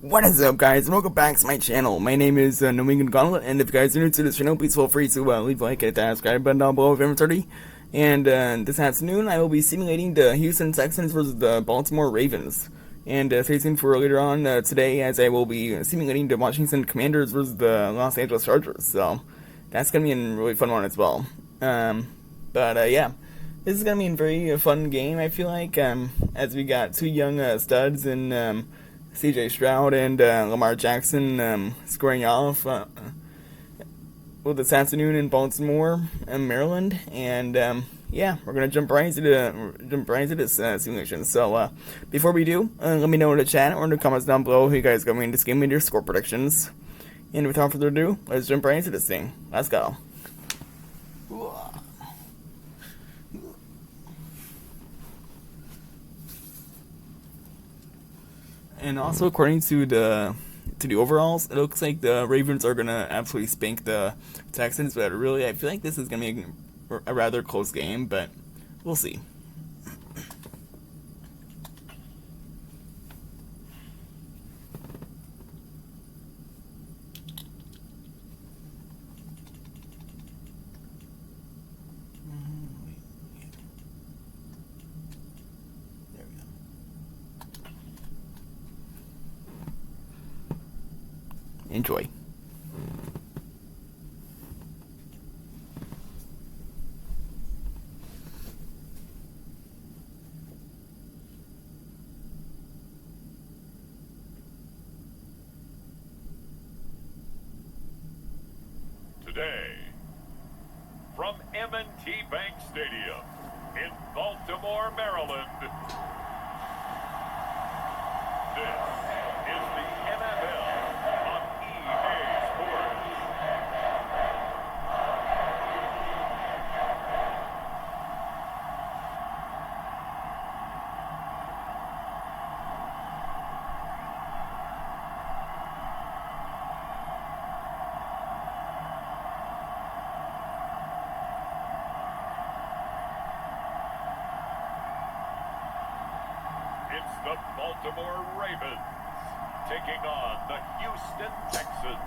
What is up, guys, and welcome back to my channel. My name is New England Gauntlet, and if you guys are new to this channel, please feel free to leave a like and hit that subscribe button down below if you haven't already. And this afternoon, I will be simulating the Houston Texans versus the Baltimore Ravens. And stay tuned for later on today, as I will be simulating the Washington Commanders versus the Los Angeles Chargers. So that's gonna be a really fun one as well. Yeah, this is gonna be a very fun game. I feel like as we got two young studs in C.J. Stroud and Lamar Jackson squaring off this afternoon in Baltimore and Maryland, and yeah, we're gonna jump right into this simulation. So before we do, let me know in the chat or in the comments down below who you guys going in this game with your score predictions. And without further ado, let's jump right into this thing. Let's go. And also, according to the overalls, it looks like the Ravens are gonna absolutely spank the Texans. But really, I feel like this is gonna be a rather close game. But we'll see. Enjoy. Today, from M&T Bank Stadium in Baltimore, Maryland, this is the NFL on EA Sports. It's the Baltimore Ravens taking on the Houston Texans.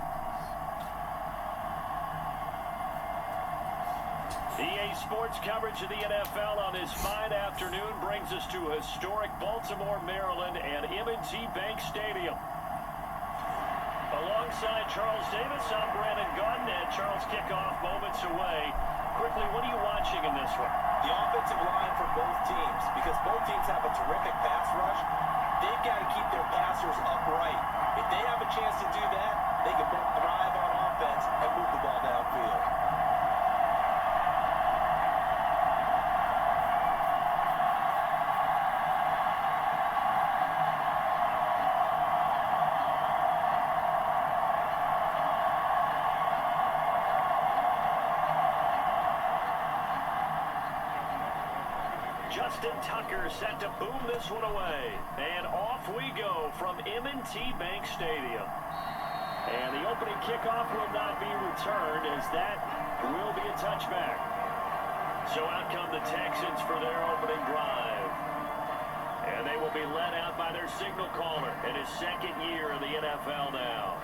EA Sports coverage of the NFL on this fine afternoon brings us to historic Baltimore, Maryland, and M&T Bank Stadium. Alongside Charles Davis, I'm Brandon Gordon, and Charles kickoff moments away. Quickly, what are you watching in this one? The offensive line for both teams, because both teams have a terrific pass rush. They've got to keep their passers upright. If they have a chance to do that, they can both thrive on offense and move the ball downfield. Justin Tucker set to boom this one away. And off we go from M&T Bank Stadium. And the opening kickoff will not be returned, as that will be a touchback. So out come the Texans for their opening drive. And they will be led out by their signal caller in his second year in the NFL now.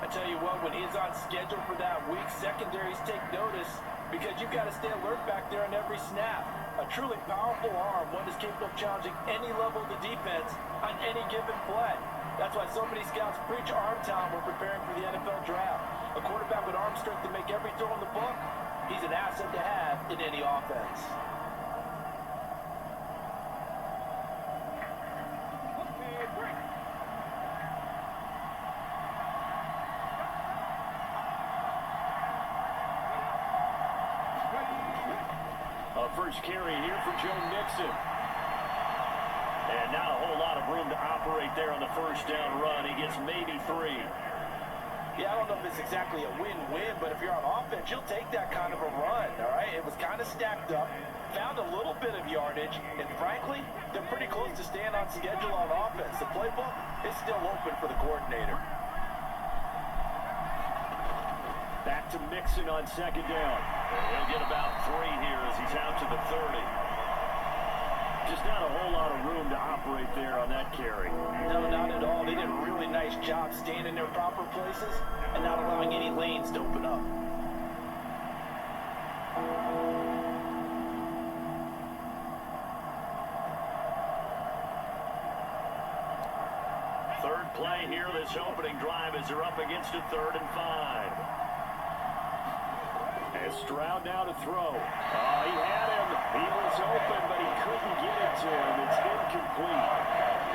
I tell you what, when he's on schedule for that week, secondaries take notice, because you've got to stay alert back there on every snap. A truly powerful arm, one is capable of challenging any level of the defense on any given play. That's why so many scouts preach arm time when preparing for the NFL draft. A quarterback with arm strength to make every throw in the book, he's an asset to have in any offense. First carry here for Joe Mixon. And not a whole lot of room to operate there on the first down run. He gets maybe 3. Yeah, I don't know if it's exactly a win-win, but if you're on offense, you'll take that kind of a run, all right? It was kind of stacked up, found a little bit of yardage, and frankly, they're pretty close to staying on schedule on offense. The playbook is still open for the coordinator. Back to Mixon on second down. And he'll get about 3 here as he's out to the 30. just not a whole lot of room to operate there on that carry. No, not at all. They did a really nice job staying in their proper places and not allowing any lanes to open up. Third play here, this opening drive as they're up against a 3rd and 5. As Stroud now to throw. Oh, he had him. He was open, but he couldn't get it to him. It's incomplete.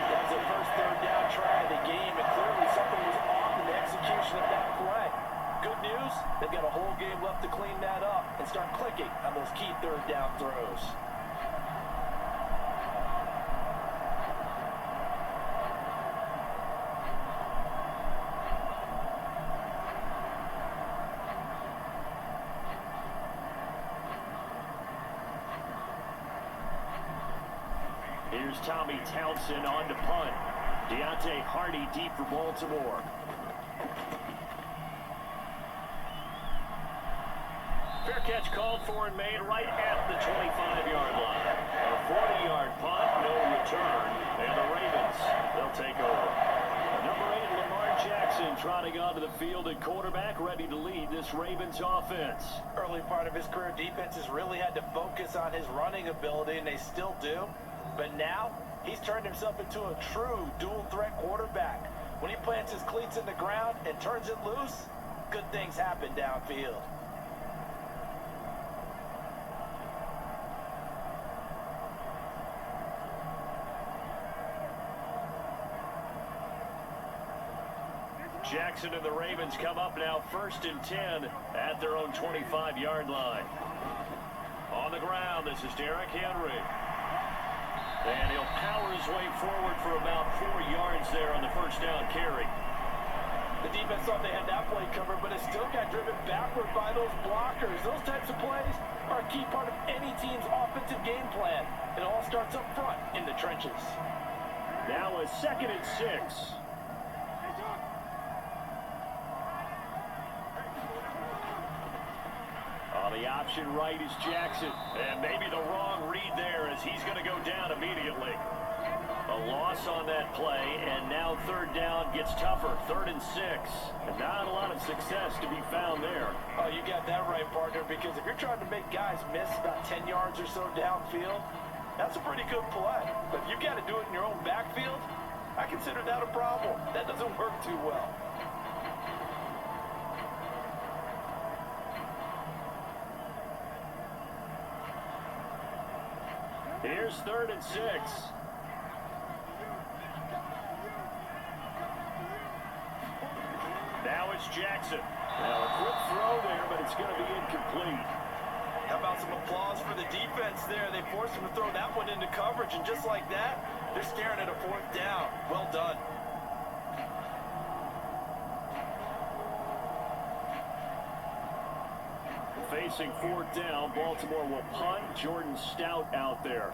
That was the first 3rd down try of the game, and clearly something was off in the execution of that play. Good news, they've got a whole game left to clean that up and start clicking on those key 3rd down throws. Here's Tommy Townsend on to punt. Deontay Hardy deep for Baltimore. Fair catch called for and made right at the 25-yard line. A 40-yard punt, no return. And the Ravens, they'll take over. Number 8, Lamar Jackson trotting onto the field at quarterback, ready to lead this Ravens offense. Early part of his career, defenses really had to focus on his running ability, and they still do. But now, he's turned himself into a true dual-threat quarterback. When he plants his cleats in the ground and turns it loose, good things happen downfield. Jackson and the Ravens come up now 1st and 10 at their own 25-yard line. On the ground, this is Derrick Henry. And he'll power his way forward for about 4 yards there on the first down carry. The defense thought they had that play covered, but it still got driven backward by those blockers. Those types of plays are a key part of any team's offensive game plan. It all starts up front in the trenches. Now a 2nd and 6. The option right is Jackson. And maybe the wrong read there as he's going to go down immediately. A loss on that play, and now 3rd down gets tougher. 3rd and 6. And not a lot of success to be found there. Oh, you got that right, partner, because if you're trying to make guys miss about 10 yards or so downfield, that's a pretty good play. But if you've got to do it in your own backfield, I consider that a problem. That doesn't work too well. Here's 3rd and 6. Now it's Jackson. Now a quick throw there, but it's going to be incomplete. How about some applause for the defense there? They forced him to throw that one into coverage, and just like that, they're staring at a 4th down. Well done. Facing 4th down, Baltimore will punt. Jordan Stout out there.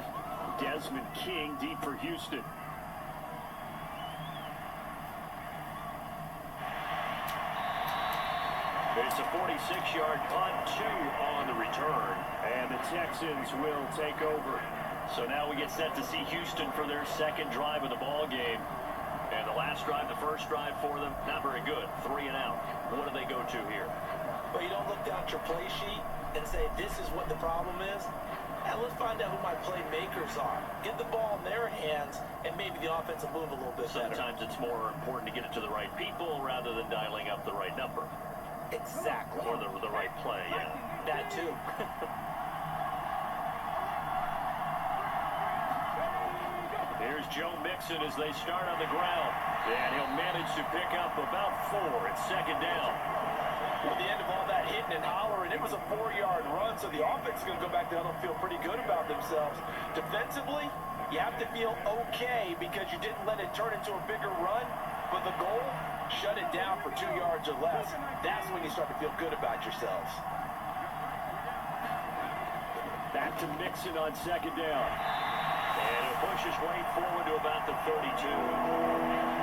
Desmond King deep for Houston. It's a 46-yard punt, 2 on the return, and the Texans will take over. So now we get set to see Houston for their 2nd drive of the ball game. And the last drive, the first drive for them, not very good. 3 and out. What do they go to here? But you don't look down at your play sheet and say, this is what the problem is. And let's find out who my playmakers are. Get the ball in their hands, and maybe the offense will move a little bit better. Sometimes it's more important to get it to the right people rather than dialing up the right number. Exactly. Or the right play, yeah. That too. Here's Joe Mixon as they start on the ground. And he'll manage to pick up about 4 at 2nd down. At the end of all that hitting and hollering, it was a 4-yard run, so the offense is going to go back down and feel pretty good about themselves. Defensively, you have to feel okay because you didn't let it turn into a bigger run, but the goal, shut it down for 2 yards or less. That's when you start to feel good about yourselves. Back to Mixon on 2nd down. And he'll push his way forward to about the 32.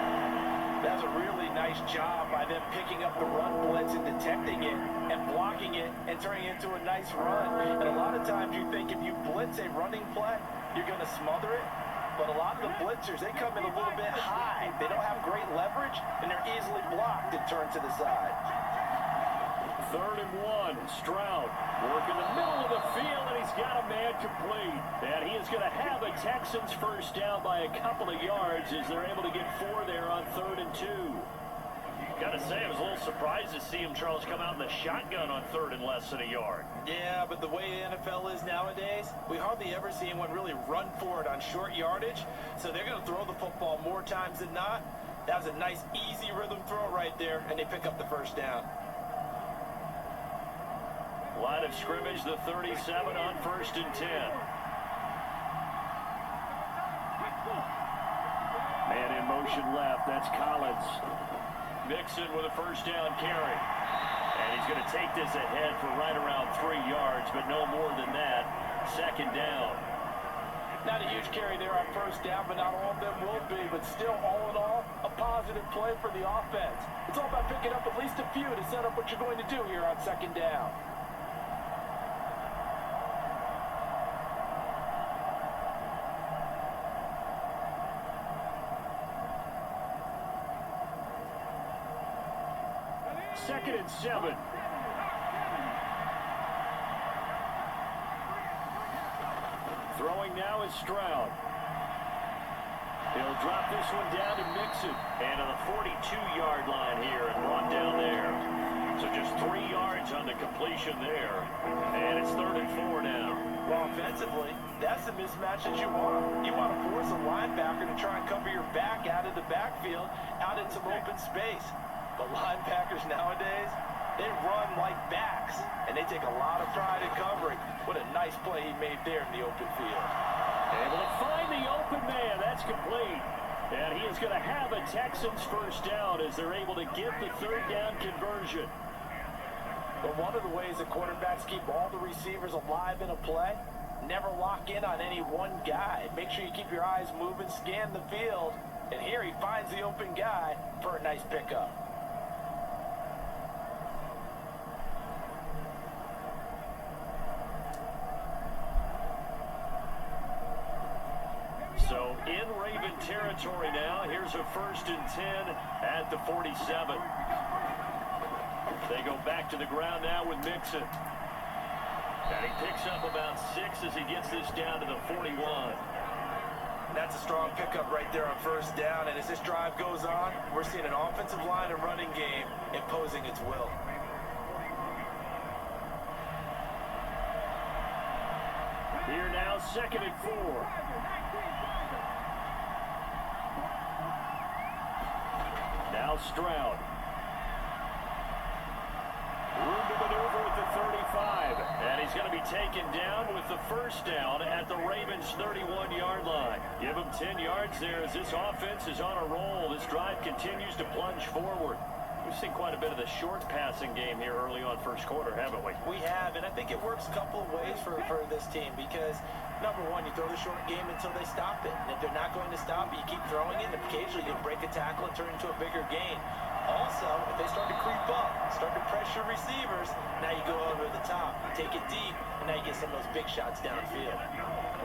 That's a really nice job by them picking up the run blitz and detecting it and blocking it and turning it into a nice run. And a lot of times you think if you blitz a running play, you're going to smother it. But a lot of the blitzers, they come in a little bit high. They don't have great leverage, and they're easily blocked and turned to the side. 3rd and 1. Stroud working the middle of the field, and he's got a man complete. And he is going to have a Texans first down by a couple of yards as they're able to get 4 there on 3rd and 2. Got to say, I was a little surprised to see him, Charles, come out in the shotgun on 3rd and less than a yard. Yeah, but the way the NFL is nowadays, we hardly ever see anyone really run for it on short yardage. So they're going to throw the football more times than not. That was a nice, easy rhythm throw right there, and they pick up the first down. Line of scrimmage, the 37 on 1st and 10. Man in motion left, that's Collins. Mixon with a first down carry. And he's going to take this ahead for right around 3 yards, but no more than that. 2nd down. Not a huge carry there on first down, but not all of them will be. But still, all in all, a positive play for the offense. It's all about picking up at least a few to set up what you're going to do here on 2nd down. Second and 7. Throwing now is Stroud. He'll drop this one down to Mixon. And on the 42-yard line here and run down there. So just 3 yards on the completion there. And it's 3rd and 4 now. Well, offensively, that's the mismatch that you want. You want to force a linebacker to try and cover your back out of the backfield, out in some open space. The linebackers nowadays, they run like backs, and they take a lot of pride in covering. What a nice play he made there in the open field. Able to find the open man. That's complete. And he is going to have a Texans first down as they're able to get the 3rd down conversion. But one of the ways that quarterbacks keep all the receivers alive in a play, never lock in on any one guy. Make sure you keep your eyes moving, scan the field, and here he finds the open guy for a nice pickup. So in Raven territory now, here's a 1st and 10 at the 47. They go back to the ground now with Mixon. And he picks up about 6 as he gets this down to the 41. That's a strong pickup right there on first down, and as this drive goes on, we're seeing an offensive line and running game imposing its will. Here now, 2nd and 4. Now Stroud. Room to maneuver at the 35. And he's going to be taken down with the first down at the Ravens' 31-yard line. Give him 10 yards there as this offense is on a roll. This drive continues to plunge forward. We've seen quite a bit of the short passing game here early on first quarter, haven't we? We have, and I think it works a couple of ways for this team because, number one, you throw the short game until they stop it. And if they're not going to stop it, you keep throwing it, and occasionally you'll break a tackle and turn it into a bigger gain. Also, if they start to creep up, start to pressure receivers, now you go over the top, you take it deep, and now you get some of those big shots downfield.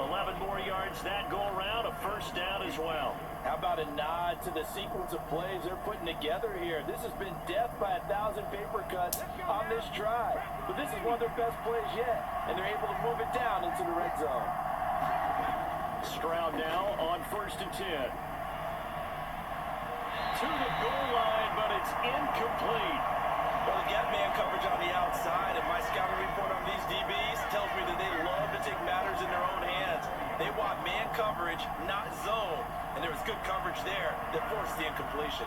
11 more yards that go around, a first down as well. How about a nod to the sequence of plays they're putting together here? This has been death by 1,000 paper cuts on this drive. But this is one of their best plays yet, and they're able to move it down into the red zone. Stroud now on 1st and 10. To the goal line, but it's incomplete. Well, they got man coverage on the outside, and my scouting report on these DBs tells me that they love to take matters in their own hands. They want man coverage, not zone, and there was good coverage there that forced the incompletion.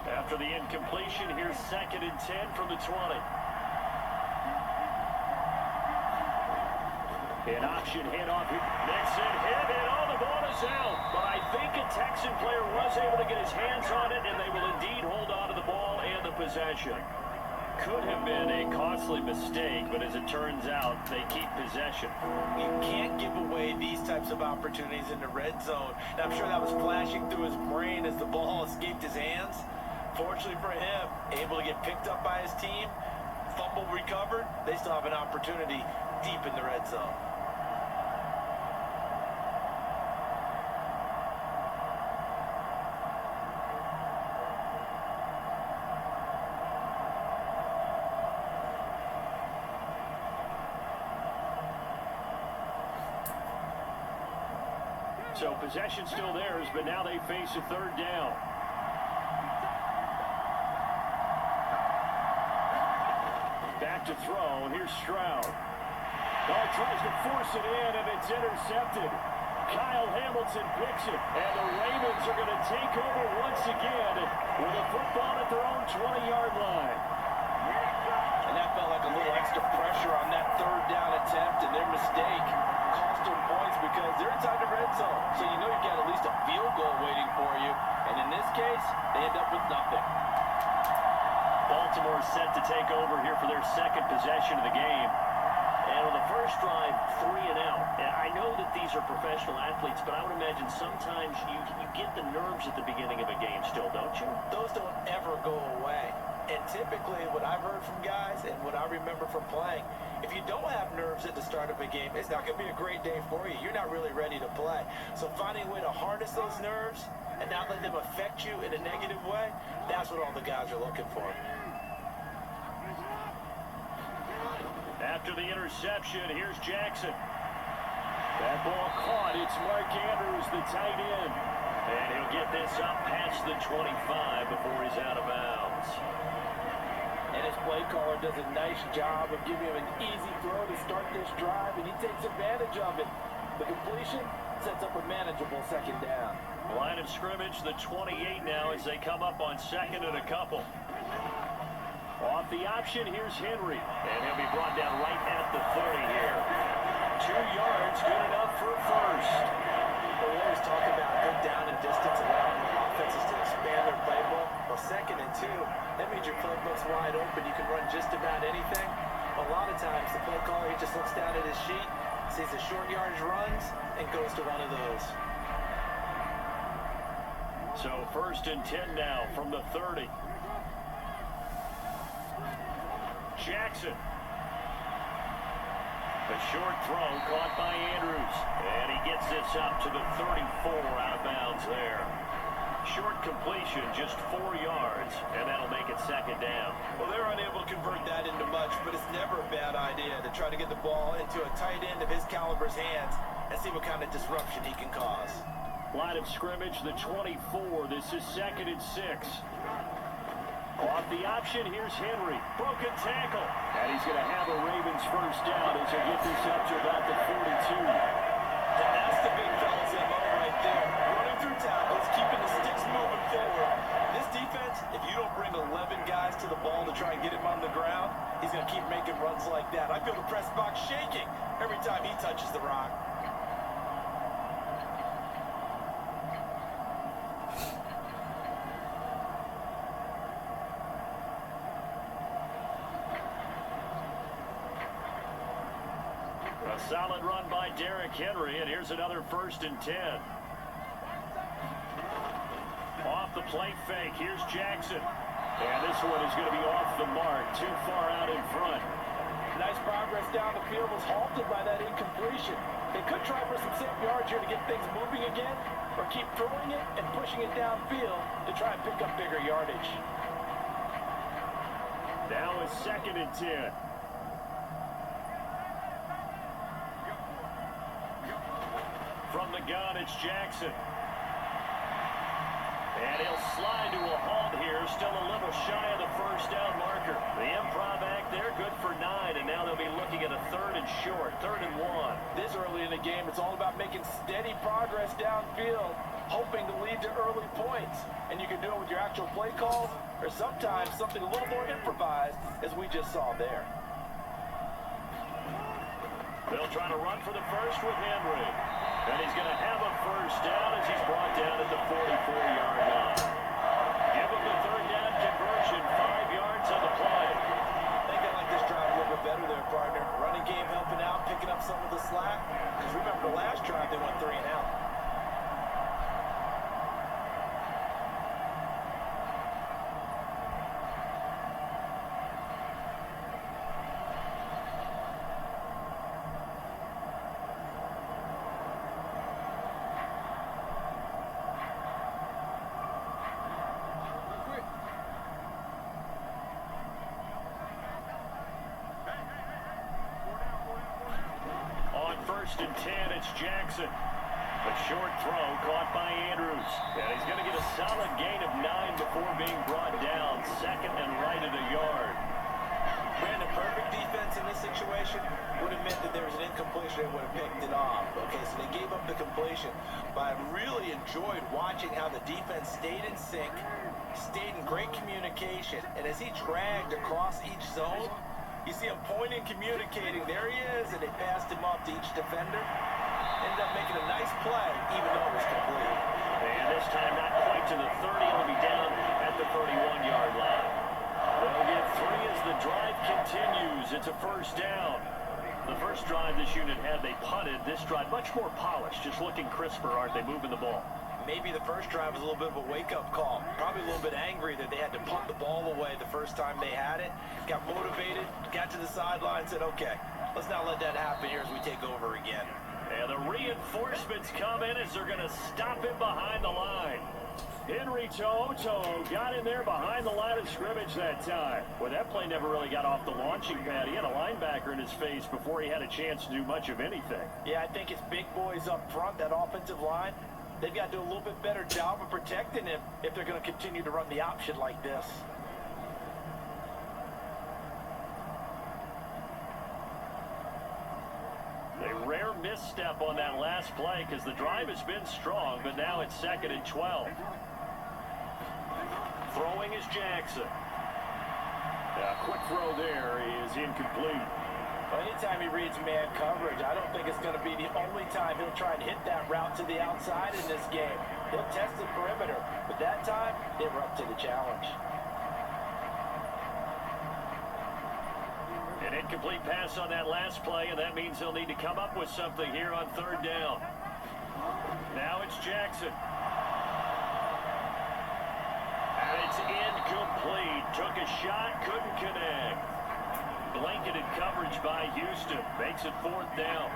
After the incompletion, here's 2nd and 10 from the 20. An option handoff. Mixon hit it. Oh, the ball is out. But I think a Texan player was able to get his hands on it, and they will indeed hold on to the ball and the possession. could have been a costly mistake, but as it turns out, they keep possession. You can't give away these types of opportunities in the red zone. And I'm sure that was flashing through his brain as the ball escaped his hands. Fortunately for him, able to get picked up by his team, fumble recovered, they still have an opportunity deep in the red zone. So possession still theirs, but now they face a third down. Back to throw, and here's Stroud. Ball tries to force it in, and it's intercepted. Kyle Hamilton picks it, and the Ravens are going to take over once again with a football at their own 20-yard line. And that felt like a little extra pressure on that third down attempt, and their mistake cost them points because they're inside the red zone. So you know you've got at least a field goal waiting for you. And in this case, they end up with nothing. Baltimore set to take over here for their second possession of the game. And on the first drive, 3 and out. And I know that these are professional athletes, but I would imagine sometimes you get the nerves at the beginning of a game still, don't you? Those don't ever go away. And typically, what I've heard from guys and what I remember from playing, if you don't have nerves at the start of a game, it's not going to be a great day for you. You're not really ready to play. So finding a way to harness those nerves and not let them affect you in a negative way, that's what all the guys are looking for. After the interception, here's Jackson. That ball caught. It's Mark Andrews, the tight end. And he'll get this up past the 25 before he's out of bounds. And his play caller does a nice job of giving him an easy throw to start this drive, and he takes advantage of it. The completion sets up a manageable second down. Line of scrimmage, the 28 now as they come up on second and a couple. Off the option, here's Henry. And he'll be brought down right at the 30 here. 2 yards, good enough for a first. We always talk about good down and distance, allowing offenses to expand their playbook. Well, 2nd and 2, that means your playbook's wide open. You can run just about anything. A lot of times, the play caller, he just looks down at his sheet, sees the short yardage runs, and goes to one of those. So 1st and 10 now from the 30. Jackson. A short throw caught by Andrews. And he gets this up to the 34 out of bounds there. Short completion, just 4 yards, and that'll make it second down. Well, they're unable to convert that into much, but it's never a bad idea to try to get the ball into a tight end of his caliber's hands and see what kind of disruption he can cause. Line of scrimmage, the 24. This is 2nd and 6. Off the option, here's Henry. Broken tackle. And he's going to have a Ravens first down as they get this up to about the 42. And that's the big fella's MO right there. Running through tackles, keeping the sticks moving forward. This defense, if you don't bring 11 guys to the ball to try and get him on the ground, he's going to keep making runs like that. I feel the press box shaking every time he touches the rock. A solid run by Derrick Henry, and here's another 1st and 10. Off the play fake, here's Jackson. And this one is going to be off the mark, too far out in front. Nice progress down the field, was halted by that incompletion. They could try for some safe yards here to get things moving again, or keep throwing it and pushing it downfield to try and pick up bigger yardage. Now is 2nd and 10. From the gun, it's Jackson. And he'll slide to a halt here, still a little shy of the first down marker. The improv act there, good for 9, and now they'll be looking at a 3rd and short, 3rd and 1. This early in the game, it's all about making steady progress downfield, hoping to lead to early points. And you can do it with your actual play calls, or sometimes something a little more improvised, as we just saw there. They'll try to run for the first with Henry. And he's going to have a first down as he's brought down at the 44-yard line. Give him the 3rd down conversion, 5 yards on the play. First and 10, it's Jackson. A short throw caught by Andrews. And he's going to get a solid gain of 9 before being brought down. Second and right at a yard. Brandon, perfect defense in this situation would have meant that there was an incompletion and would have picked it off. Okay, so they gave up the completion. But I really enjoyed watching how the defense stayed in sync, stayed in great communication. And as he dragged across each zone, you see him pointing, communicating. There he is, and they passed him off to each defender. Ended up making a nice play, even though it was complete. And this time not quite to the 30. It'll be down at the 31-yard line. They'll get 3 as the drive continues. It's a first down. The first drive this unit had, they punted. This drive much more polished, just looking crisper, aren't they, moving the ball? Maybe the first drive was a little bit of a wake-up call. Probably a little bit angry that they had to punt the ball away the first time they had it. Got motivated, got to the sideline, said, okay, let's not let that happen here as we take over again. And the reinforcements come in as they're going to stop him behind the line. Henry To'oTo'o got in there behind the line of scrimmage that time. Well, that play never really got off the launching pad. He had a linebacker in his face before he had a chance to do much of anything. Yeah, I think it's big boys up front, that offensive line. They've got to do a little bit better job of protecting him if they're going to continue to run the option like this. A rare misstep on that last play because the drive has been strong, but now it's 2nd and 12. Throwing is Jackson. A quick throw there is incomplete. Well, anytime he reads man coverage, I don't think it's going to be the only time he'll try and hit that route to the outside in this game. He'll test the perimeter, but that time, they were up to the challenge. An incomplete pass on that last play, and that means they'll need to come up with something here on 3rd down. Now it's Jackson. And it's incomplete. Took a shot, couldn't connect. Blanketed coverage by Houston. Makes it 4th down.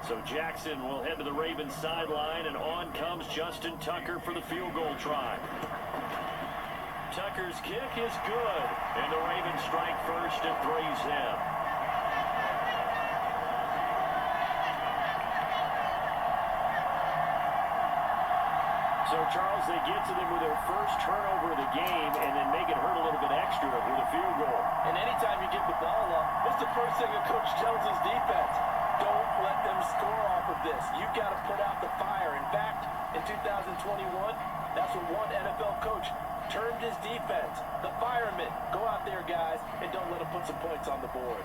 So Jackson will head to the Ravens sideline, and on comes Justin Tucker for the field goal try. Tucker's kick is good, and the Ravens strike first and 3's in. So, Charles, they get to them with their first turnover of the game and then make it hurt a little bit extra with a field goal. And anytime you give the ball up, what's the first thing a coach tells his defense? Don't let them score off of this. You've got to put out the fire. In fact, in 2021, that's what one NFL coach termed his defense. The firemen. Go out there, guys, and don't let them put some points on the board.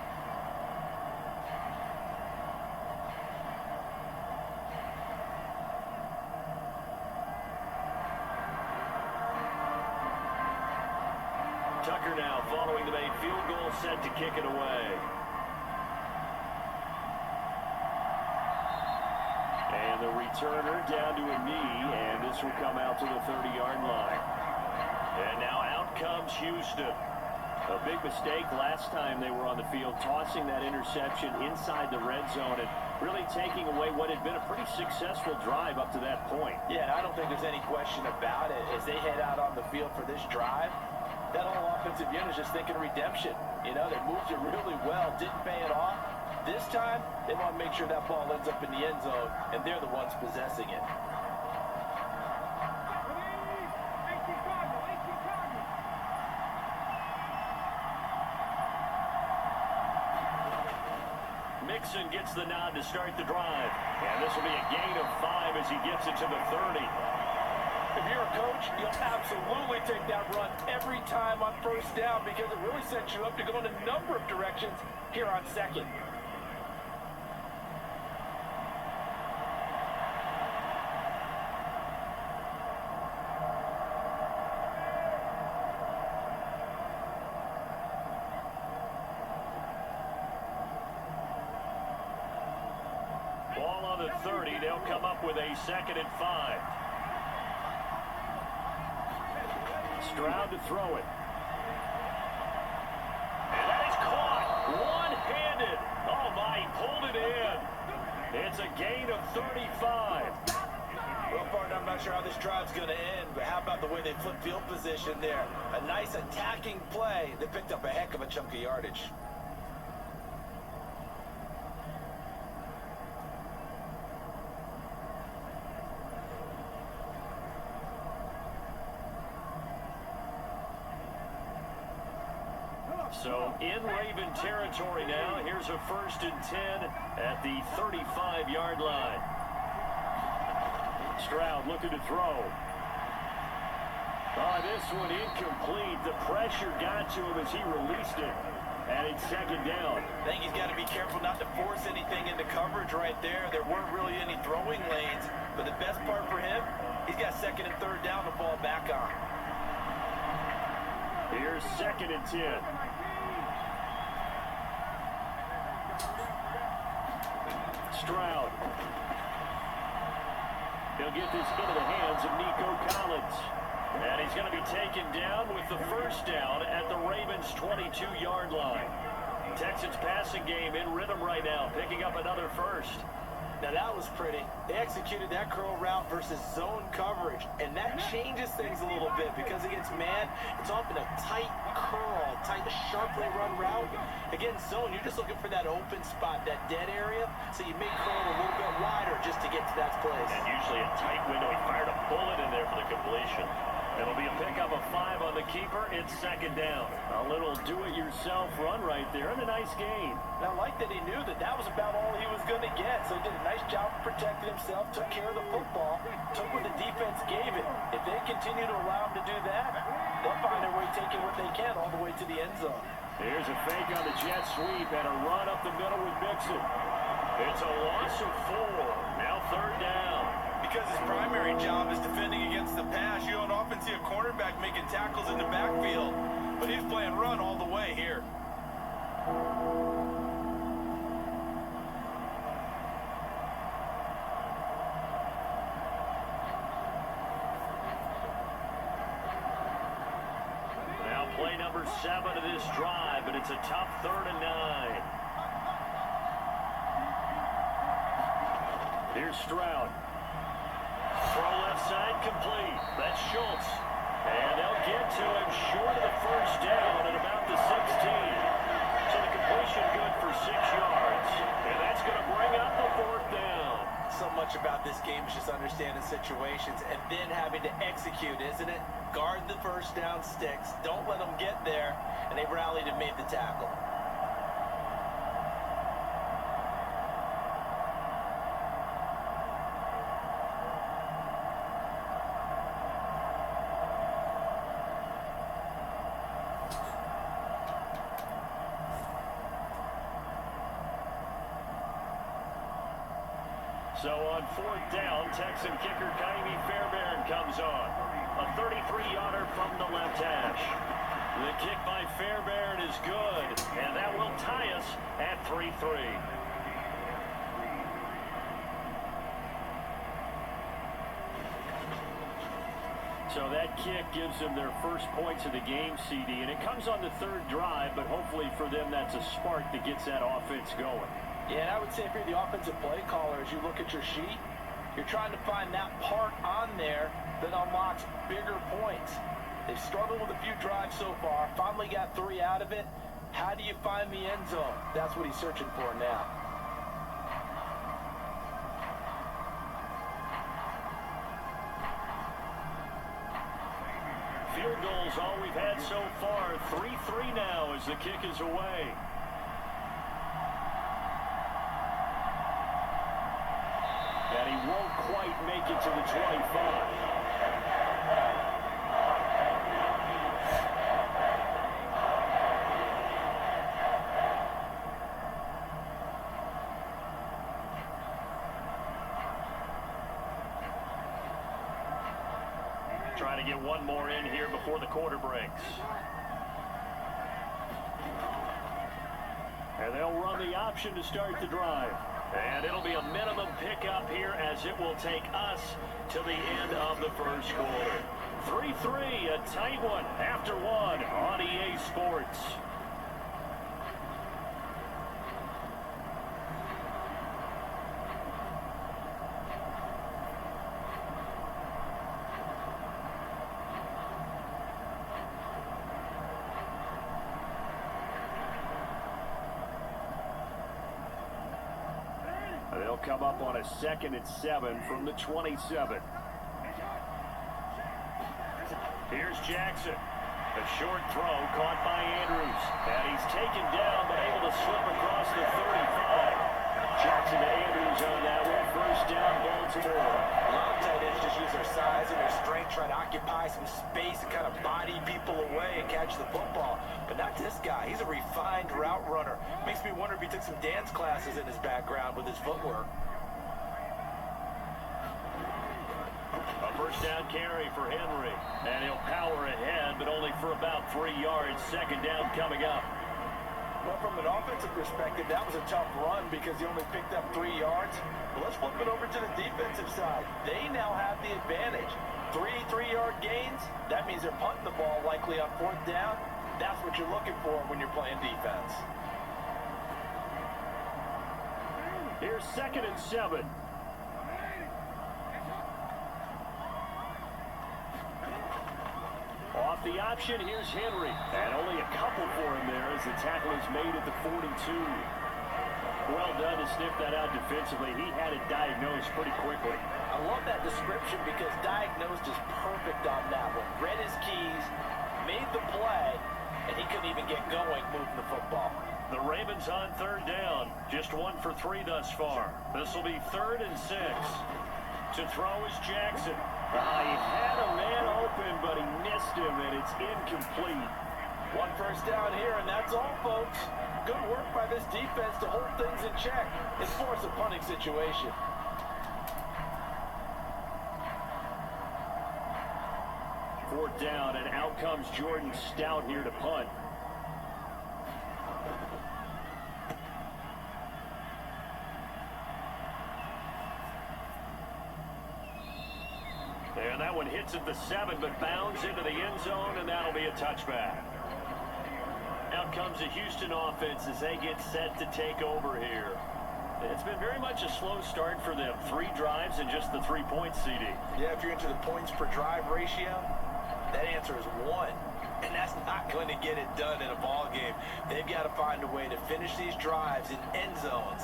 Tucker now following the made field goal, set to kick it away. And the returner down to a knee, and this will come out to the 30-yard line. And now out comes Houston. A big mistake last time they were on the field, tossing that interception inside the red zone and really taking away what had been a pretty successful drive up to that point. Yeah, and I don't think there's any question about it. As they head out on the field for this drive, that whole offensive unit is just thinking redemption. You know, they moved it really well, didn't pay it off. This time, they want to make sure that ball ends up in the end zone, and they're the ones possessing it. Mixon gets the nod to start the drive. And this will be a gain of 5 as he gets it to the 30. If you're a coach, you'll absolutely take that run every time on first down because it really sets you up to go in a number of directions here on 2nd. Ball on the 30. They'll come up with a 2nd and 5. Stroud to throw it. And that is caught. One-handed. Oh, my. He pulled it in. It's a gain of 35. Well, partner, I'm not not sure how this drive's going to end, but how about the way they flip field position there? A nice attacking play that picked up a heck of a chunk of yardage. So in Raven territory now. Here's a 1st and 10 at the 35-yard line. Stroud looking to throw. Oh, this one incomplete. The pressure got to him as he released it. And it's 2nd down. I think he's got to be careful not to force anything into coverage right there. There weren't really any throwing lanes. But the best part for him, he's got 2nd and 3rd down to fall back on. Here's 2nd and 10. Stroud. He'll get this into the hands of Nico Collins. And he's going to be taken down with the 1st down at the Ravens' 22-yard line. Texans passing game in rhythm right now, picking up another 1st. Now that was pretty. They executed that curl route versus zone coverage, and that changes things a little bit because against man, it's often a tight curl, tight, sharply run route. Against zone, you're just looking for that open spot, that dead area, so you may curl a little bit wider just to get to that place. And usually a tight window. He fired a bullet in there for the completion. It'll be a pickup of 5 on the keeper. It's 2nd down. A little do-it-yourself run right there and a nice gain. And I like that he knew that that was about all he was going to get. So he did a nice job of protecting himself, took care of the football, took what the defense gave him. If they continue to allow him to do that, they'll find their way taking what they can all the way to the end zone. Here's a fake on the jet sweep and a run up the middle with Mixon. It's a loss of 4. Now 3rd down. Because his primary job is defending against the pass, you don't often see a cornerback making tackles in the backfield. But he's playing run all the way here. Now play number 7 of this drive, but it's a tough 3rd and 9. Here's Stroud. Throw left side complete. That's Schultz. And they'll get to him short of the 1st down at about the 16. So the completion good for 6 yards. And that's going to bring up the 4th down. So much about this game is just understanding situations and then having to execute, isn't it? Guard the 1st down sticks. Don't let them get there. And they rallied and made the tackle. So on 4th down, Texan kicker Kaimi Fairbairn comes on. A 33-yarder from the left hash. The kick by Fairbairn is good, and that will tie us at 3-3. So that kick gives them their 1st points of the game, CD, and it comes on the 3rd drive, but hopefully for them that's a spark that gets that offense going. Yeah, and I would say if you're the offensive play caller, as you look at your sheet, you're trying to find that part on there that unlocks bigger points. They've struggled with a few drives so far, finally got 3 out of it. How do you find the end zone? That's what he's searching for now. Field goals all we've had so far. 3-3 now as the kick is away. And he won't quite make it to the 25. Trying to get one more in here before the quarter breaks. And they'll run the option to start the drive. And it'll be a minimum pickup here as it will take us to the end of the 1st quarter. 3-3, a tight one after 1 on EA Sports. They'll come up on a 2nd and 7 from the 27. Here's Jackson. A short throw caught by Andrews. And he's taken down, but able to slip across the 35. Jackson to Andrews on that one. First down, Baltimore. A lot of tight ends just use their size and their strength, try to occupy some space and kind of body people away and catch the football. But not this guy. He's a refined route runner. Makes me wonder if he took some dance classes in his background with his footwork. A first down carry for Henry. And he'll power ahead, but only for about 3 yards. Second down coming up. Well, from an offensive perspective, that was a tough run because he only picked up 3 yards. But let's flip it over to the defensive side. They now have the advantage. 3-3-yard gains, that means they're punting the ball likely on 4th down. That's what you're looking for when you're playing defense. Here's 2nd and 7. Off the option, here's Henry. And only a couple for him there as the tackle is made at the 42. Well done to sniff that out defensively. He had it diagnosed pretty quickly. I love that description because diagnosed is perfect on that one. Read his keys, made the play, and he couldn't even get going moving the football. The Ravens on 3rd down. Just 1 for 3 thus far. This will be 3rd and 6. To throw is Jackson. He had a man open, but he missed him, and it's incomplete. 1 first down here, and that's all, folks. Good work by this defense to hold things in check and force a punting situation. Fourth down, and out comes Jordan Stout here to punt. And that one hits at the 7, but bounds into the end zone, and that'll be a touchback. Out comes the Houston offense as they get set to take over here. It's been very much a slow start for them. 3 drives and just the 3 points, CD. Yeah, if you're into the points per drive ratio, that answer is 1. And that's not going to get it done in a ball game. They've got to find a way to finish these drives in end zones,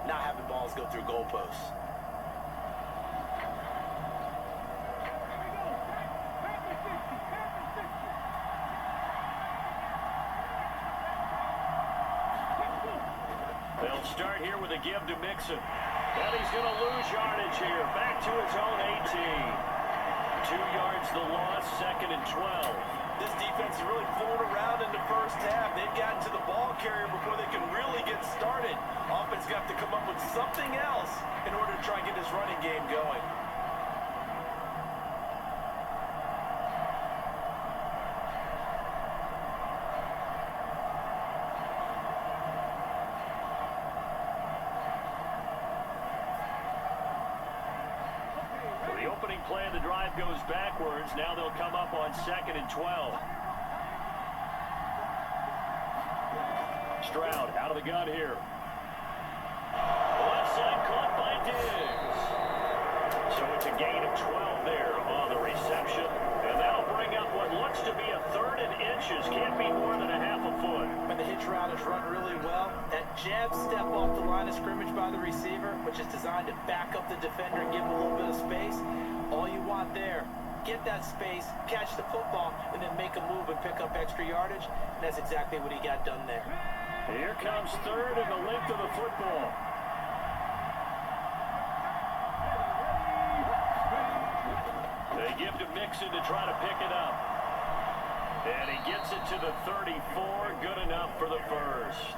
not having balls go through goalposts. They'll start here with a give to Mixon. And he's going to lose yardage here. Back to his own 18. 2 yards the loss, 2nd and 12. This defense is really flown around in the first half. They've gotten to the ball carrier before they can really get started. Offense got to come up with something else in order to try and get this running game going. The opening play of the drive goes backwards. Now they'll come up on 2nd and 12. Stroud out of the gun here. Left side caught by Diggs. So it's a gain of 12 there on the reception. And that'll bring up what looks to be a 3rd and inches. Can't be more than a half a foot. When the hitch route is run really well, that jab step off the line of scrimmage by the receiver, which is designed to back up the defender and give him a little bit of space, all you want there, get that space, catch the football, and then make a move and pick up extra yardage. And that's exactly what he got done there. Here comes 3rd and the length of the football. They give to Mixon to try to pick it up. And he gets it to the 34, good enough for the first.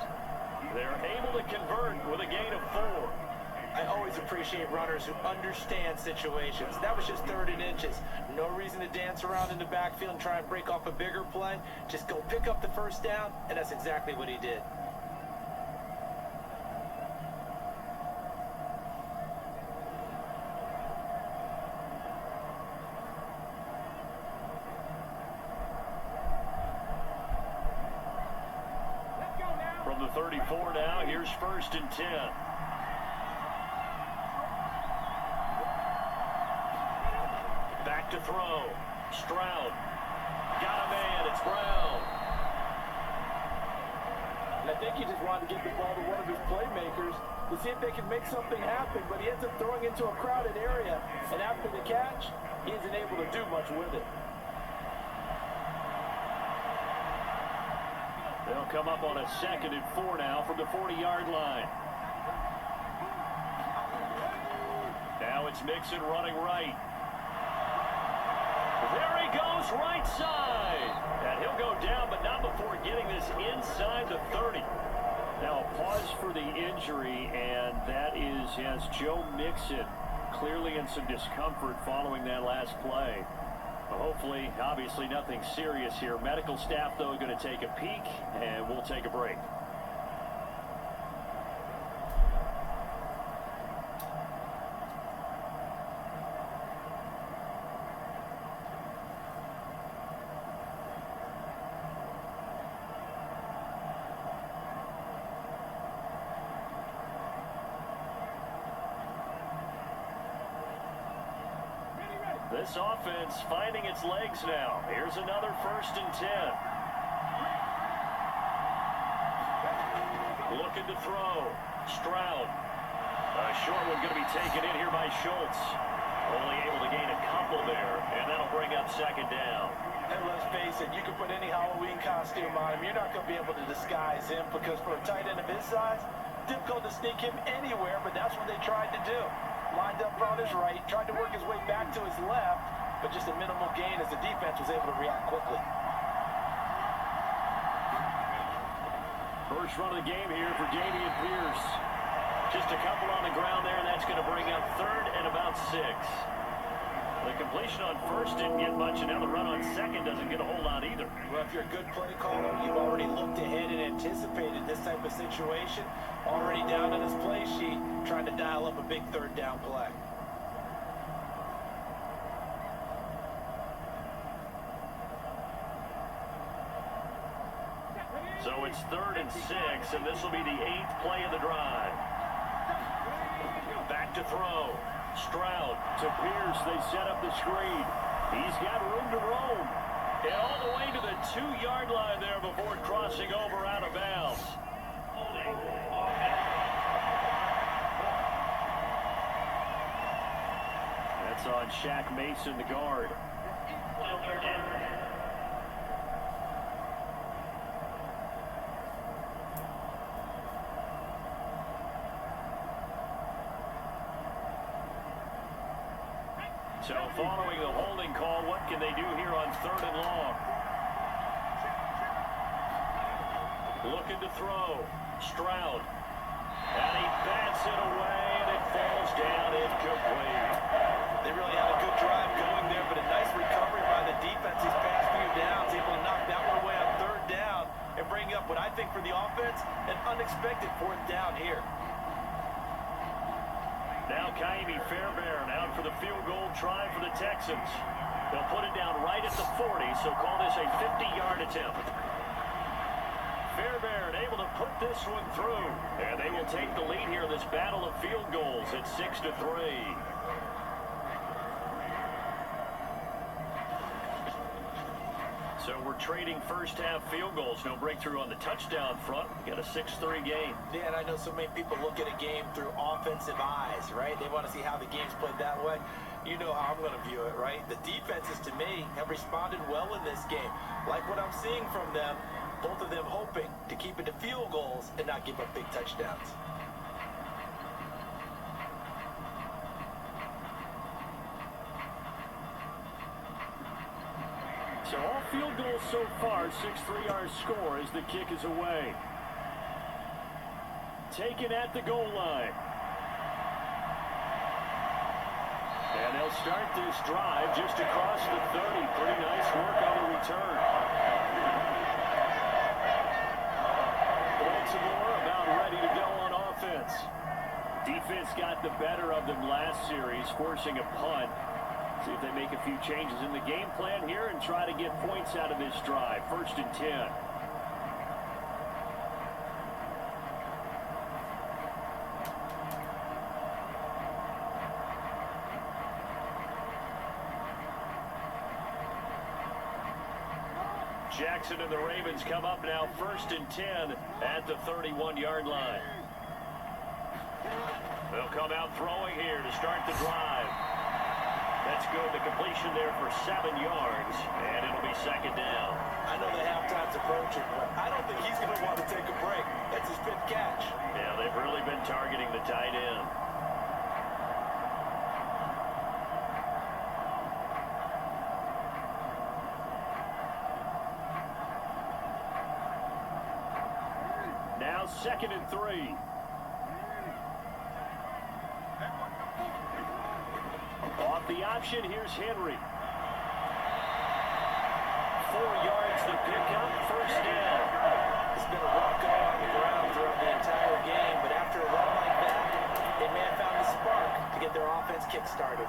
They're able to convert with a gain of 4. I always appreciate runners who understand situations. That was just 3rd and inches. No reason to dance around in the backfield and try and break off a bigger play. Just go pick up the first down, and that's exactly what he did. From the 34 now, here's 1st and 10. Back to throw. Stroud. Got a man. It's Brown. And I think he just wanted to get the ball to one of his playmakers. to see if they can make something happen, but he ends up throwing into a crowded area, and after the catch, he isn't able to do much with it. They'll come up on a 2nd and 4 now from the 40-yard line. Now it's Mixon running right. There he goes, right side. And he'll go down, but not before getting this inside the 30. Now a pause for the injury, and that is, yes, Joe Mixon clearly in some discomfort following that last play. Hopefully, obviously nothing serious here. Medical staff, though, going to take a peek, and we'll take a break. This offense finding its legs now. Here's another 1st and 10. Looking to throw. Stroud. A short one going to be taken in here by Schultz. Only able to gain a couple there, and that'll bring up 2nd down. And let's face it, you can put any Halloween costume on him. You're not going to be able to disguise him because for a tight end of his size, difficult to sneak him anywhere, but that's what they tried to do. Lined up on his right, tried to work his way back to his left, but just a minimal gain as the defense was able to react quickly. First run of the game here for Dameon Pierce. Just a couple on the ground there, and that's going to bring up 3rd and about 6. The completion on 1st didn't get much, and now the run on 2nd doesn't get a whole lot either. Well, if you're a good play caller, you've already looked ahead and anticipated this type of situation. Already down on his play sheet, trying to dial up a big 3rd down play. So it's 3rd and 6, and this will be the 8th play of the drive. Back to throw. Stroud to Pierce. They set up the screen. He's got room to roam. And all the way to the 2-yard line there before crossing over out of bounds. That's on Shaq Mason, the guard. So following the holding call, what can they do here on 3rd and long? Looking to throw. Stroud. And he bats it away, and it falls down incomplete. They really had a good drive going there, but a nice recovery by the defense these past few downs. Able to knock that one away on 3rd down and bring up what I think for the offense, an unexpected 4th down here. Now Kaimi Fairbairn out for the field goal try for the Texans. They'll put it down right at the 40, so call this a 50-yard attempt. Fairbairn able to put this one through, and they will take the lead here in this battle of field goals at 6-3. So we're trading first-half field goals. No breakthrough on the touchdown front. We got a 6-3 game. Yeah, and I know so many people look at a game through offensive eyes, right? They want to see how the game's played that way. You know how I'm going to view it, right? The defenses, to me, have responded well in this game. Like what I'm seeing from them, both of them hoping to keep it to field goals and not give up big touchdowns. So all field goals so far, 6-3 our score as the kick is away. Taken at the goal line. And they'll start this drive just across the 30. Pretty nice work on the return. Baltimore about ready to go on offense. Defense got the better of them last series, forcing a punt. See if they make a few changes in the game plan here and try to get points out of this drive. 1st and 10. Jackson and the Ravens come up now 1st and 10 at the 31-yard line. come out throwing here to start the drive. That's good. The completion there for 7 yards, and it'll be second down. I know the halftime's approaching, but I don't think he's going to want to take a break. That's his fifth catch. Yeah, they've really been targeting the tight end. Now 2nd and 3. Off the option, here's Henry. 4 yards to pick up, first down. It's been a rough go on the ground throughout the entire game, but after a run like that, they may have found the spark to get their offense kick-started.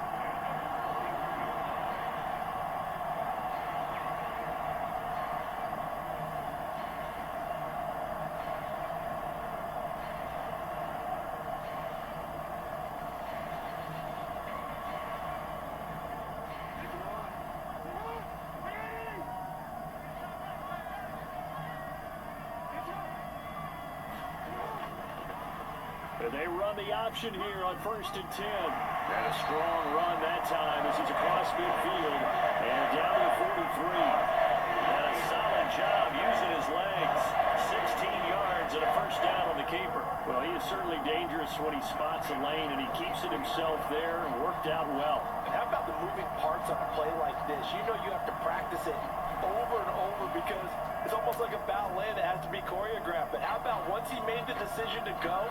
They run the option here on 1st and 10. And a strong run that time as he's across midfield and down to the 43. And a solid job using his legs. 16 yards and a first down on the keeper. Well, he is certainly dangerous when he spots a lane, and he keeps it himself there and worked out well. And how about the moving parts on a play like this? You know you have to practice it over and over because it's almost like a ballet that has to be choreographed. But how about once he made the decision to go,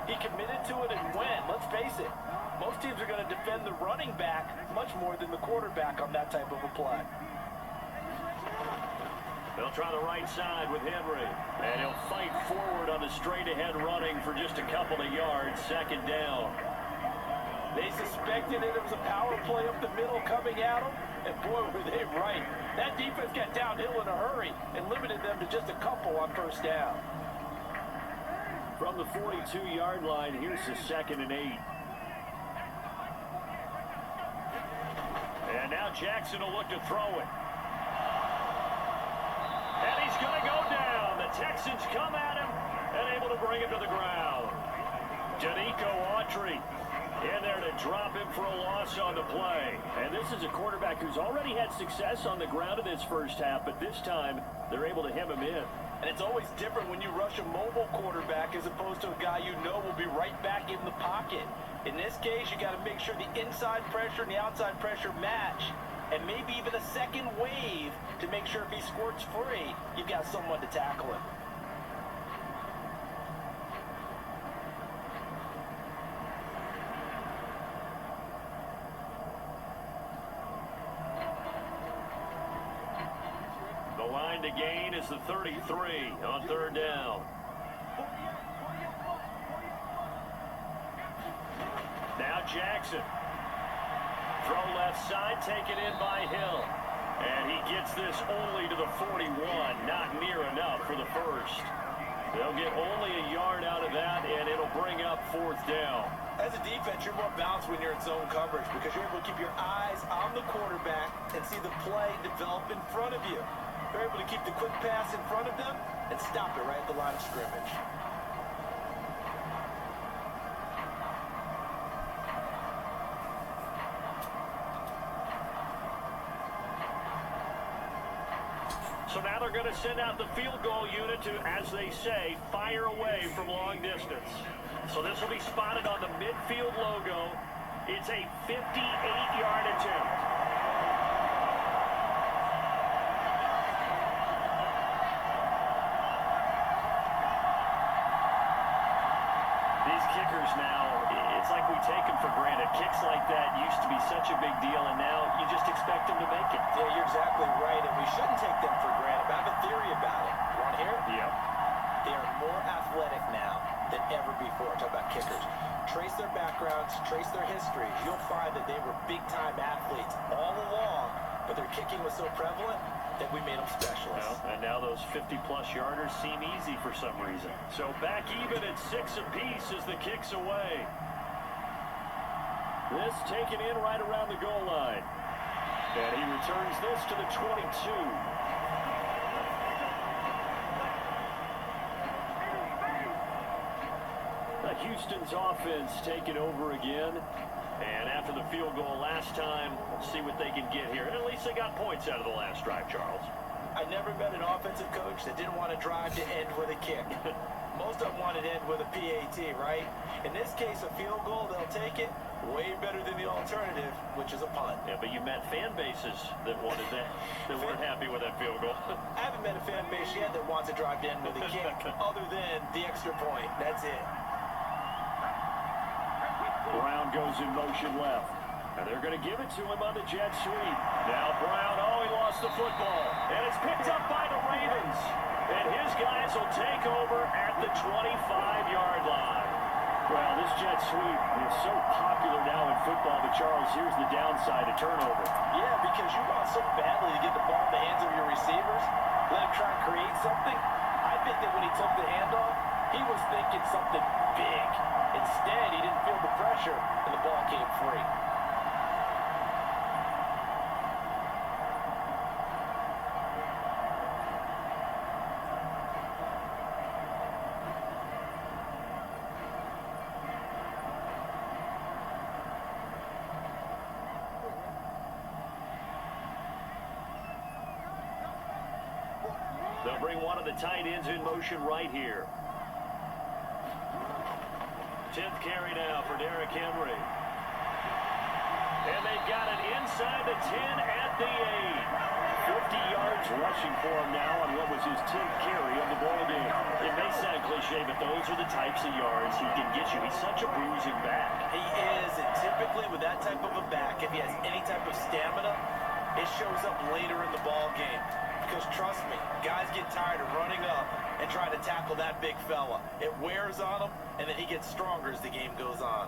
he committed to it and went. Let's face it, most teams are going to defend the running back much more than the quarterback on that type of a play. They'll try the right side with Henry. And he'll fight forward on the straight-ahead running for just a couple of yards. Second down. They suspected it was a power play up the middle coming at them, and boy, were they right. That defense got downhill in a hurry and limited them to just a couple on first down. From the 42-yard line, here's the 2nd and 8. And now Jackson will look to throw it. And he's going to go down. The Texans come at him and able to bring him to the ground. Danico Autry in there to drop him for a loss on the play. And this is a quarterback who's already had success on the ground in this first half, but this time they're able to hem him in. And it's always different when you rush a mobile quarterback as opposed to a guy you know will be right back in the pocket. In this case, you got to make sure the inside pressure and the outside pressure match, and maybe even a second wave to make sure if he squirts free, you've got someone to tackle him. To gain is the 33 on 3rd down. Now Jackson. Throw left side, taken in by Hill. And he gets this only to the 41, not near enough for the first. They'll get only a yard out of that, and it'll bring up 4th down. As a defense, you're more balanced when you're in zone coverage because you're able to keep your eyes on the quarterback and see the play develop in front of you. They're able to keep the quick pass in front of them and stop it right at the line of scrimmage. So now they're going to send out the field goal unit to, as they say, fire away from long distance. So this will be spotted on the midfield logo. It's a 58-yard attempt. Kickers now, it's like we take them for granted. Kicks like that used to be such a big deal, and now you just expect them to make it. Yeah, you're exactly right, and we shouldn't take them for granted. But I have a theory about it. You want to hear it? Yep. They are more athletic now than ever before. Talk about kickers. Trace their backgrounds, trace their history. You'll find that they were big-time athletes all along, but their kicking was so prevalent that we made them specialists. Well, and now those 50-plus yarders seem easy for some reason. So back even at 6 apiece as the kick's away. This taken in right around the goal line. And he returns this to the 22. Houston's offense taking over again. And after the field goal last time, let's see what they can get here. And at least they got points out of the last drive, Charles. I never met an offensive coach that didn't want to drive to end with a kick. Most of them wanted to end with a PAT, right? In this case, a field goal, they'll take it. Way better than the alternative, which is a punt. Yeah, but you met fan bases that wanted that, that weren't happy with that field goal. I haven't met a fan base yet that wants to drive to end with a kick, other than the extra point. That's it. Brown goes in motion left. And they're going to give it to him on the jet sweep. Now Brown, he lost the football. And it's picked up by the Ravens. And his guys will take over at the 25-yard line. Well, this jet sweep is so popular now in football, but Charles, here's the downside of turnover. Yeah, because you want so badly to get the ball in the hands of your receivers, let him try and create something. I think that when he took the handoff, he was thinking something big. Instead, he didn't feel the pressure, and the ball came free. They'll bring one of the tight ends in motion right here. 10th carry now for Derrick Henry. And they've got it inside the 10 at the 8. 50 yards rushing for him now on what was his 10th carry of the ball game. It may sound cliche, but those are the types of yards he can get you. He's such a bruising back. He is, and typically with that type of a back, if he has any type of stamina, it shows up later in the ball game. Because trust me, guys get tired of running up and trying to tackle that big fella. It wears on him, and then he gets stronger as the game goes on.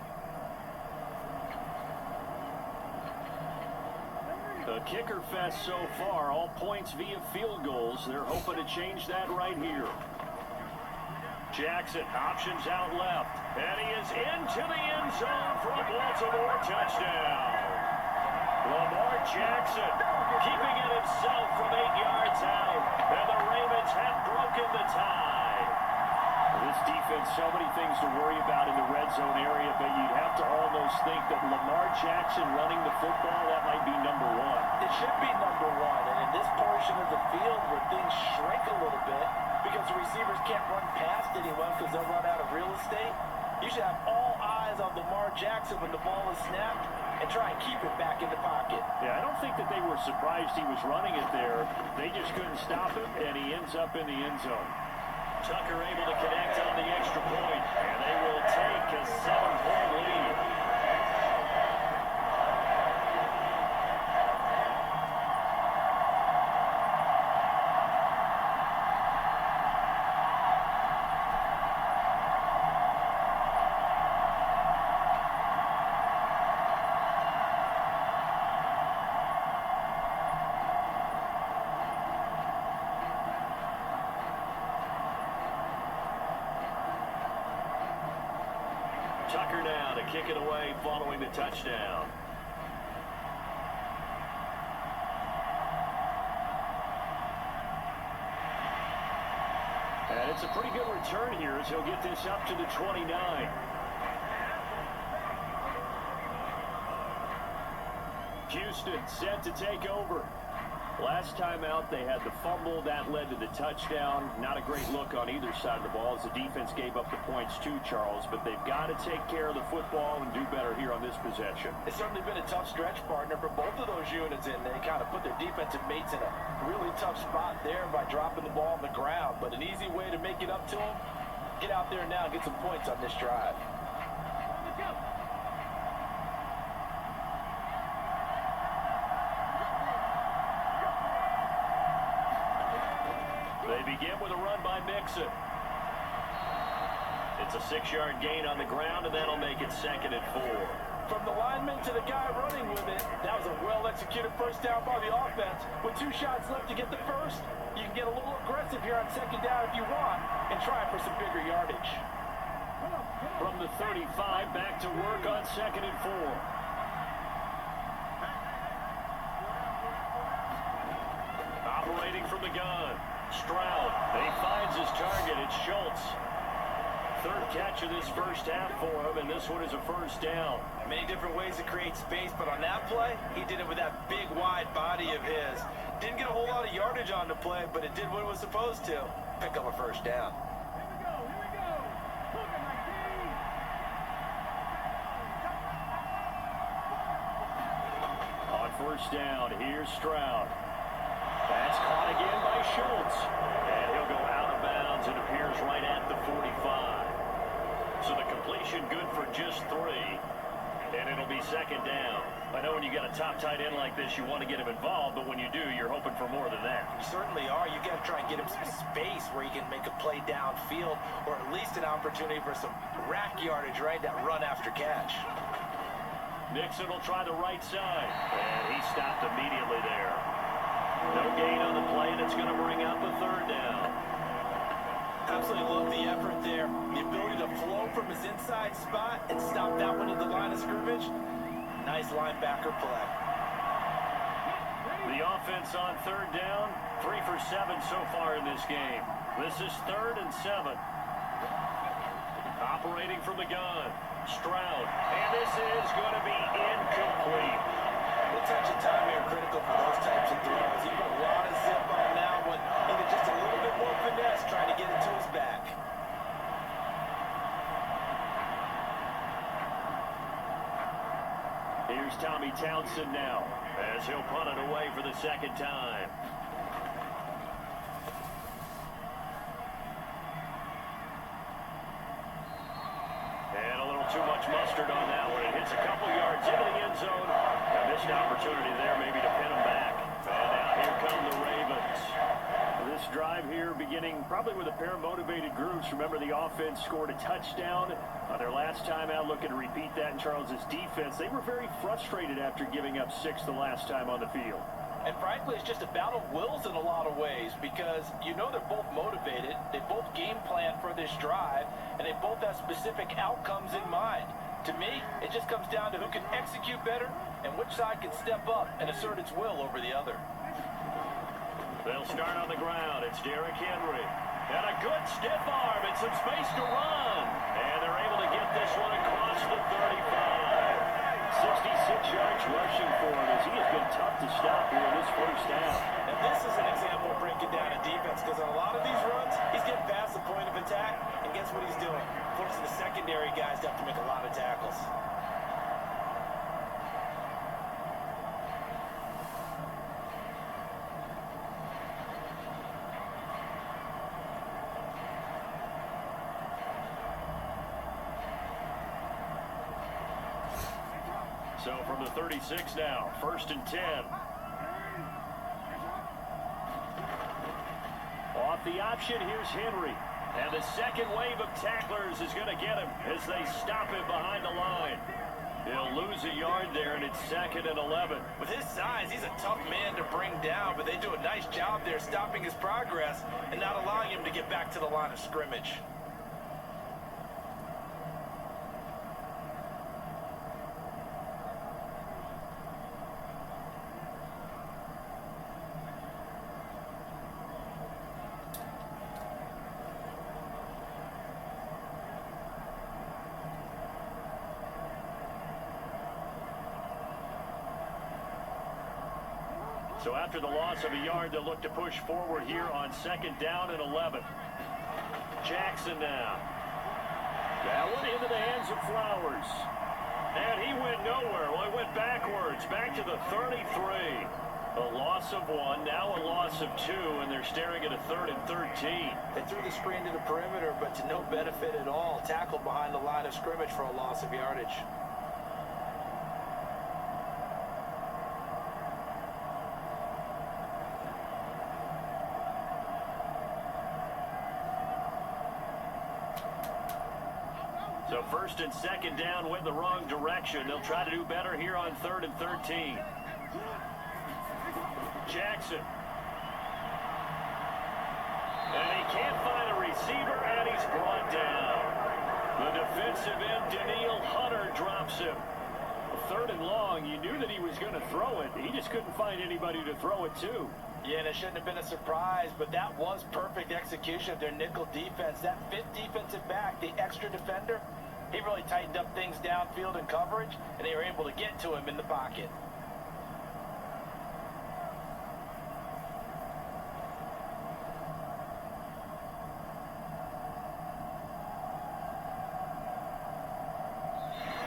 The kicker fest so far, all points via field goals. They're hoping to change that right here. Jackson options out left, and he is into the end zone for a Baltimore touchdown. Lamar Jackson keeping it himself from 8 yards out, and the Ravens have broken the tie. This defense, so many things to worry about in the red zone area, but you'd have to almost think that Lamar Jackson running the football, that might be number one. It should be number one, and in this portion of the field where things shrink a little bit because the receivers can't run past anyone because they'll run out of real estate, you should have all eyes on Lamar Jackson when the ball is snapped and try and keep it back in the pocket. Yeah, I don't think that they were surprised he was running it there. They just couldn't stop him, and he ends up in the end zone. Tucker able to connect on the extra point, and they will take a 7-point lead. Tucker now to kick it away following the touchdown. And it's a pretty good return here as he'll get this up to the 29. Houston set to take over. Last time out, they had the fumble. That led to the touchdown. Not a great look on either side of the ball as the defense gave up the points too, Charles. But they've got to take care of the football and do better here on this possession. It's certainly been a tough stretch, partner, for both of those units, and they kind of put their defensive mates in a really tough spot there by dropping the ball on the ground. But an easy way to make it up to them, get out there now and get some points on this drive. They begin with a run by Mixon. It's a 6-yard gain on the ground, and that'll make it 2nd and 4. From the lineman to the guy running with it, that was a well-executed first down by the offense. With 2 shots left to get the first, you can get a little aggressive here on 2nd down if you want and try for some bigger yardage. From the 35, back to work on 2nd and 4. Operating from the gun. Stroud, he finds his target. It's Schultz. third catch of this first half for him, and this one is a first down. Many different ways to create space, but on that play, he did it with that big, wide body of his. Didn't get a whole lot of yardage on the play, but it did what it was supposed to. Pick up a first down. On first down, here's Stroud. That's caught again by Schultz. And he'll go out of bounds. It appears right at the 45. So the completion good for just 3. And it'll be second down. I know when you got a top tight end like this, you want to get him involved, but when you do, you're hoping for more than that. You certainly are. You got to try and get him some space where he can make a play downfield, or at least an opportunity for some rack yardage, right? That run after catch. Nixon will try the right side, and he stopped immediately there. No gain on the play, and it's going to bring out the third down. Absolutely love the effort there. The ability to flow from his inside spot and stop that one at the line of scrimmage. Nice linebacker play. The offense on third down, 3 for 7 so far in this game. This is 3rd and 7. Operating from the gun, Stroud, and this is going to be incomplete. A touch of time here critical for those types of throws. He put a lot of zip on that one. Needed just a little bit more finesse trying to get it to his back. Here's Tommy Townsend now, as he'll punt it away for the second time. And a little too much mustard on that one. It hits a couple yards into the end zone. A missed opportunity there maybe to pin him back. And now here come the Ravens. This drive here beginning probably with a pair of motivated groups. Remember, the offense scored a touchdown on their last time out. Looking to repeat that in Charles's defense. They were very frustrated after giving up 6 the last time on the field. And frankly, it's just a battle of wills in a lot of ways, because you know they're both motivated, they both game plan for this drive, and they both have specific outcomes in mind. To me, it just comes down to who can execute better and which side can step up and assert its will over the other. They'll start on the ground. It's Derrick Henry. And a good stiff arm and some space to run. And they're able to get this one across the 35. 66 yards rushing for him, as he has been tough to stop here in this first half. And this is an example of breaking down a defense, because on a lot of these runs, he's getting past the point of attack, and guess what he's doing? Forcing the secondary guys to have to make a lot of tackles. So from the 36 now, 1st and 10. Off the option, here's Henry. And the second wave of tacklers is going to get him as they stop him behind the line. He'll lose a yard there, and it's 2nd and 11. With his size, he's a tough man to bring down, but they do a nice job there stopping his progress and not allowing him to get back to the line of scrimmage. So after the loss of a yard, they'll look to push forward here on 2nd down and 11. Jackson now. That one into the hands of Flowers. And he went nowhere. Well, he went backwards, back to the 33. A loss of 1, now a loss of 2, and they're staring at a 3rd and 13. They threw the screen to the perimeter, but to no benefit at all. Tackled behind the line of scrimmage for a loss of yardage. So 1st and 2nd down went the wrong direction. They'll try to do better here on 3rd and 13. Jackson. And he can't find a receiver, and he's brought down. The defensive end, Daniil Hunter, drops him. 3rd and long, you knew that he was going to throw it. He just couldn't find anybody to throw it to. Yeah, and it shouldn't have been a surprise, but that was perfect execution of their nickel defense. That fifth defensive back, the extra defender, he really tightened up things downfield in coverage, and they were able to get to him in the pocket.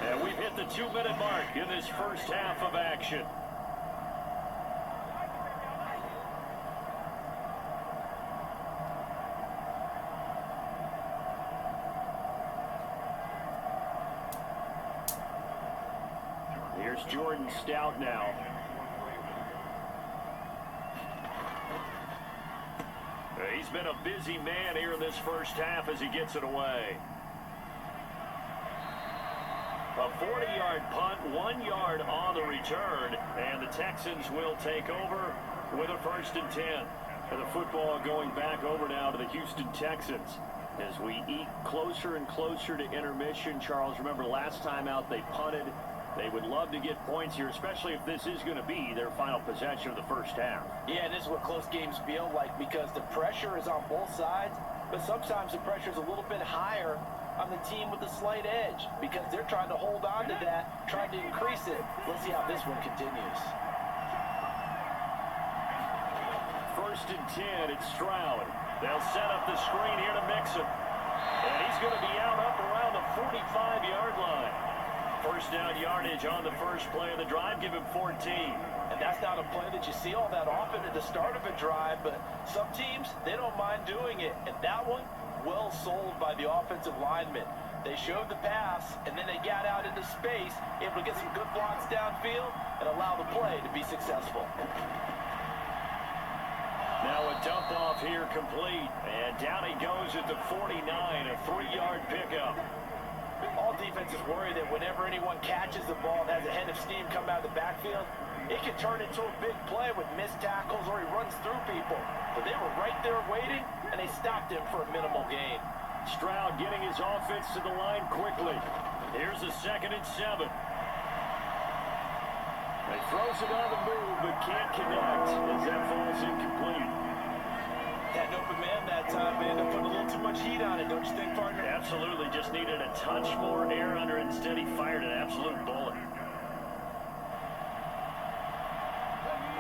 And we've hit the 2-minute mark in this first half of action. Here's Jordan Stout now. He's been a busy man here in this first half as he gets it away. A 40-yard punt, 1 yard on the return, and the Texans will take over with a 1st and 10. And the football going back over now to the Houston Texans. As we eke closer and closer to intermission, Charles, remember last time out they punted. They would love to get points here, especially if this is going to be their final possession of the first half. Yeah, and this is what close games feel like because the pressure is on both sides, but sometimes the pressure is a little bit higher on the team with the slight edge because they're trying to hold on to that, trying to increase it. Let's see how this one continues. 1st and 10, it's Stroud. They'll set up the screen here to Mixon. And he's going to be out up around the 45-yard line. First down yardage on the first play of the drive, give him 14. And that's not a play that you see all that often at the start of a drive, but some teams, they don't mind doing it. And that one, well sold by the offensive linemen. They showed the pass, and then they got out into space, able to get some good blocks downfield and allow the play to be successful. Now a dump off here complete, and down he goes at the 49, a 3-yard pickup. All defenses worry that whenever anyone catches the ball and has a head of steam come out of the backfield, it can turn into a big play with missed tackles or he runs through people. But they were right there waiting, and they stopped him for a minimal gain. Stroud getting his offense to the line quickly. Here's a 2nd and 7. He throws it on the move, but can't connect as that falls incomplete. Had an open man that time, man, to put a little too much heat on it, don't you think, partner? Absolutely, just needed a touch more air under it. Instead, he fired an absolute bullet.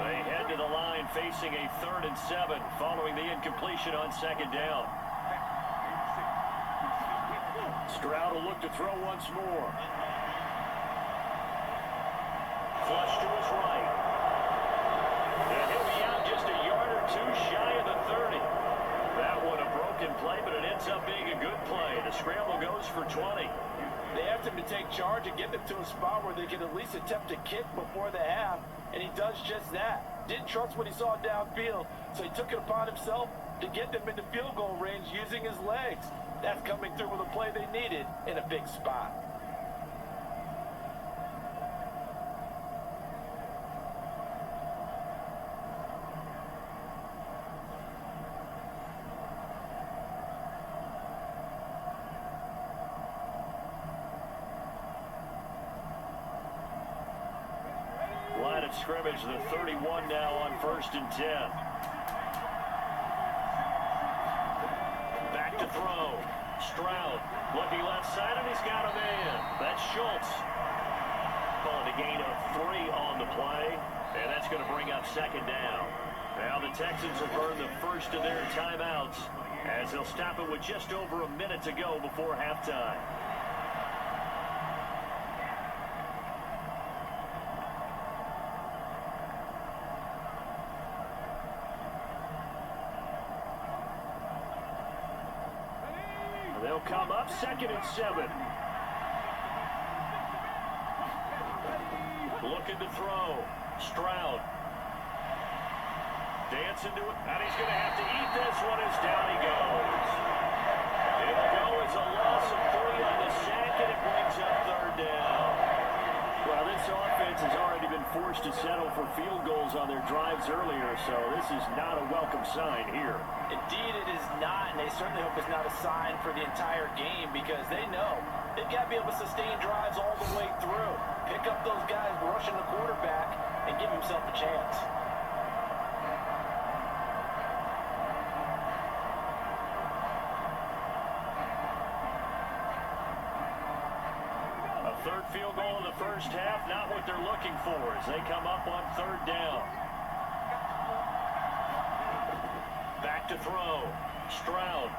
They head to the line facing a 3rd and 7 following the incompletion on 2nd down. Stroud will look to throw once more. Flush to his right. And he'll be out just a yard or two shy of the 30. That one a broken play, but it ends up being a good play. The scramble goes for 20. They asked him to take charge and get them to a spot where they could at least attempt a kick before the half, and he does just that. Didn't trust what he saw downfield, so he took it upon himself to get them into field goal range using his legs. That's coming through with a play they needed in a big spot. Line of scrimmage, the 31 now on 1st and 10. Back to throw. Stroud looking left side, and he's got a man. That's Schultz. Calling a gain of 3 on the play, and that's going to bring up 2nd down. Now the Texans have burned the first of their timeouts as they'll stop it with just over a minute to go before halftime. They'll come up 2nd and 7. Looking to throw. Stroud. Dancing to it. And he's going to have to eat this one as down he goes. It'll go as a loss of 3 on the sack, and it brings up 3rd down. Well, this offense has already been forced to settle for field goals on their drives earlier, so this is not a welcome sign here. Indeed, it is not, and they certainly hope it's not a sign for the entire game because they know they've got to be able to sustain drives all the way through. Pick up those guys rushing the quarterback and give himself a chance. third field goal in the first half, not what they're looking for as they come up on third down. Back to throw. Stroud.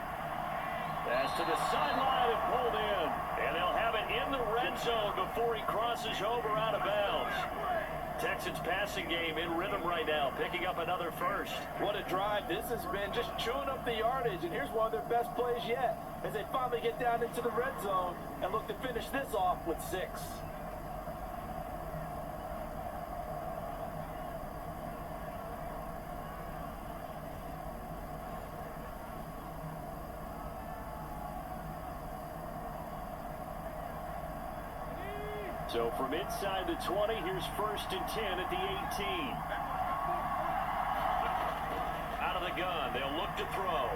Pass to the sideline and pulled in. And they'll have it in the red zone before he crosses over out of bounds. Texans passing game in rhythm right now, picking up another first. What a drive this has been, just chewing up the yardage. And here's one of their best plays yet as they finally get down into the red zone and look to finish this off with 6. So from inside the 20, here's 1st and 10 at the 18. Out of the gun, they'll look to throw.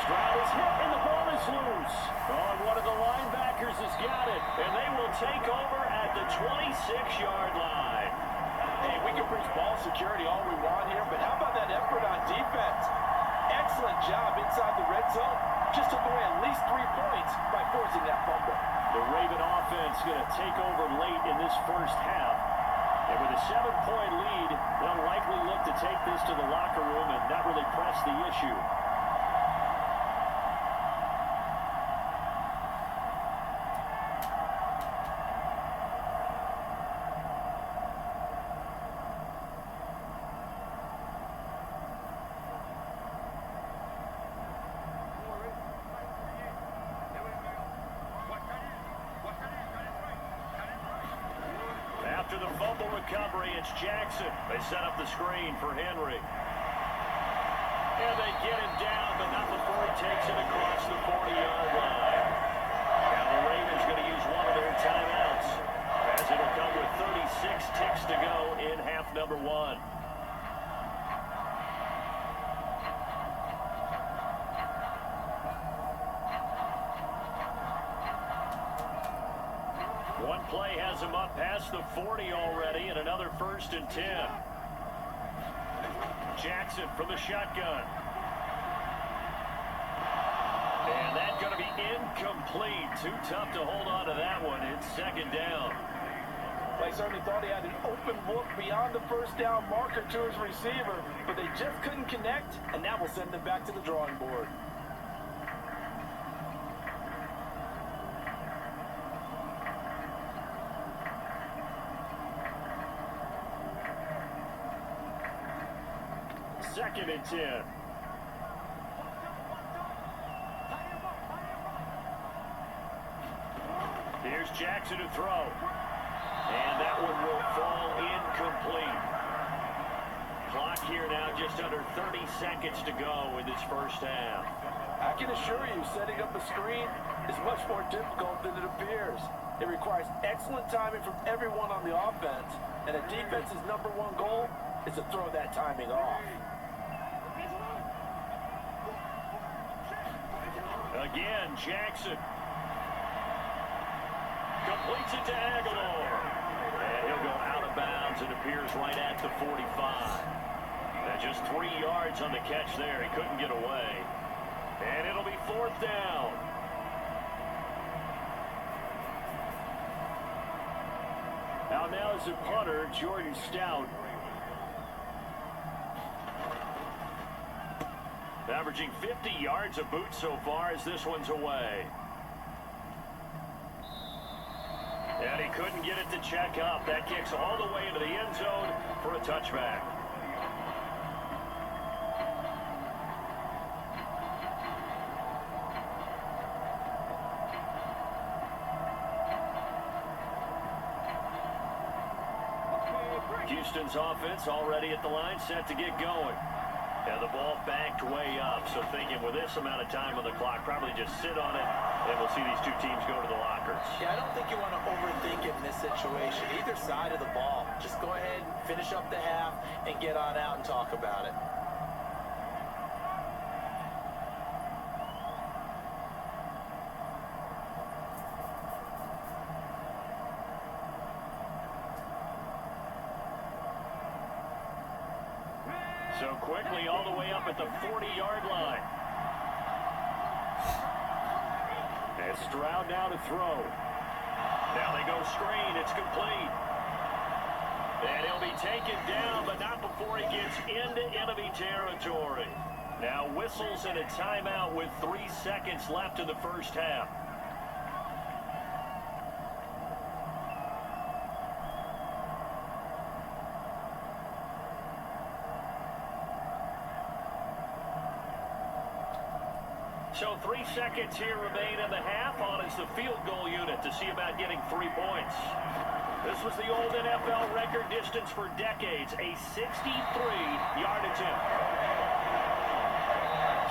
Stroud is hit and the ball is loose. Oh, and one of the linebackers has got it. And they will take over at the 26-yard line. Hey, we can preach ball security all we want here, but how about that effort on defense? Excellent job inside the red zone. Just took away at least 3 points by forcing that fumble. The Raven offense going to take over late in this first half. And with a 7-point lead, they'll likely look to take this to the locker room and not really press the issue. After the fumble recovery, it's Jackson. They set up the screen for Henry. And they get him down, but not before he takes it across the 40-yard line. Now the Ravens going to use one of their timeouts, as it'll come with 36 ticks to go in half number 1. One play has him up past the 40 already, and another 1st and 10. Jackson from the shotgun. And that's going to be incomplete. Too tough to hold on to that one. It's 2nd down. They certainly thought he had an open look beyond the first down marker to his receiver, but they just couldn't connect, and that will send them back to the drawing board. Second and 10. Here's Jackson to throw. And that one will fall incomplete. Clock here now just under 30 seconds to go in this first half. I can assure you, setting up a screen is much more difficult than it appears. It requires excellent timing from everyone on the offense, and a defense's number 1 goal is to throw that timing off. Again, Jackson completes it to Aguilar. And he'll go out of bounds. It appears right at the 45. And just 3 yards on the catch there. He couldn't get away. And it'll be 4th down. Out now is the punter, Jordan Stout. Averaging 50 yards a boot so far as this one's away. And he couldn't get it to check up. That kicks all the way into the end zone for a touchback. Houston's offense already at the line, set to get going. And the ball backed way up, so thinking with this amount of time on the clock, probably just sit on it, and we'll see these two teams go to the lockers. Yeah, I don't think you want to overthink it in this situation. Either side of the ball. Just go ahead and finish up the half and get on out and talk about it. So quickly all the way up at the 40-yard line. And Stroud now to throw. Now they go screen. It's complete. And he'll be taken down, but not before he gets into enemy territory. Now whistles and a timeout with 3 seconds left in the first half. So 3 seconds here remain in the half. On is the field goal unit to see about getting 3 points. This was the old NFL record distance for decades, a 63-yard attempt.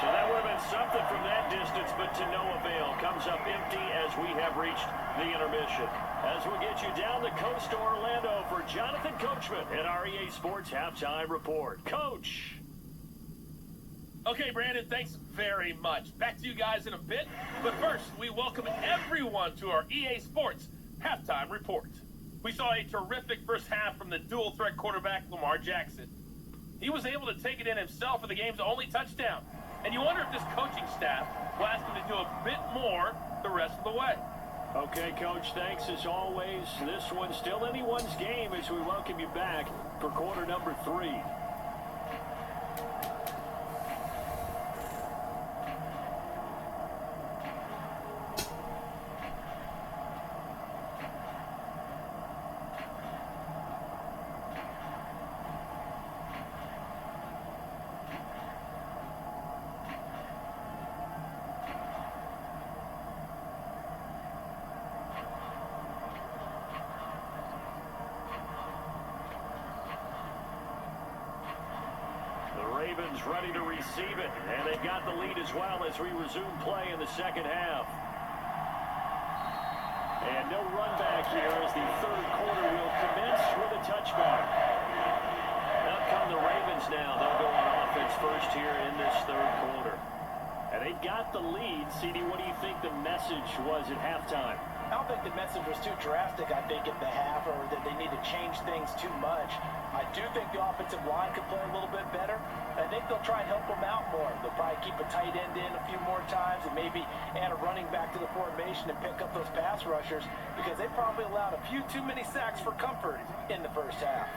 So that would have been something from that distance, but to no avail. Comes up empty as we have reached the intermission. As we get you down the coast to Orlando for Jonathan Coachman at our EA Sports Halftime Report. Coach! Okay, Brandon, thanks very much. Back to you guys in a bit. But first, we welcome everyone to our EA Sports Halftime Report. We saw a terrific first half from the dual-threat quarterback, Lamar Jackson. He was able to take it in himself for the game's only touchdown. And you wonder if this coaching staff will ask him to do a bit more the rest of the way. Okay, Coach, thanks as always. This one's still anyone's game as we welcome you back for quarter number 3. Ravens ready to receive it, and they've got the lead as well as we resume play in the second half. And no run back here as the third quarter will commence with a touchback. Out come the Ravens now. They'll go on offense first here in this third quarter. And they got the lead. CD, what do you think the message was at halftime? I don't think the message was too drastic, I think, at the half, or that they need to change things too much. I do think the offensive line could play a little bit better. I think they'll try and help them out more. They'll probably keep a tight end in a few more times and maybe add a running back to the formation and pick up those pass rushers because they probably allowed a few too many sacks for comfort in the first half.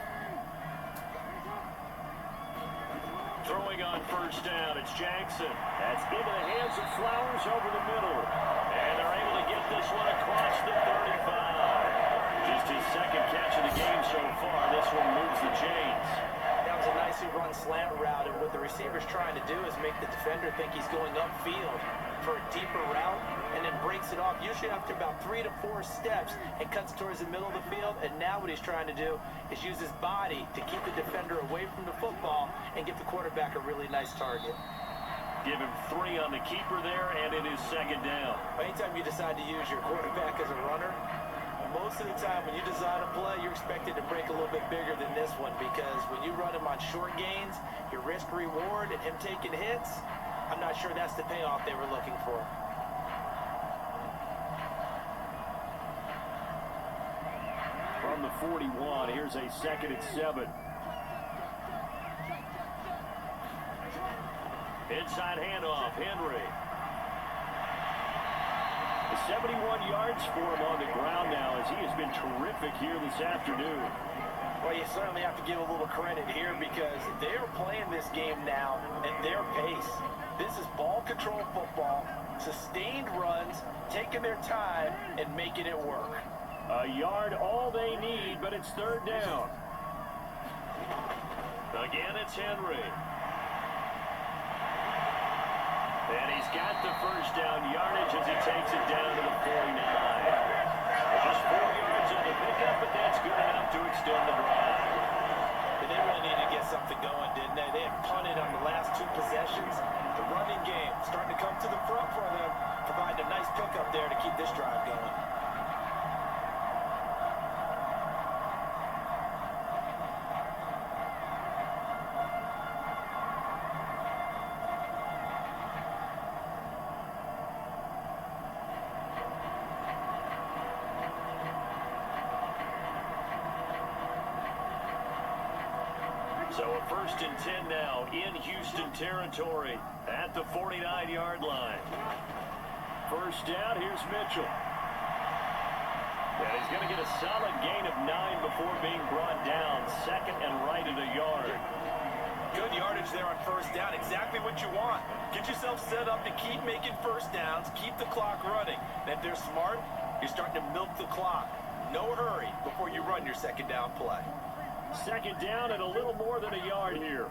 Throwing on first down, it's Jackson. That's into the hands of Flowers over the middle. And they're able to get this one across the 35. Just his second catch of the game so far. This one moves the chains. That was a nicely run slant route, and what the receiver's trying to do is make the defender think he's going upfield for a deeper route, and then breaks it off, usually after about 3 to 4 steps, and cuts towards the middle of the field. And now what he's trying to do is use his body to keep the defender away from the football and give the quarterback a really nice target. Give him 3 on the keeper there, and it is second down. Anytime you decide to use your quarterback as a runner, most of the time when you design a play, you're expected to break a little bit bigger than this one, because when you run him on short gains, your risk-reward and him taking hits, I'm not sure that's the payoff they were looking for. From the 41, here's a 2nd and 7. Inside handoff, Henry. 71 yards for him on the ground now, as he has been terrific here this afternoon. Well, you certainly have to give a little credit here because they're playing this game now at their pace. This is ball control football, sustained runs, taking their time and making it work. A yard all they need, but it's third down. Again, it's Henry. And he's got the first down yardage as he takes it down to the 49. Just 4 yards on the pickup, but that's good enough to extend the drive. But they really needed to get something going, didn't they? They had punted on the last 2 possessions. The running game starting to come to the front for them, providing a nice pickup there to keep this drive going. So a 1st and 10 now in Houston territory at the 49-yard line. first down. Here's Mitchell. And he's going to get a solid gain of 9 before being brought down. Second and right at a yard. Good yardage there on first down. Exactly what you want. Get yourself set up to keep making first downs. Keep the clock running. And if they're smart, you're starting to milk the clock. No hurry before you run your second down play. Second down and a little more than a yard here.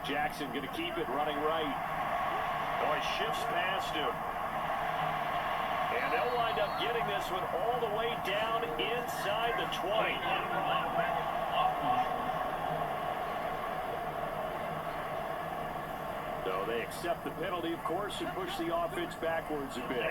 Jackson going to keep it running right. Oh, he shifts past him. And they'll wind up getting this one all the way down inside the 20. So they accept the penalty, of course, and push the offense backwards a bit.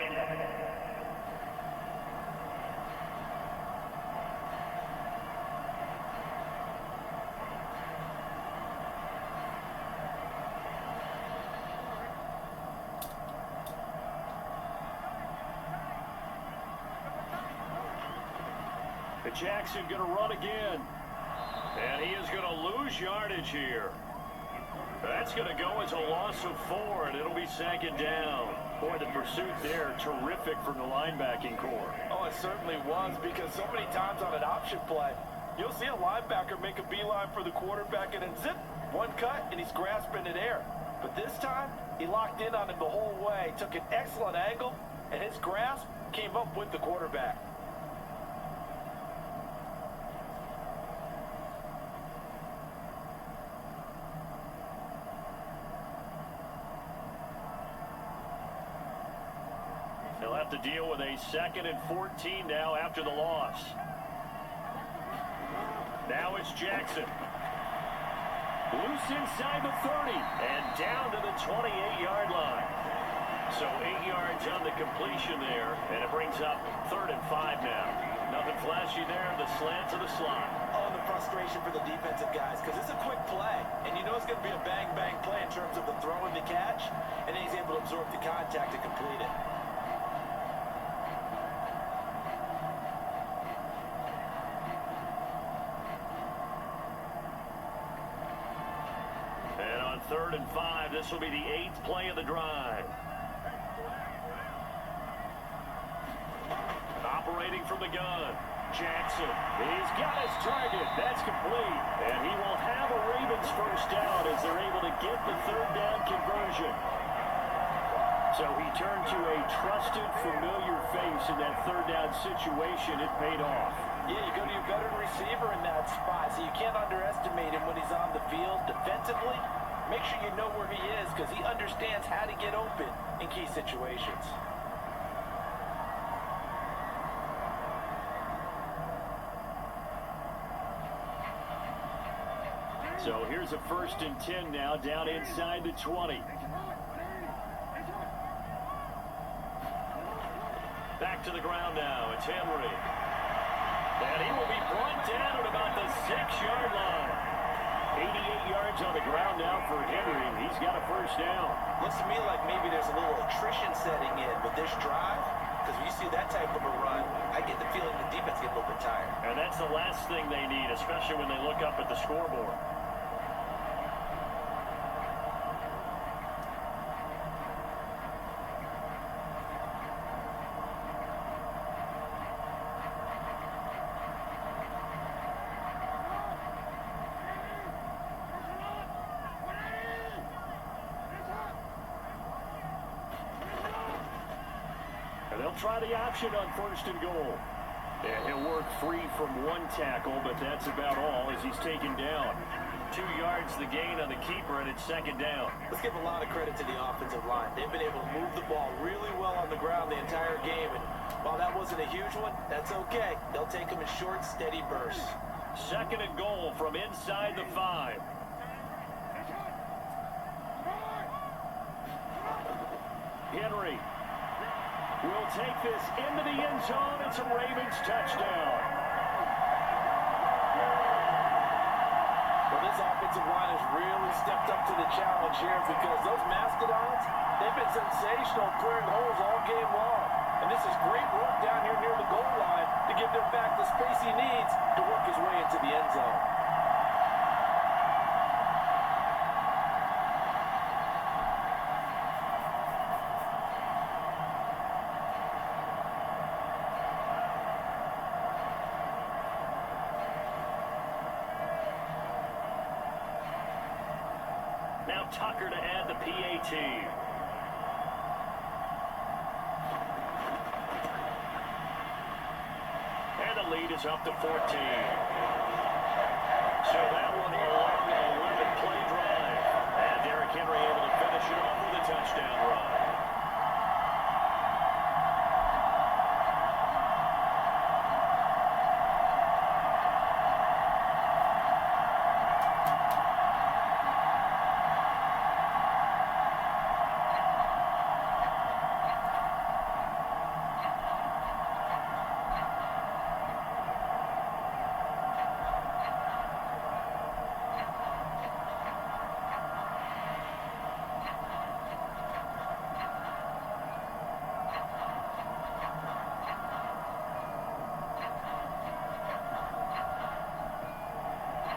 Jackson going to run again. And he is going to lose yardage here. That's going to go as a loss of 4, and it'll be second down. Boy, the pursuit there, terrific from the linebacking core. Oh, it certainly was, because so many times on an option play, you'll see a linebacker make a beeline for the quarterback, and then zip, one cut, and he's grasping it air. But this time, he locked in on him the whole way, took an excellent angle, and his grasp came up with the quarterback. They'll have to deal with a 2nd and 14 now after the loss. Now it's Jackson. Loose inside the 30 and down to the 28-yard line. So 8 yards on the completion there, and it brings up 3rd and 5 now. Nothing flashy there, the slant to the slot. Oh, and the frustration for the defensive guys, because it's a quick play, and you know it's going to be a bang-bang play in terms of the throw and the catch, and then he's able to absorb the contact to complete it. And on 3rd and 5, this will be the 8th play of the drive. Operating from the gun, Jackson. He's got his target. That's complete. And he will have a Ravens first down as they're able to get the 3rd down conversion. So he turned to a trusted, familiar face in that 3rd down situation. It paid off. Yeah, you go to your veteran receiver in that spot, so you can't underestimate him when he's on the field defensively. Make sure you know where he is, because he understands how to get open in key situations. So here's a 1st and 10 now, down inside the 20. Back to the ground now. It's Henry. And he will be brought down at about the 6-yard line. 88 yards on the ground now for Henry. He's got a first down. Looks to me like maybe there's a little attrition setting in with this drive, because when you see that type of a run, I get the feeling the defense gets a little bit tired. And that's the last thing they need, especially when they look up at the scoreboard. They'll try the option on 1st and goal. Yeah, he'll work free from one tackle, but that's about all as he's taken down. 2 yards the gain on the keeper, and it's 2nd down. Let's give a lot of credit to the offensive line. They've been able to move the ball really well on the ground the entire game, and while that wasn't a huge one, that's okay. They'll take them in short, steady bursts. 2nd and goal from inside the 5. Henry will take this into the end zone. It's a Ravens touchdown. Well, this offensive line has really stepped up to the challenge here, because those Mastodons, they've been sensational clearing holes all game long. And this is great work down here near the goal line to give their back the space he needs to work his way into the end zone. Tucker to add the PAT. And the lead is up to 14. So that one along an 11-play drive. And Derrick Henry able to finish it off with a touchdown run.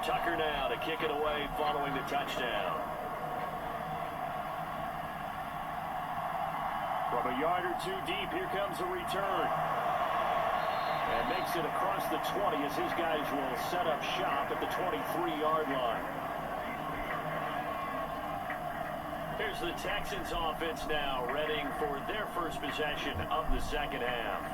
Tucker now to kick it away following the touchdown. From a yard or two deep, here comes a return. And makes it across the 20 as his guys will set up shop at the 23-yard line. Here's the Texans offense now, readying for their first possession of the second half.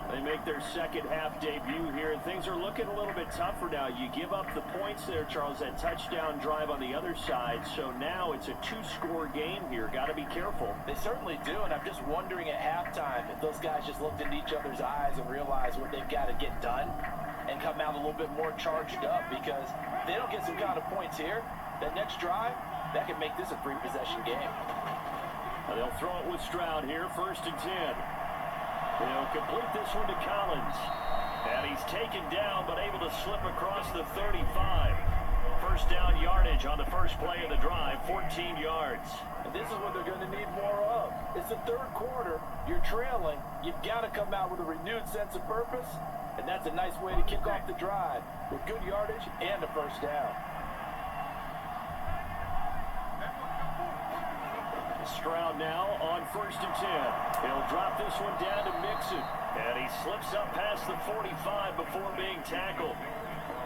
They make their second half debut here, and things are looking a little bit tougher now. You give up the points there, Charles, that touchdown drive on the other side, so now it's a two-score game here. Got to be careful. They certainly do, and I'm just wondering at halftime if those guys just looked into each other's eyes and realized what they've got to get done and come out a little bit more charged up, because if they don't get some kind of points here, that next drive, that could make this a three-possession game. They'll throw it with Stroud here, 1st and 10. They'll complete this one to Collins. And he's taken down, but able to slip across the 35. First down yardage on the first play of the drive, 14 yards. And this is what they're going to need more of. It's the third quarter. You're trailing. You've got to come out with a renewed sense of purpose. And that's a nice way to kick off the drive with good yardage and a first down. Stroud now on 1st and 10. He'll drop this one down to Mixon. And he slips up past the 45 before being tackled.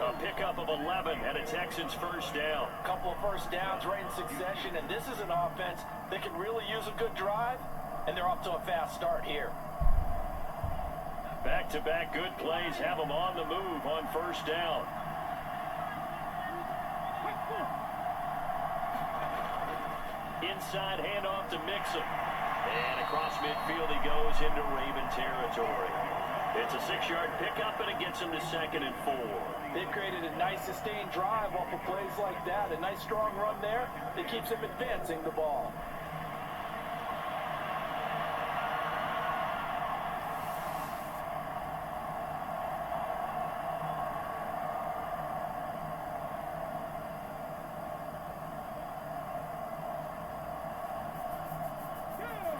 A pickup of 11 and a Texans first down. A couple of first downs right in succession, and this is an offense that can really use a good drive, and they're off to a fast start here. Back-to-back good plays have them on the move on first down. Inside handoff to Mixon. And across midfield he goes into Raven territory. It's a 6-yard pickup, and it gets him to 2nd and 4. They've created a nice sustained drive off of plays like that. A nice strong run there that keeps them advancing the ball.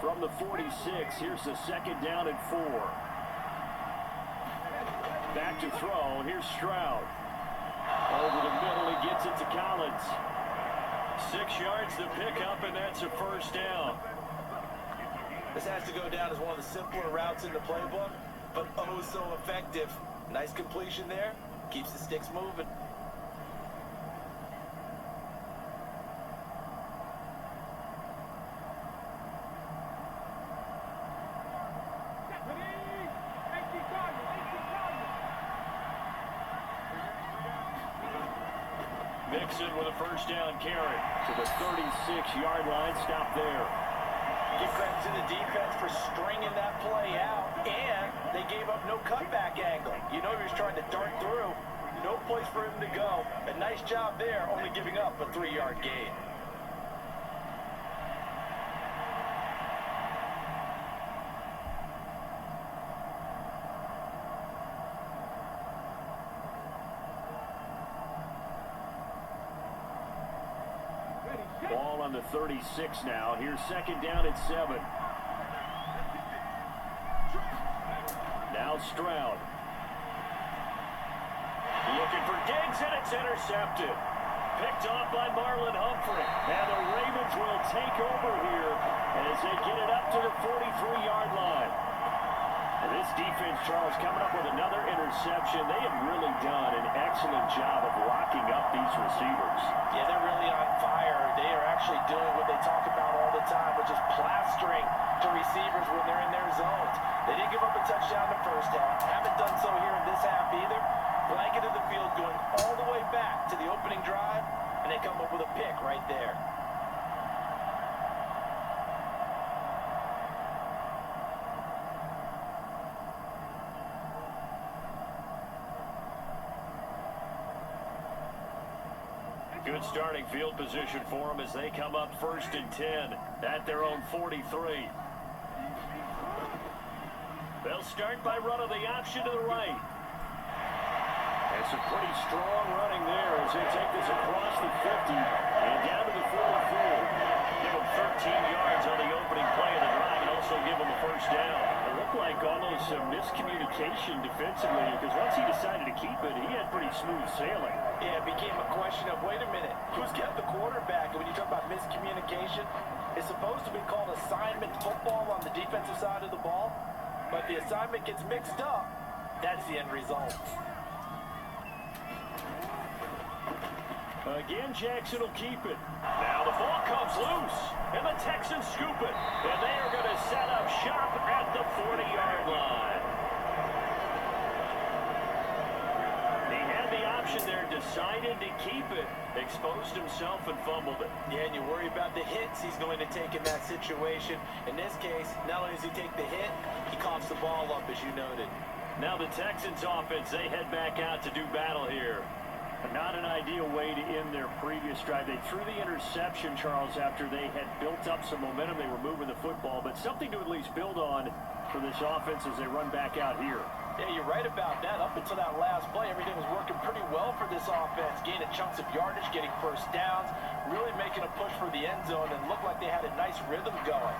From the 46, here's the 2nd down and 4. Back to throw, here's Stroud. Over the middle, he gets it to Collins. 6 yards to pick up, and that's a first down. This has to go down as one of the simpler routes in the playbook, but oh so effective. Nice completion there, keeps the sticks moving. Mixon with a first down carry to the 36-yard line. Stop there. Give credit to the defense for stringing that play out, and they gave up no cutback angle. You know he was trying to dart through. No place for him to go. A nice job there, only giving up a 3-yard gain. Ball on the 36 now. Here's 2nd down and 7. Now Stroud. Looking for Diggs, and it's intercepted. Picked off by Marlon Humphrey. And the Ravens will take over here as they get it up to the 43-yard line. And this defense Charles, coming up with another interception. They have really done an excellent job of locking up these receivers. Yeah, they're really on fire. They are actually doing what they talk about all the time, which is plastering to receivers when they're in their zones. They didn't give up a touchdown in the first half. Haven't done so here in this half either. Blanket of the field going all the way back to the opening drive, and they come up with a pick right there. Good starting field position for them as they come up 1st and 10 at their own 43. They'll start by running the option to the right. And some pretty strong running there as they take this across the 50 and down to the 44. Give them 13 yards on the opening play of the drive and also give them a first down. It looked like almost some miscommunication defensively because once he decided to keep it, he had pretty smooth sailing. Yeah, it became a question of, wait a minute, who's got the quarterback? And when you talk about miscommunication, it's supposed to be called assignment football on the defensive side of the ball. But the assignment gets mixed up. That's the end result. Again, Jackson will keep it. Now the ball comes loose, and the Texans scoop it. And they are going to set up shop at the 40-yard line. He had the option there, decided to keep it, exposed himself and fumbled it. Yeah, and you worry about the hits he's going to take in that situation. In this case, not only does he take the hit, he coughs the ball up, as you noted. Now the Texans offense, they head back out to do battle here. Not an ideal way to end their previous drive. They threw the interception, Charles, after they had built up some momentum. They were moving the football, but something to at least build on for this offense as they run back out here. Yeah, you're right about that. Up until that last play, everything was working pretty well for this offense. Gaining chunks of yardage, getting first downs, really making a push for the end zone, and looked like they had a nice rhythm going.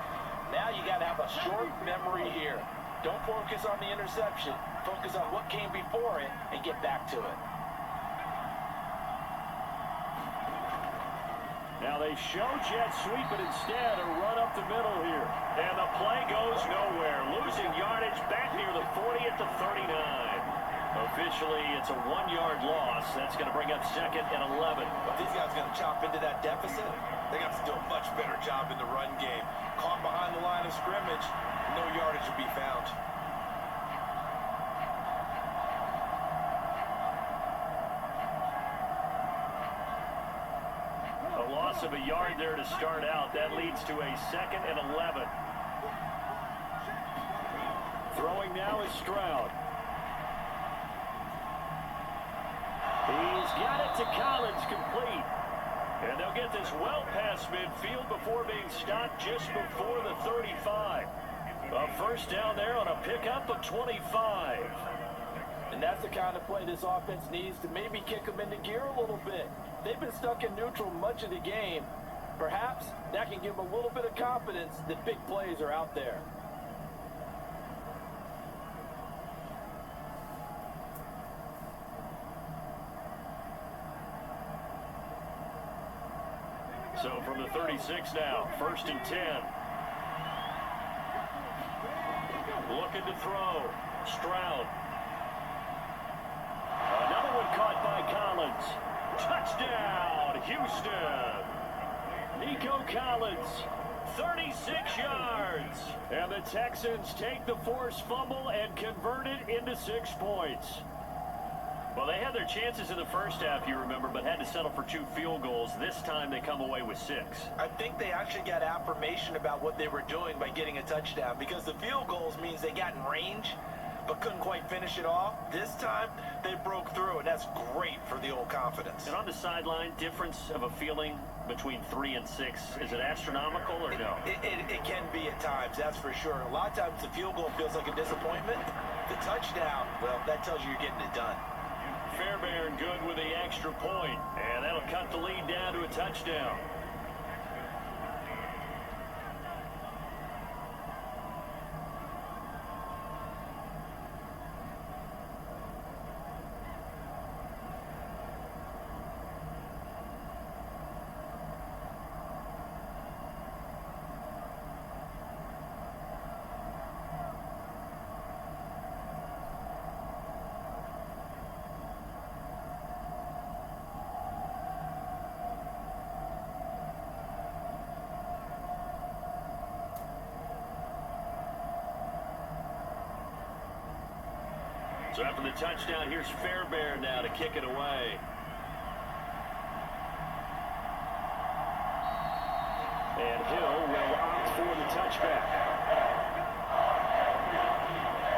Now you got to have a short memory here. Don't focus on the interception. Focus on what came before it and get back to it. Now they show jet sweep, but instead a run up the middle here. And the play goes nowhere. Losing yardage back near the 40 at the 39. Officially, it's a 1-yard loss. That's going to bring up 2nd and 11. But these guys are going to chop into that deficit. They got to do a much better job in the run game. Caught behind the line of scrimmage, no yardage to be found. Of a yard there to start out. That leads to a 2nd and 11. Throwing now is Stroud. He's got it to Collins, complete. And they'll get this well past midfield before being stopped just before the 35. A first down there on a pickup of 25. And that's the kind of play this offense needs to maybe kick them into gear a little bit. They've been stuck in neutral much of the game. Perhaps that can give them a little bit of confidence that big plays are out there. So from the 36 now, 1st and 10. Looking to throw. Stroud. Another one caught by Collins. Touchdown, Houston. Nico Collins, 36 yards. And the Texans take the forced fumble and convert it into 6 points. Well, they had their chances in the first half, you remember, but had to settle for 2 field goals. This time they come away with 6. I think they actually got affirmation about what they were doing by getting a touchdown, because the field goals means they got in range but couldn't quite finish it off. This time, they broke through, and that's great for the old confidence. And on the sideline, difference of a feeling between 3 and 6, is it astronomical or no? It can be at times, that's for sure. A lot of times the field goal feels like a disappointment. The touchdown, well, that tells you you're getting it done. Fairbairn good with the extra point, and that'll cut the lead down to a touchdown. So after the touchdown, here's Fairbairn now to kick it away. And Hill will opt for the touchback.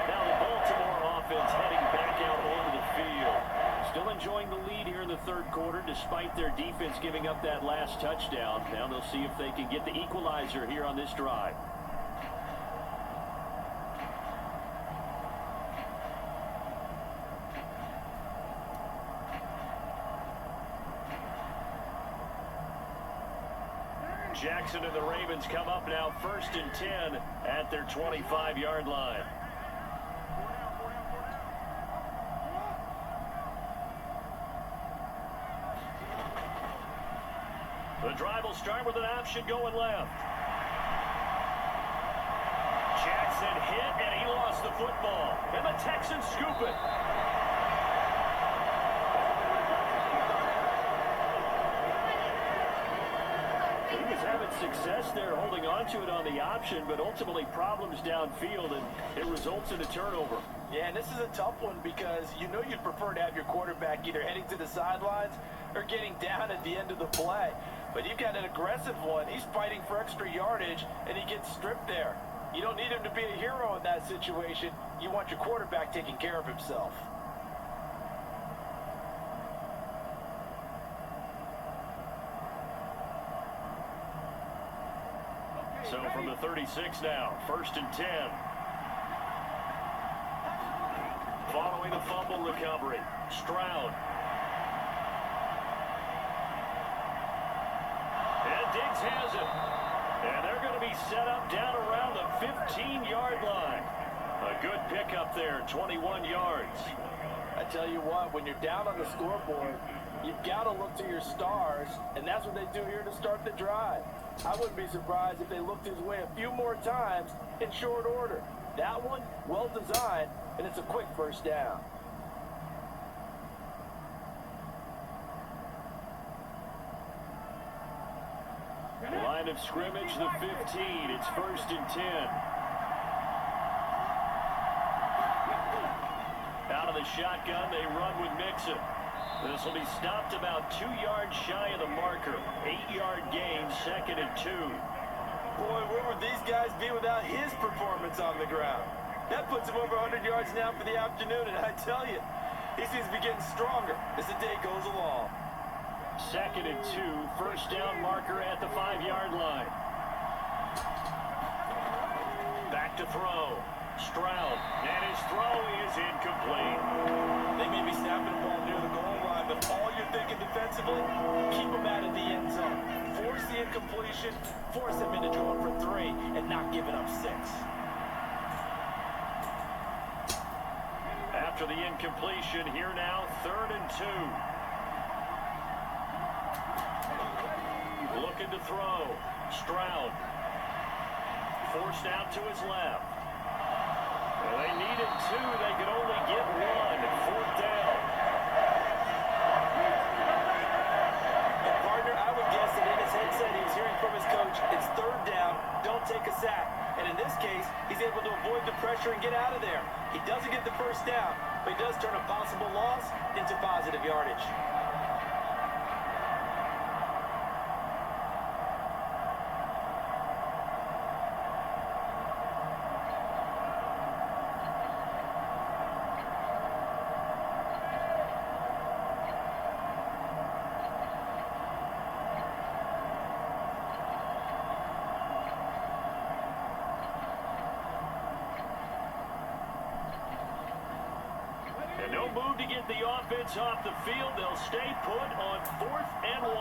Now the Baltimore offense heading back out onto the field. Still enjoying the lead here in the third quarter despite their defense giving up that last touchdown. Now they'll see if they can get the equalizer here on this drive. Jackson and the Ravens come up now 1st and 10 at their 25-yard line. The drive will start with an option going left. Jackson hit and he lost the football. And the Texans scoop it. He was having success there holding on to it on the option, but ultimately problems downfield, and it results in a turnover. Yeah, and this is a tough one because you know you'd prefer to have your quarterback either heading to the sidelines or getting down at the end of the play. But you've got an aggressive one. He's fighting for extra yardage, and he gets stripped there. You don't need him to be a hero in that situation. You want your quarterback taking care of himself. So from the 36 now, 1st and 10. Following the fumble recovery, Stroud. And Diggs has it. And they're going to be set up down around the 15-yard line. A good pickup there, 21 yards. I tell you what, when you're down on the scoreboard, you've got to look to your stars, and that's what they do here to start the drive. I wouldn't be surprised if they looked his way a few more times in short order. That one, well designed, and it's a quick first down. Line of scrimmage, the 15. It's 1st and 10. Out of the shotgun, they run with Mixon. This will be stopped about 2 yards shy of the marker. 8-yard gain, 2nd and 2. Boy, where would these guys be without his performance on the ground? That puts him over 100 yards now for the afternoon, and I tell you, he seems to be getting stronger as the day goes along. 2nd and 2, first down marker at the 5-yard line. Back to throw. Stroud, and his throw is incomplete. They may be snapping the ball near the goal line, but all you're thinking defensively, keep them out of the end zone. Force the incompletion, force them into going for 3, and not giving up 6. After the incompletion, here now, 3rd and 2. Looking to throw. Stroud. Forced out to his left. Well, they needed 2. They could only get 1. 4th down. And partner, I would guess that in his headset he was hearing from his coach, it's 3rd down, don't take a sack. And in this case, he's able to avoid the pressure and get out of there. He doesn't get the first down, but he does turn a possible loss into positive yardage. No move to get the offense off the field. They'll stay put on 4th and 1.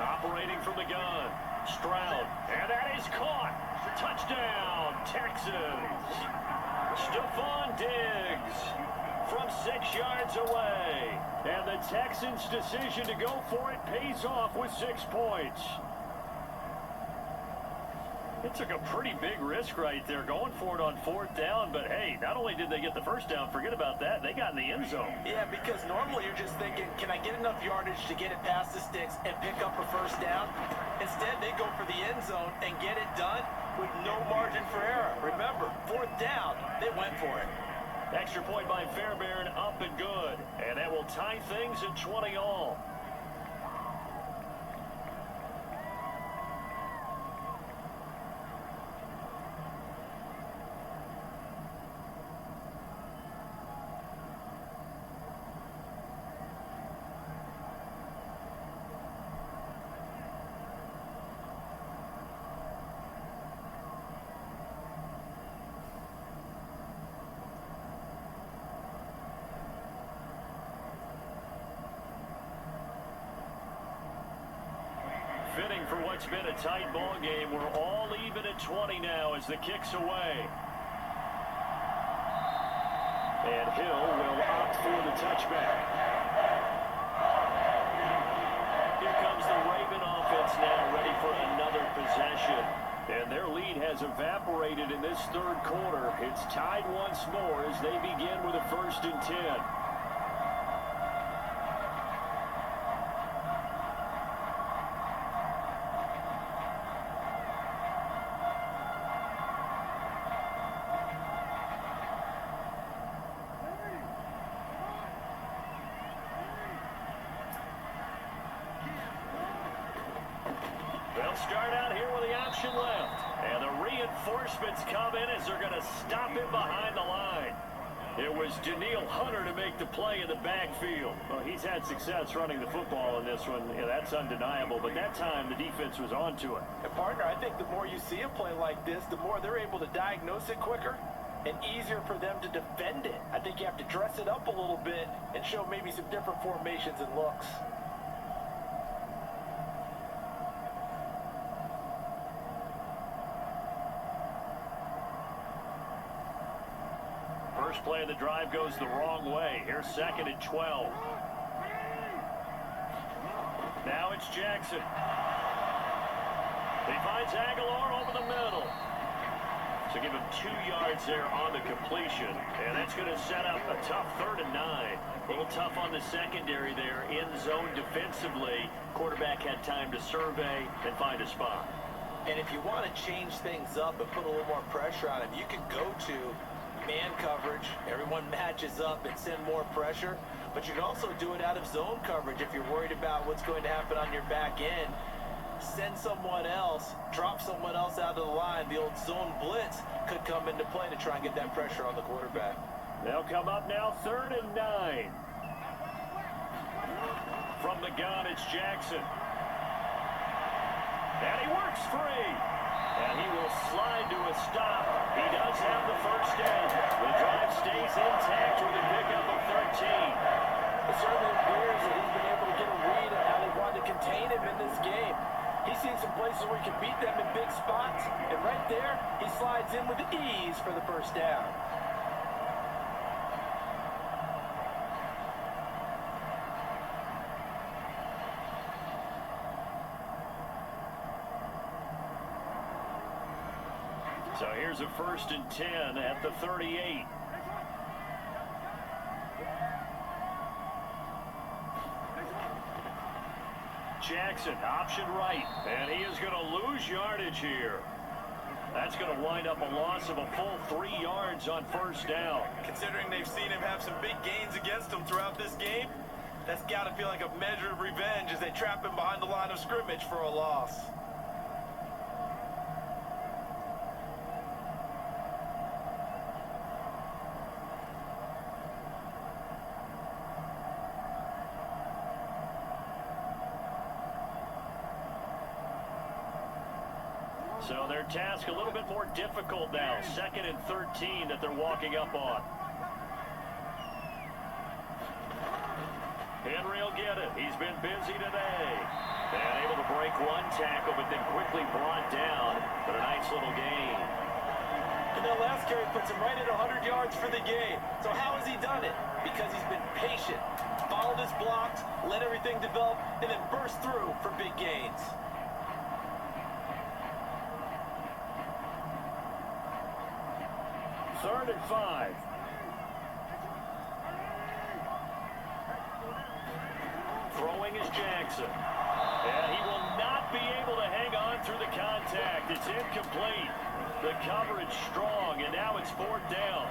Operating from the gun. Stroud. And that is caught. Touchdown, Texans. Stephon Diggs from 6 yards away. And the Texans' decision to go for it pays off with 6 points. It took a pretty big risk right there going for it on 4th down, but hey, not only did they get the first down, forget about that, they got in the end zone. Yeah, because normally you're just thinking, can I get enough yardage to get it past the sticks and pick up a first down? Instead, they go for the end zone and get it done with no margin for error. Remember, 4th down, they went for it. Extra point by Fairbairn, up and good. And that will tie things at 20 all. Fitting for what's been a tight ball game. We're all even at 20 now as the kick's away. And Hill will opt for the touchback. Here comes the Raven offense now, ready for another possession. And their lead has evaporated in this 3rd quarter. It's tied once more as they begin with a 1st and 10. They'll start out here with the option left. And the reinforcements come in as they're going to stop him behind the line. It was Daniil Hunter to make the play in the backfield. Well, he's had success running the football in this one. Yeah, that's undeniable. But that time, the defense was onto it. And, partner, I think the more you see a play like this, the more they're able to diagnose it quicker and easier for them to defend it. I think you have to dress it up a little bit and show maybe some different formations and looks. First play of the drive goes the wrong way. Here's 2nd and 12. Now it's Jackson. He finds Aguilar over the middle. So give him 2 yards there on the completion. And that's going to set up a tough 3rd and 9. A little tough on the secondary there. In zone defensively. Quarterback had time to survey and find a spot. And if you want to change things up and put a little more pressure on him, you can go to man coverage, everyone matches up and send more pressure, but you can also do it out of zone coverage if you're worried about what's going to happen on your back end. Send someone else, drop someone else out of the line. The old zone blitz could come into play to try and get that pressure on the quarterback. They'll come up now 3rd and 9. From the gun, it's Jackson. And he works free. And he will slide to a stop. He does have the 1st down. The drive stays intact with a pickup of 13. It certainly appears that he's been able to get a read on how they wanted to contain him in this game. He's seen some places where he can beat them in big spots. And right there, he slides in with ease for the 1st down. So here's a 1st and 10 at the 38. Jackson, option right, and he is going to lose yardage here. That's going to wind up a loss of a full 3 yards on 1st down. Considering they've seen him have some big gains against them throughout this game, that's got to feel like a measure of revenge as they trap him behind the line of scrimmage for a loss. So their task a little bit more difficult now. 2nd and 13 that they're walking up on. Henry will get it. He's been busy today. And able to break 1 tackle, but then quickly brought down. But a nice little gain. And that last carry puts him right at 100 yards for the game. So how has he done it? Because he's been patient, followed his blocks, let everything develop, and then burst through for big gains. Third and 5. Throwing is Jackson. And he will not be able to hang on through the contact. It's incomplete. The coverage strong, and now it's 4th down.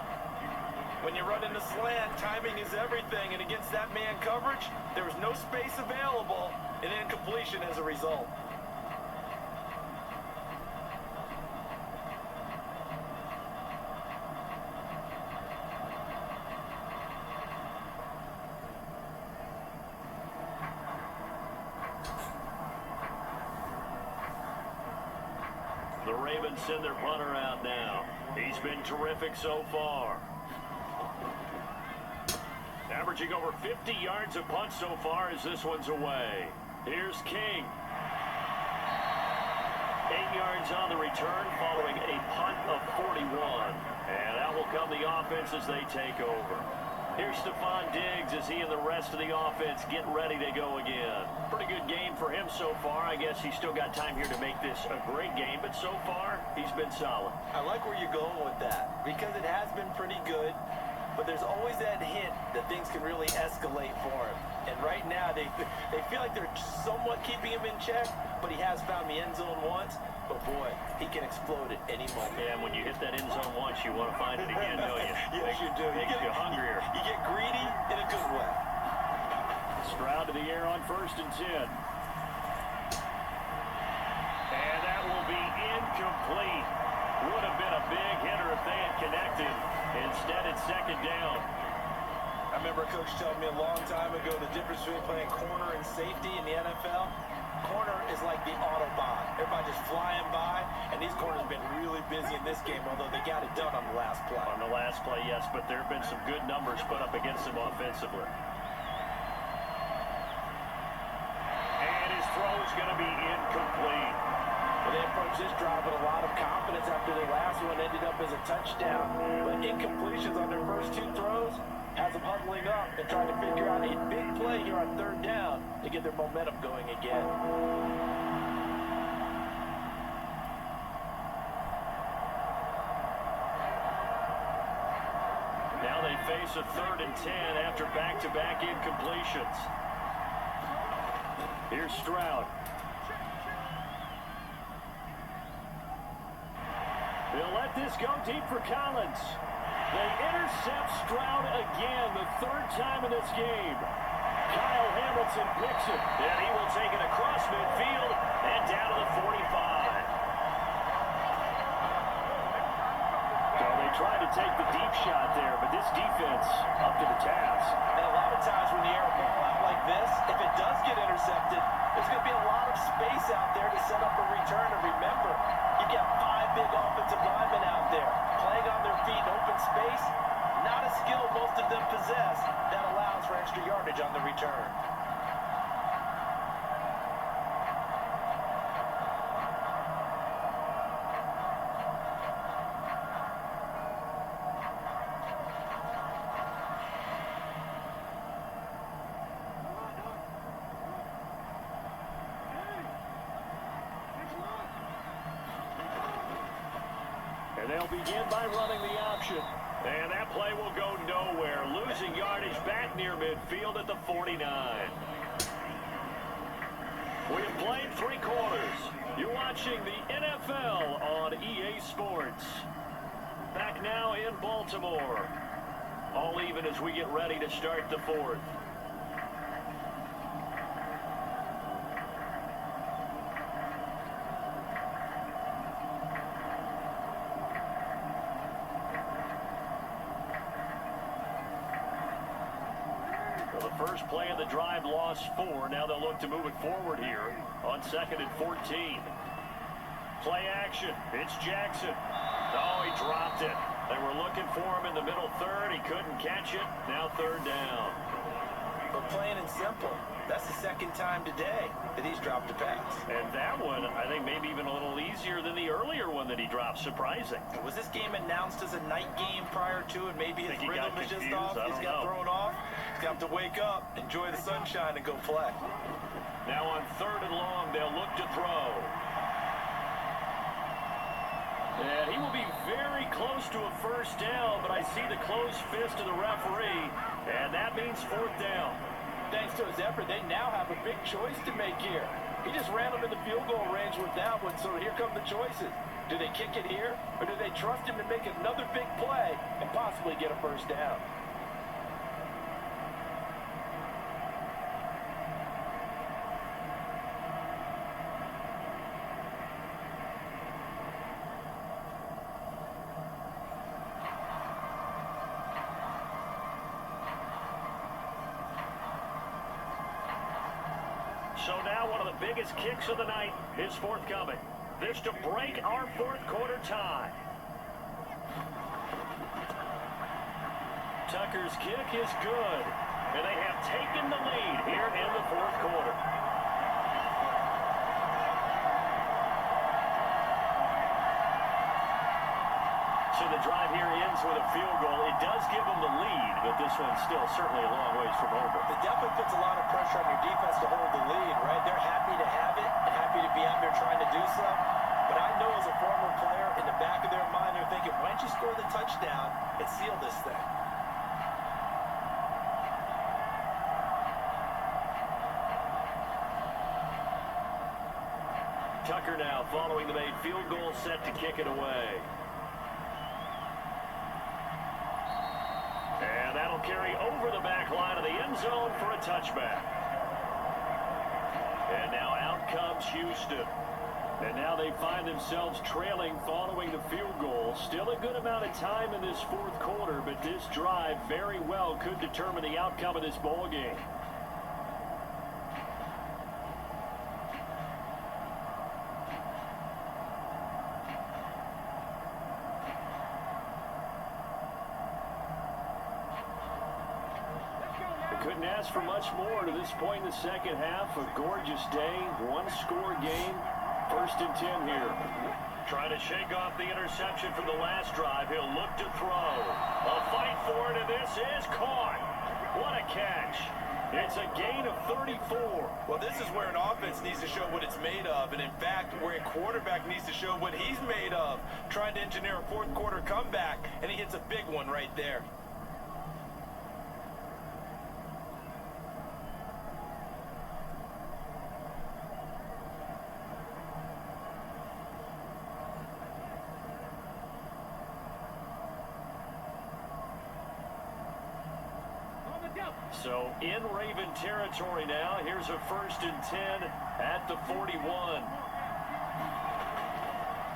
When you run into slant, timing is everything, and against that man coverage, there was no space available, and incompletion as a result. The Ravens send their punter out now. He's been terrific so far. Averaging over 50 yards a punt so far as this one's away. Here's King. 8 yards on the return following a punt of 41. And that will come the offense as they take over. Here's Stephon Diggs as he and the rest of the offense get ready to go again. Pretty good game for him so far. I guess he's still got time here to make this a great game, but so far, he's been solid. I like where you're going with that, because it has been pretty good, but there's always that hint that things can really escalate for him. And right now, they feel like they're somewhat keeping him in check, but he has found the end zone once. But boy, he can explode at any moment. Yeah, and when you hit that end zone once, you want to find it again, don't you? Yes, you do. Makes you hungrier. You get greedy in a good way. Stroud to the air on 1st and 10. And that will be incomplete. Would have been a big hitter if they had connected. Instead, it's 2nd down. I remember a coach telling me a long time ago the difference between playing corner and safety in the NFL. Corner is like the Autobahn. Everybody just flying by, and these corners have been really busy in this game, although they got it done on the last play. On the last play, yes, but there have been some good numbers put up against them offensively. And his throw is going to be incomplete. Well, they approached this drive with a lot of confidence after their last one ended up as a touchdown. But incompletions on their first 2 throws has them huddling up and trying to figure out a big play here on 3rd down to get their momentum going again. Now they face a 3rd and 10 after back-to-back incompletions. Here's Stroud. They'll let this go deep for Collins. They intercept Stroud again, the 3rd time in this game. Kyle Hamilton picks it, and he will take it across midfield and down to the 45. So they tried to take the deep shot there, but this defense up to the task. And a lot of times when you air a ball out like this, if it does get intercepted, there's going to be a lot of space out there to set up a return. And remember, you got 5 big offensive linemen out there playing on their feet in open space. Not a skill most of them possess that allows for extra yardage on the return. And they'll begin by running the option. And that play will go nowhere. Losing yardage back near midfield at the 49. We have played 3 quarters. You're watching the NFL on EA Sports. Back now in Baltimore. All even as we get ready to start the 4th. First play of the drive, lost 4. Now they'll look to move it forward here on 2nd and 14. Play action. It's Jackson. Oh, he dropped it. They were looking for him in the middle 3rd. He couldn't catch it. Now 3rd down. But plain and simple, that's the 2nd time today that he's dropped a pass. And that one, I think maybe even a little easier than the earlier one that he dropped. Surprising. Was this game announced as a night game prior to, and maybe his rhythm is just off? He's got thrown off. He's got to wake up, enjoy the sunshine, and go play. Now on 3rd and long, they'll look to throw. And he will be very close to a 1st down, but I see the closed fist of the referee, and that means 4th down. Thanks to his effort, they now have a big choice to make here. He just ran him in the field goal range with that one, so here come the choices. Do they kick it here, or do they trust him to make another big play and possibly get a first down? So now one of the biggest kicks of the night is forthcoming. This to break our fourth quarter tie. Tucker's kick is good, and they have taken the lead here in the fourth quarter. So the drive here ends with a field goal. It does give them the lead, but this one's still certainly a long ways from over. It definitely puts a lot of pressure on your defense to hold the lead, right? They're happy to have it and happy to be out there trying to do so. But I know as a former player, in the back of their mind, they're thinking, why don't you score the touchdown and seal this thing? Tucker now following the made field goal, set to kick it away. And that'll carry over the back line of the end zone for a touchback. And now out comes Houston. And now they find themselves trailing following the field goal. Still a good amount of time in this fourth quarter, but this drive very well could determine the outcome of this ball game. Couldn't ask for much more to this point in the second half. A gorgeous day, one-score game. First and 10 here. Trying to shake off the interception from the last drive. He'll look to throw. A fight for it, and this is caught. What a catch. It's a gain of 34. Well, this is where an offense needs to show what it's made of, and in fact, where a quarterback needs to show what he's made of. Trying to engineer a fourth quarter comeback, and he hits a big one right there. So in Raven territory now. Here's a first and 10 at the 41.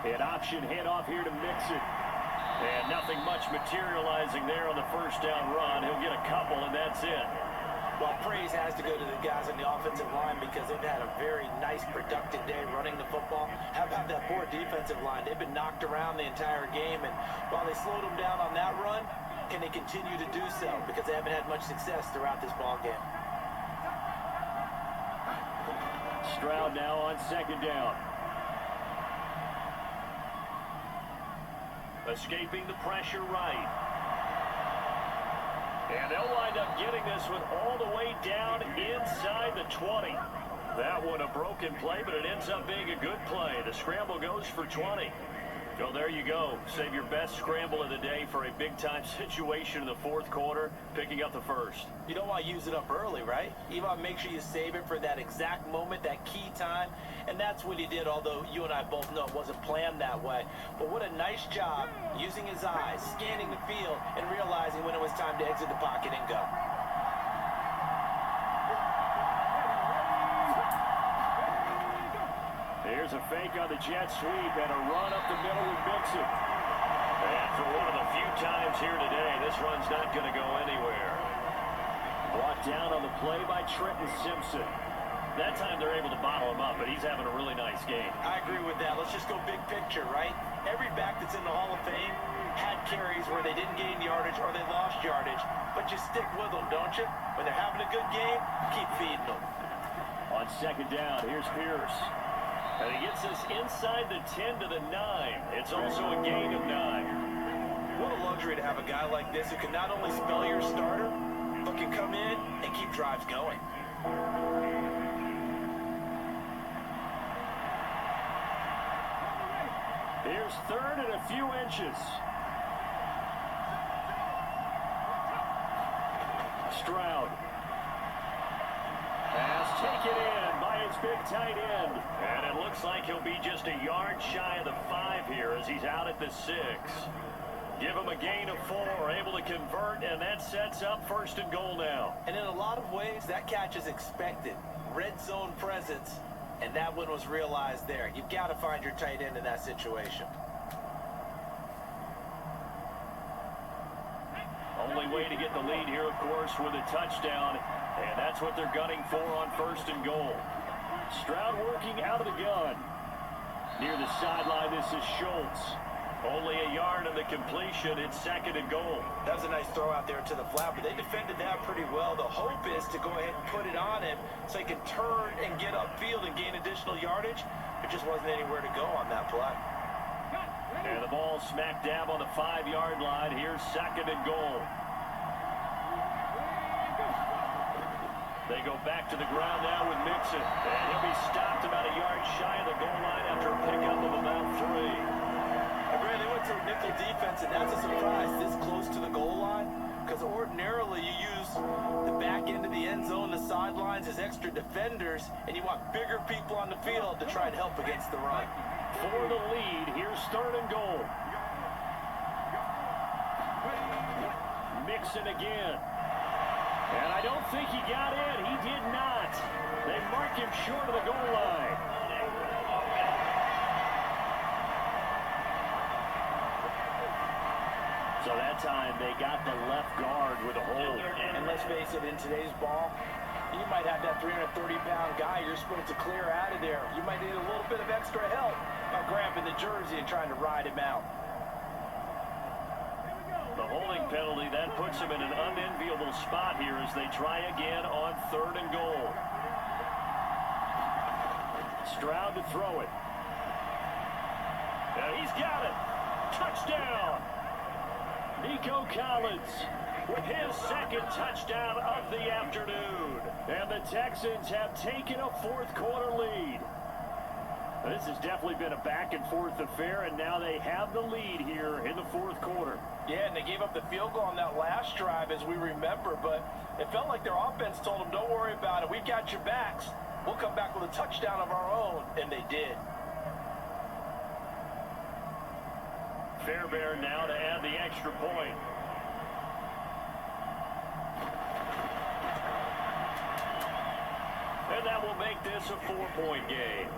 An option handoff here to Mixon. And nothing much materializing there on the first down run. He'll get a couple, and that's it. Well, praise has to go to the guys on the offensive line because they've had a very nice, productive day running the football. How about that poor defensive line? They've been knocked around the entire game, and while they slowed them down on that run, can they continue to do so? Because they haven't had much success throughout this ball game. Stroud now on second down. Escaping the pressure right. And they'll wind up getting this one all the way down inside the 20. That one a broken play, but it ends up being a good play. The scramble goes for 20. So there you go. Save your best scramble of the day for a big-time situation in the fourth quarter, picking up the first. You don't want to use it up early, right? You want to make sure you save it for that exact moment, that key time. And that's what he did, although you and I both know it wasn't planned that way. But what a nice job using his eyes, scanning the field, and realizing when it was time to exit the pocket and go. Here's a fake on the jet sweep and a run up the middle with Mixon. And for one of the few times here today, this run's not going to go anywhere. Brought down on the play by Trenton Simpson. That time they're able to bottle him up, but he's having a really nice game. I agree with that. Let's just go big picture, right? Every back that's in the Hall of Fame had carries where they didn't gain yardage or they lost yardage, but you stick with them, don't you? When they're having a good game, keep feeding them. On second down, here's Pierce. And he gets us inside the 10 to the 9. It's also a gain of 9. What a luxury to have a guy like this who can not only spell your starter, but can come in and keep drives going. Here's third and a few inches. Stroud. Pass taken in by Giants' big tight end. And it looks like he'll be just a yard shy of the 5 here as he's out at the 6. Give him a gain of 4, able to convert, and that sets up 1st and goal now. And in a lot of ways, that catch is expected. Red zone presence, and that one was realized there. You've got to find your tight end in that situation. Only way to get the lead here, of course, with a touchdown, and that's what they're gunning for on 1st and goal. Stroud working out of the gun. Near the sideline, this is Schultz. Only a yard of the completion. It's 2nd and goal. That was a nice throw out there to the flat, but they defended that pretty well. The hope is to go ahead and put it on him so he can turn and get upfield and gain additional yardage. There just wasn't anywhere to go on that play. And the ball smack dab on the 5-yard line. Here's 2nd and goal. They go back to the ground now with Mixon. And he'll be stopped about a yard shy of the goal line after a pickup of about 3. They went to a nickel defense, and that's a surprise this close to the goal line, because ordinarily you use the back end of the end zone, the sidelines as extra defenders, and you want bigger people on the field to try and help against the run. For the lead, here's 3rd and goal. Mixon again. And I don't think he got in. He did not. They mark him short of the goal line. So that time they got the left guard with a hold. And let's face it, in today's ball, you might have that 330-pound guy you're supposed to clear out of there. You might need a little bit of extra help by grabbing the jersey and trying to ride him out. The holding penalty, that puts him in an unenviable spot here as they try again on 3rd and goal. Stroud to throw it. And he's got it. Touchdown. Nico Collins with his 2nd touchdown of the afternoon. And the Texans have taken a 4th quarter lead. This has definitely been a back-and-forth affair, and now they have the lead here in the 4th quarter. Yeah, and they gave up the field goal on that last drive, as we remember, but it felt like their offense told them, don't worry about it. We've got your backs. We'll come back with a touchdown of our own, and they did. Fairbairn now to add the extra point. And that will make this a 4-point game.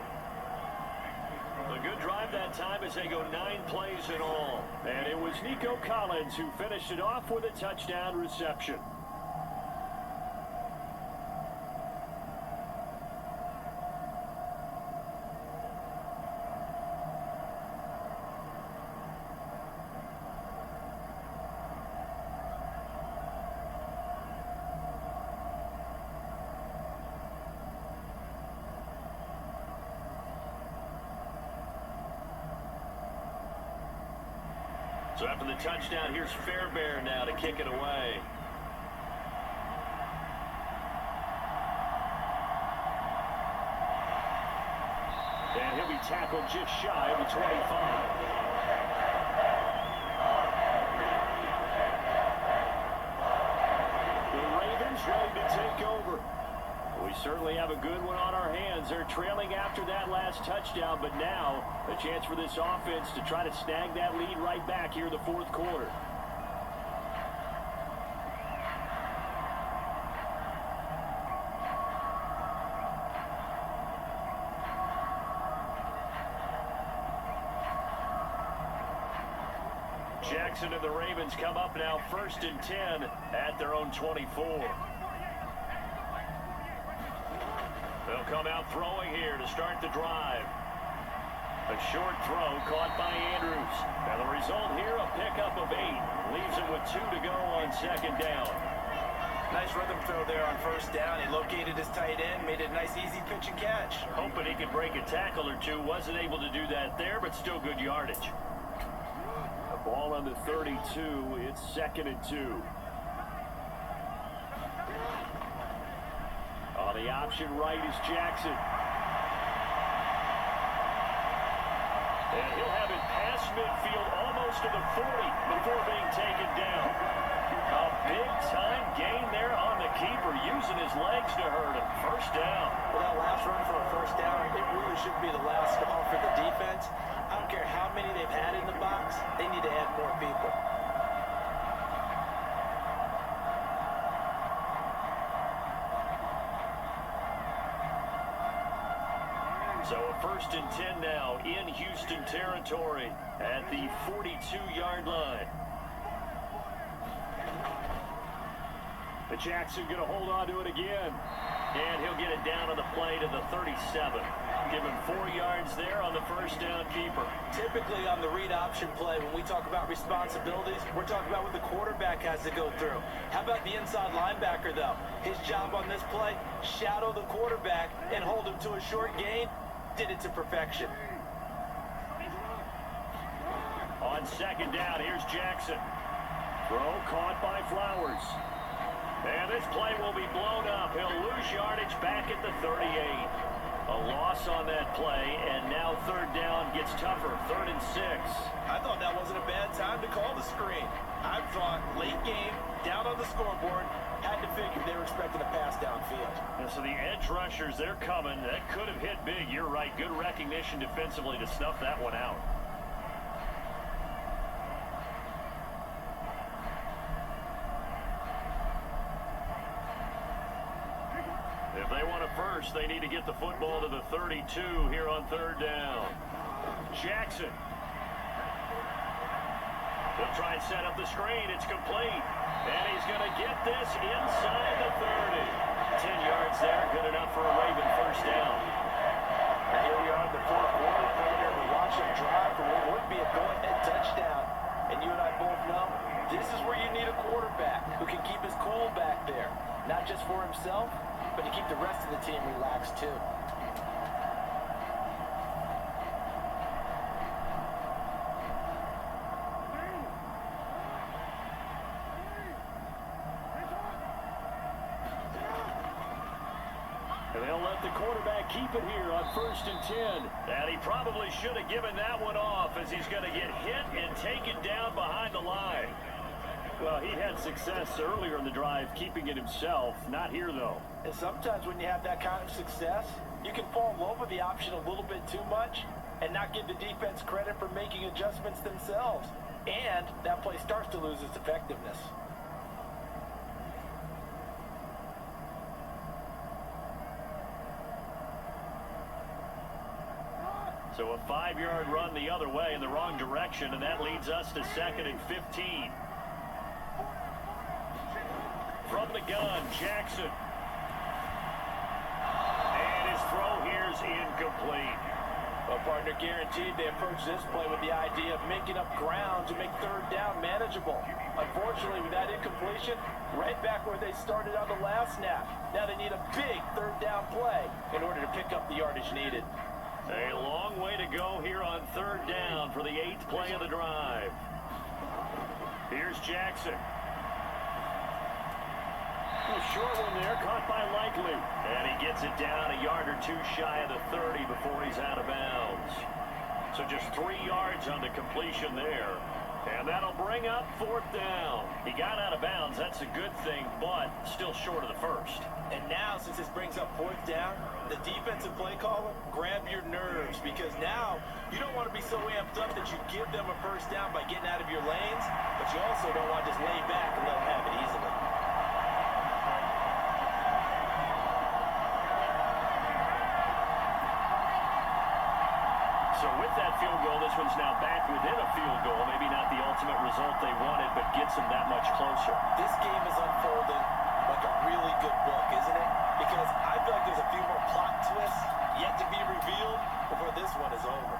A good drive that time as they go 9 plays in all. And it was Nico Collins who finished it off with a touchdown reception. So after the touchdown, here's Fairbairn now to kick it away. And he'll be tackled just shy of the 25. The Ravens ready to take over. We certainly have a good one on our hands. They're trailing after that last touchdown, but now a chance for this offense to try to snag that lead right back here in the 4th quarter. Jackson and the Ravens come up now 1st and 10 at their own 24. They'll come out throwing here to start the drive. A short throw caught by Andrews. And the result here, a pickup of 8. Leaves him with 2 to go on 2nd down. Nice rhythm throw there on 1st down. He located his tight end, made it a nice easy pitch and catch. Hoping he could break a tackle or two. Wasn't able to do that there, but still good yardage. The ball on the 32. It's 2nd and 2. On the option right is Jackson. And he'll have it pass midfield, almost to the 40 before being taken down. A big-time gain there on the keeper, using his legs to hurt him. First down. Well, that last run for a first down, it really should be the last call for the defense. I don't care how many they've had in the box. They need to add more people. So a 1st and 10 now in Houston territory at the 42-yard line. The Jackson going to hold on to it again. And he'll get it down on the play to the 37. Give him 4 yards there on the first down keeper. Typically on the read option play, when we talk about responsibilities, we're talking about what the quarterback has to go through. How about the inside linebacker, though? His job on this play, shadow the quarterback and hold him to a short gain. Did it to perfection. On 2nd down, here's Jackson. Throw caught by Flowers. And this play will be blown up. He'll lose yardage back at the 38. A loss on that play, and now 3rd down gets tougher. 3rd and 6. I thought that wasn't a bad time to call the screen. I thought late game, down on the scoreboard, had to figure they were expecting a pass downfield. And so the edge rushers, they're coming. That could have hit big. You're right. Good recognition defensively to snuff that one out. If they want a first, they need to get the football to the 32 here on 3rd down. Jackson. They'll try and set up the screen. It's complete. And he's going to get this inside the 30. 10 yards there. Good enough for a Raven first down. And here we are in the 4th quarter, player. We watch him drive for what would be a go-ahead touchdown. And you and I both know this is where you need a quarterback who can keep his cool back there. Not just for himself, but to keep the rest of the team relaxed too. And they'll let the quarterback keep it here on 1st and 10. And he probably should have given that one off, as he's going to get hit and taken down behind the line. Well, he had success earlier in the drive keeping it himself. Not here, though. And sometimes when you have that kind of success, you can fall in love with the option a little bit too much and not give the defense credit for making adjustments themselves. And that play starts to lose its effectiveness. So a 5-yard run the other way in the wrong direction, and that leads us to 2nd and 15. From the gun, Jackson. And his throw here is incomplete. Well, partner, guaranteed they approach this play with the idea of making up ground to make 3rd down manageable. Unfortunately, with that incompletion, right back where they started on the last snap. Now they need a big 3rd down play in order to pick up the yardage needed. A long way to go here on 3rd down for the 8th play of the drive. Here's Jackson. A short one there, caught by Likely. And he gets it down a yard or two shy of the 30 before he's out of bounds. So just 3 yards on the completion there. And that'll bring up 4th down. He got out of bounds. That's a good thing, but still short of the first. And now, since this brings up 4th down, the defensive play caller, grab your nerves, because now you don't want to be so amped up that you give them a first down by getting out of your lanes, but you also don't want to just lay back and let them have it easily. So with that field goal, this one's now back within a field goal. Maybe not the ultimate result they wanted, but gets them that much closer. This game is unfolding like a really good book, isn't it? Because I feel like there's a few more plot twists yet to be revealed before this one is over.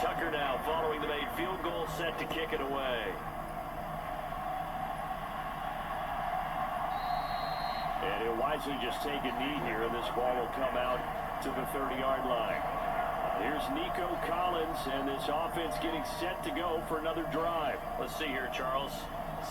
Tucker now following the made field goal, set to kick it away. And he'll wisely just take a knee here, and this ball will come out to the 30-yard line. Here's Nico Collins, and this offense getting set to go for another drive. Let's see here, Charles.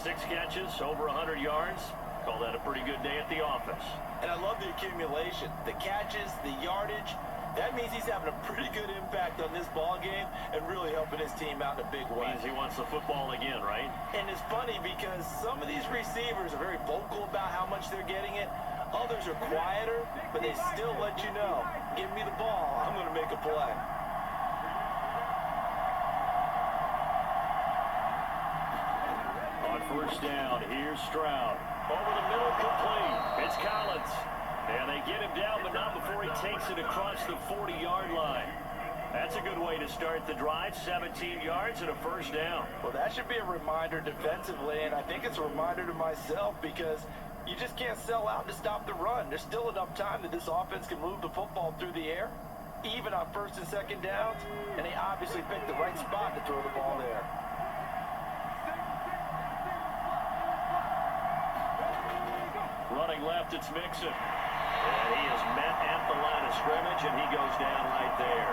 6 catches, over 100 yards. Call that a pretty good day at the office. And I love the accumulation, the catches, the yardage. That means he's having a pretty good impact on this ball game and really helping his team out in a big way. Means he wants the football again, right? And it's funny because some of these receivers are very vocal about how much they're getting it. Others are quieter, but they still let you know, give me the ball, I'm going to make a play. On first down, here's Stroud. Over the middle, complete. It's Collins. And they get him down, but not before he takes it across the 40-yard line. That's a good way to start the drive, 17 yards and a first down. Well, that should be a reminder defensively, and I think it's a reminder to myself because you just can't sell out to stop the run. There's still enough time that this offense can move the football through the air, even on first and second downs, and they obviously picked the right spot to throw the ball there. Running left, it's Mixon. And he is met at the line of scrimmage, and he goes down right there.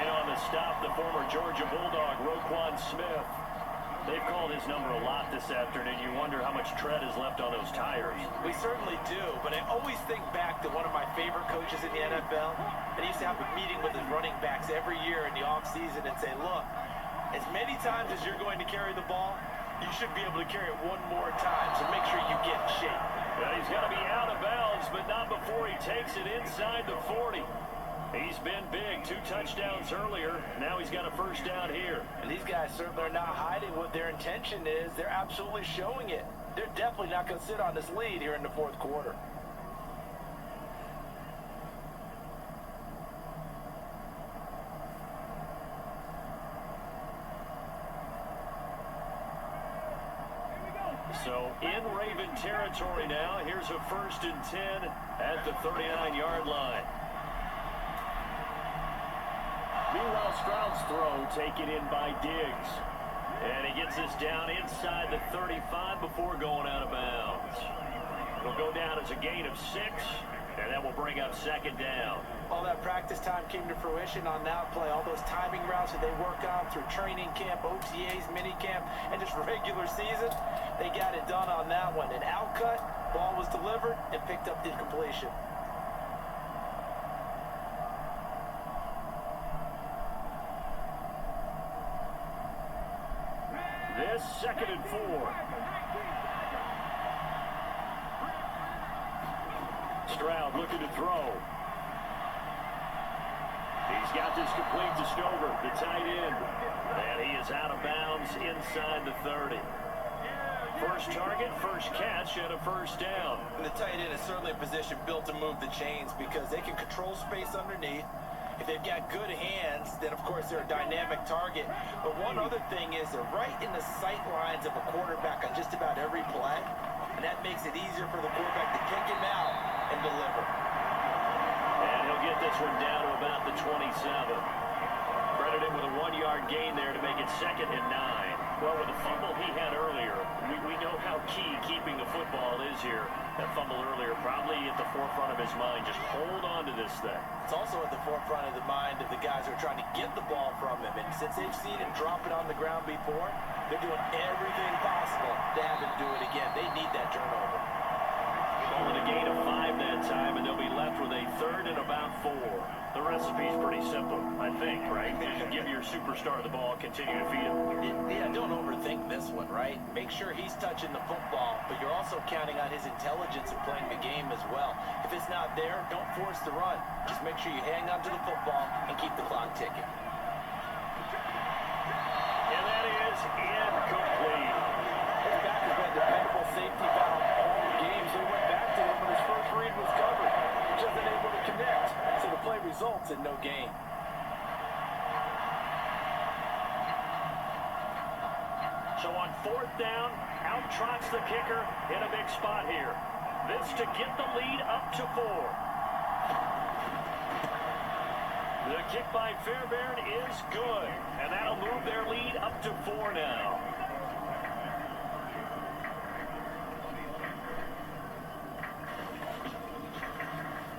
In on the stop, the former Georgia Bulldog, Roquan Smith. They've called his number a lot this afternoon. You wonder how much tread is left on those tires. We certainly do, but I always think back to one of my favorite coaches in the NFL. And he used to have a meeting with his running backs every year in the offseason and say, look, as many times as you're going to carry the ball, you should be able to carry it one more time, so make sure you get in shape. Well, he's going to be out of bounds, but not before he takes it inside the 40. He's been big, 2 touchdowns earlier. Now he's got a first down here. And these guys certainly are not hiding what their intention is. They're absolutely showing it. They're definitely not going to sit on this lead here in the fourth quarter. So in Raven territory now, here's a 1st and 10 at the 39-yard line. Meanwhile, Stroud's throw taken in by Diggs. And he gets this down inside the 35 before going out of bounds. It'll go down as a gain of 6, and that will bring up 2nd down. All that practice time came to fruition on that play. All those timing routes that they work on through training camp, OTAs, minicamp, and just regular season, they got it done on that one. An outcut, ball was delivered, and picked up the completion. This 2nd and 4. Stroud looking to throw. He's got this complete to Stover, the tight end. And he is out of bounds inside the 30. First target, first catch, and a first down. And the tight end is certainly a position built to move the chains because they can control space underneath. If they've got good hands, then of course they're a dynamic target. But one other thing is they're right in the sight lines of a quarterback on just about every play. And that makes it easier for the quarterback to kick him out and deliver. And he'll get this one down to about the 27. Credited with a 1-yard gain there to make it 2nd and 9. Well, with the fumble he had earlier, we know how key keeping the football is here. That fumble earlier probably at the forefront of his mind. Just hold on to this thing. It's also at the forefront of the mind of the guys who are trying to get the ball from him. And since they've seen him drop it on the ground before, they're doing everything possible to have him do it again. They need that turnover. Only a gain of 5 that time, and they'll be left with a 3rd and about 4. The recipe's pretty simple, I think, right? Just give your superstar the ball, continue to feed him. Yeah, don't overthink this one, right? Make sure he's touching the football, but you're also counting on his intelligence in playing the game as well. If it's not there, don't force the run. Just make sure you hang on to the football and keep the clock ticking. And that is incomplete. His back has been dependable safety valve all game, so he went back to him when his first read was covered. Just unable to connect, so the play results in no gain. So on 4th down, out trots the kicker in a big spot here. This to get the lead up to 4. The kick by Fairbairn is good, and that'll move their lead up to 4 now.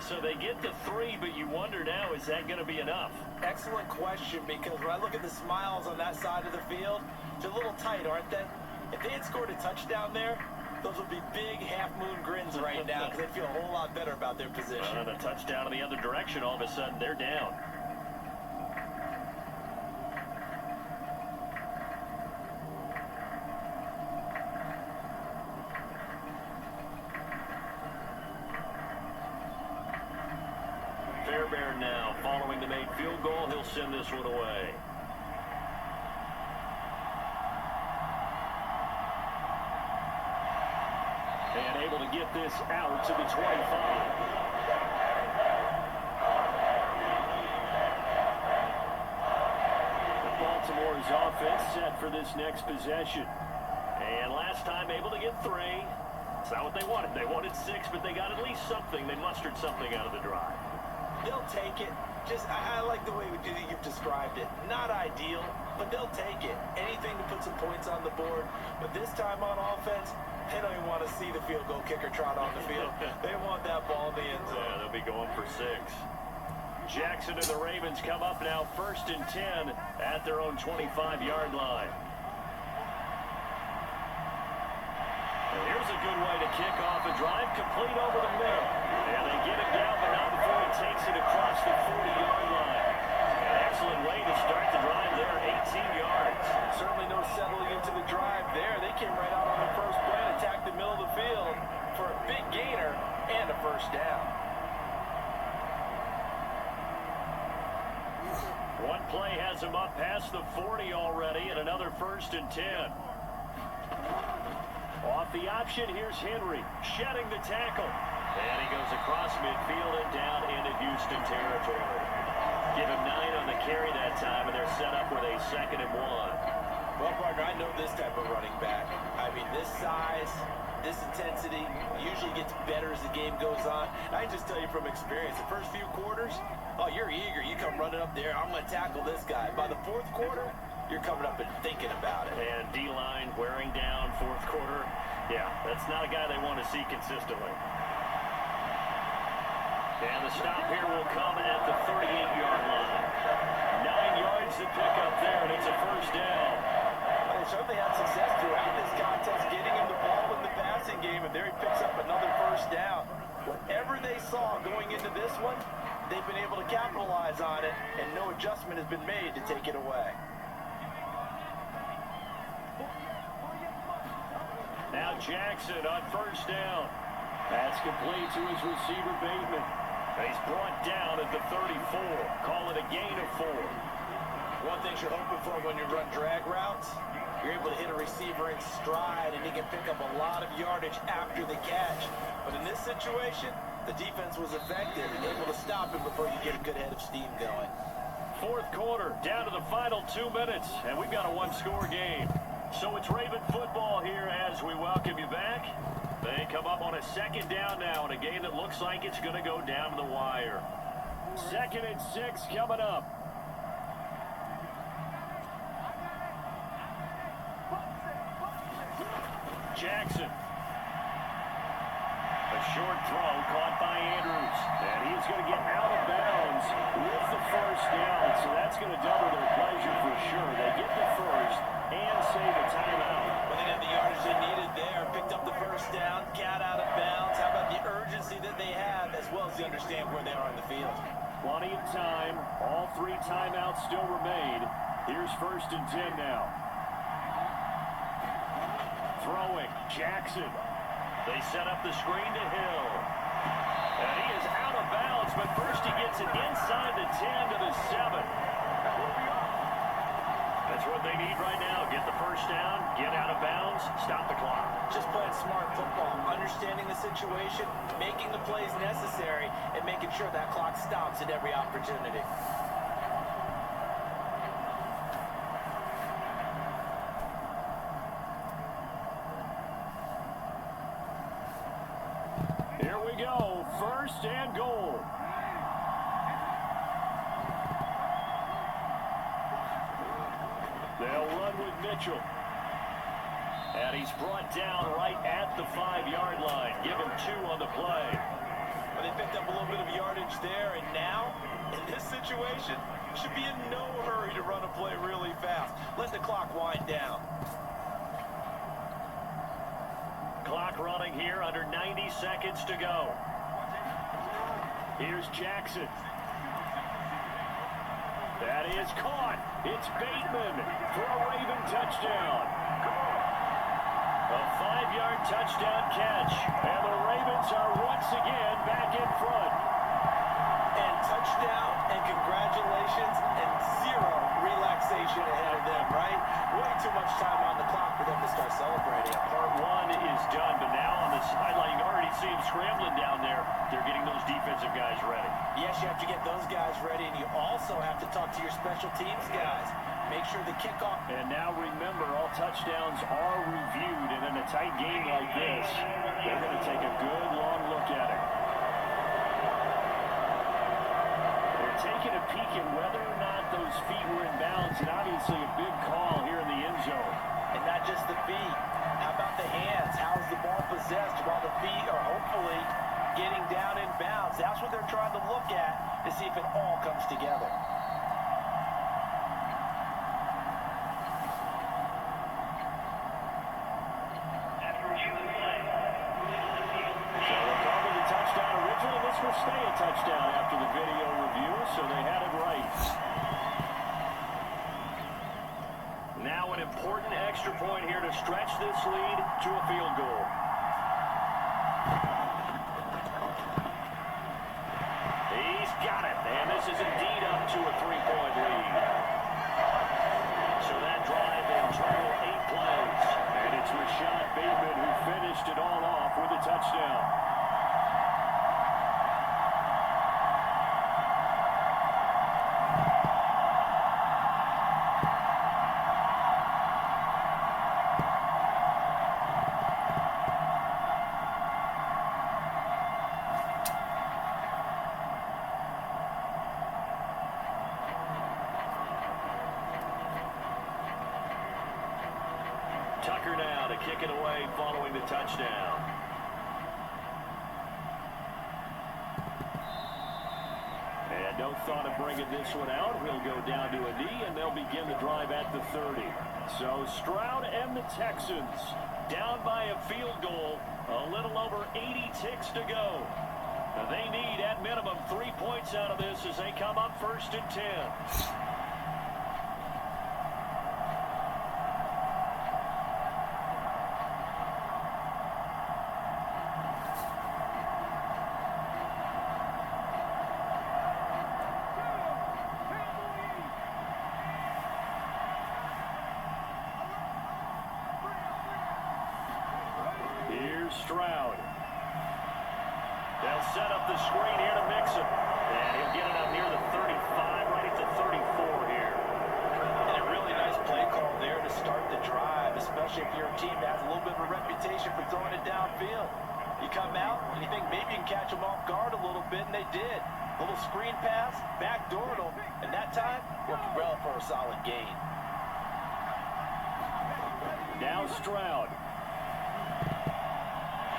So they get to 3, but you wonder now, is that going to be enough? Excellent question, because when I look at the smiles on that side of the field, they're a little tight, aren't they? If they had scored a touchdown there, Those would be big half-moon grins right now because they'd feel a whole lot better about their position. And a touchdown in the other direction, all of a sudden they're down. Fairbairn now, following the made field goal, he'll send this one away. And able to get this out to the 25. Baltimore's offense set for this next possession. And last time able to get 3. It's not what they wanted. They wanted 6, but they got at least something. They mustered something out of the drive. They'll take it. I like the way you've described it. Not ideal, but they'll take it. Anything to put some points on the board. But this time on offense, they don't even want to see the field goal kicker trot on the field. They want that ball in the end zone. Yeah, they'll be going for 6. Jackson and the Ravens come up now 1st and 10 at their own 25-yard line. And here's a good way to kick off a drive, complete over the middle. And they get it down, but not before he takes it across the 40-yard line. An excellent way to start the drive there, 18 yards. Certainly no settling into the drive there. They came right out on the first play and attacked the middle of the field for a big gainer and a first down. One play has him up past the 40 already, and another 1st and 10. Off the option, here's Henry, shedding the tackle. And he goes across midfield and down into Houston territory. Give him 9 on the carry that time, and they're set up with a 2nd and 1. Well, partner, I know this type of running back. I mean, this size, this intensity usually gets better as the game goes on. And I can just tell you from experience, the first few quarters, oh, you're eager. You come running up there, I'm going to tackle this guy. By the 4th quarter, you're coming up and thinking about it. And D-line wearing down 4th quarter. Yeah, that's not a guy they want to see consistently. And the stop here will come at the 38-yard line. 9 yards to pick up there, and it's a first down. Well, they certainly had success throughout this contest, getting him the ball in the passing game, and there he picks up another first down. Whatever they saw going into this one, they've been able to capitalize on it, and no adjustment has been made to take it away. Now Jackson on first down. That's complete to his receiver, Bateman. He's brought down at the 34. Call it a gain of 4. One thing you're hoping for when you run drag routes, you're able to hit a receiver in stride, and he can pick up a lot of yardage after the catch. But in this situation, the defense was effective and able to stop him before you get a good head of steam going. 4th quarter, down to the final 2 minutes, and we've got a 1-score game. So it's Raven football here as we welcome you back. They come up on a 2nd down now in a game that looks like it's going to go down to the wire. 2nd and 6 coming up. Jackson. A short throw caught by Andrews. And he's going to get out of bounds with the first down. So that's going to double their pleasure for sure. They get the first and save a timeout. Well, they had the yardage they needed there. Picked up the first down, got out of bounds. How about the urgency that they have, as well as they understand where they are in the field? Plenty of time. All 3 timeouts still remain. Here's 1st and 10 now. Throwing, Jackson. They set up the screen to Hill. And he is out of bounds, but first he gets it inside the 10 to the 7. That's what they need right now. Get the first down, get out of bounds, stop the clock. Just playing smart football, understanding the situation, making the plays necessary, and making sure that clock stops at every opportunity. Here we go, 1st and goal. They'll run with Mitchell. And he's brought down right at the 5-yard line. Give him 2 on the play. Well, they picked up a little bit of yardage there, and now, in this situation, should be in no hurry to run a play really fast. Let the clock wind down. Clock Clock running here, under 90 seconds to go. Here's Jackson. That is caught. It's Bateman for a Raven touchdown. A 5-yard touchdown catch. And the Ravens are once again back in front. And touchdown and congratulations and zero relaxation ahead of them, right? Way too much time on the clock for them to start celebrating. Part one is done, but now on the sideline, you can already see them scrambling down there. They're getting those defensive guys ready. Yes, you have to get those guys ready, and you also have to talk to your special teams guys. Make sure the kickoff... And now remember, all touchdowns are reviewed, and in a tight game like this, they're going to take a good long look at it. They're taking a peek at whether or not those feet were in bounds, and obviously a big call here in the end zone. And not just the feet. How about the hands? How is the ball possessed while the feet are hopefully getting down in bounds? That's what they're trying to look at to see if it all comes together. Stay a touchdown after the video review, so they had it right. Now an important extra point here to stretch this lead to a field goal. He's got it, and this is indeed up to a 3-point lead. So that drive in total 8 plays, and it's Rashad Bateman who finished it all off with a touchdown. Tucker now to kick it away following the touchdown. And no thought of bringing this one out. He'll go down to a knee, and they'll begin the drive at the 30. So Stroud and the Texans down by a field goal. A little over 80 ticks to go. They need at minimum 3 points out of this as they come up 1st and 10. Stroud. They'll set up the screen here to mix him. And he'll get it up near the 35, right at the 34 here. And a really nice play call there to start the drive, especially if you're a team that has a little bit of a reputation for throwing it downfield. You come out and you think maybe you can catch them off guard a little bit, and they did. A little screen pass, backdoored them, and that time worked well for a solid gain. Now Stroud.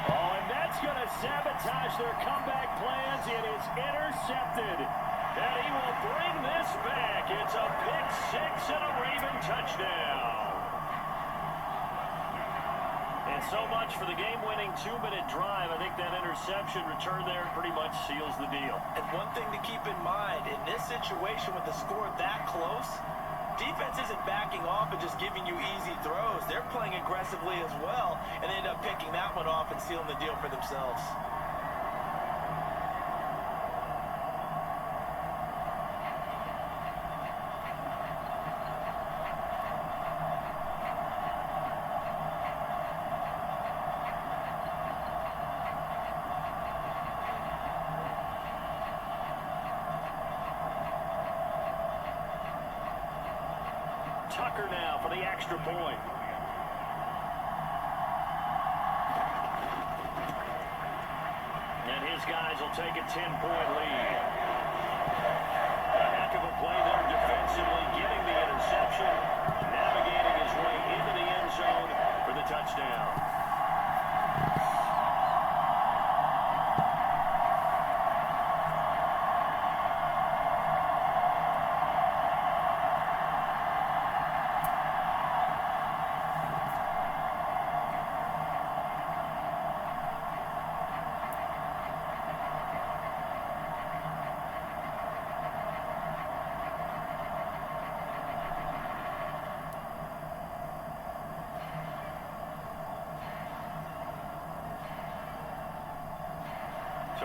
Oh, and that's going to sabotage their comeback plans. It is intercepted. And he will bring this back. It's a pick six and a Raven touchdown. And so much for the game-winning 2-minute drive. I think that interception return there pretty much seals the deal. And one thing to keep in mind, in this situation with the score that close, defense isn't backing off and just giving you easy throws. They're playing aggressively as well, and they end up picking that one off and sealing the deal for themselves. Tucker now for the extra point. And his guys will take a 10-point lead. A heck of a play there defensively, getting the interception, navigating his way into the end zone for the touchdown.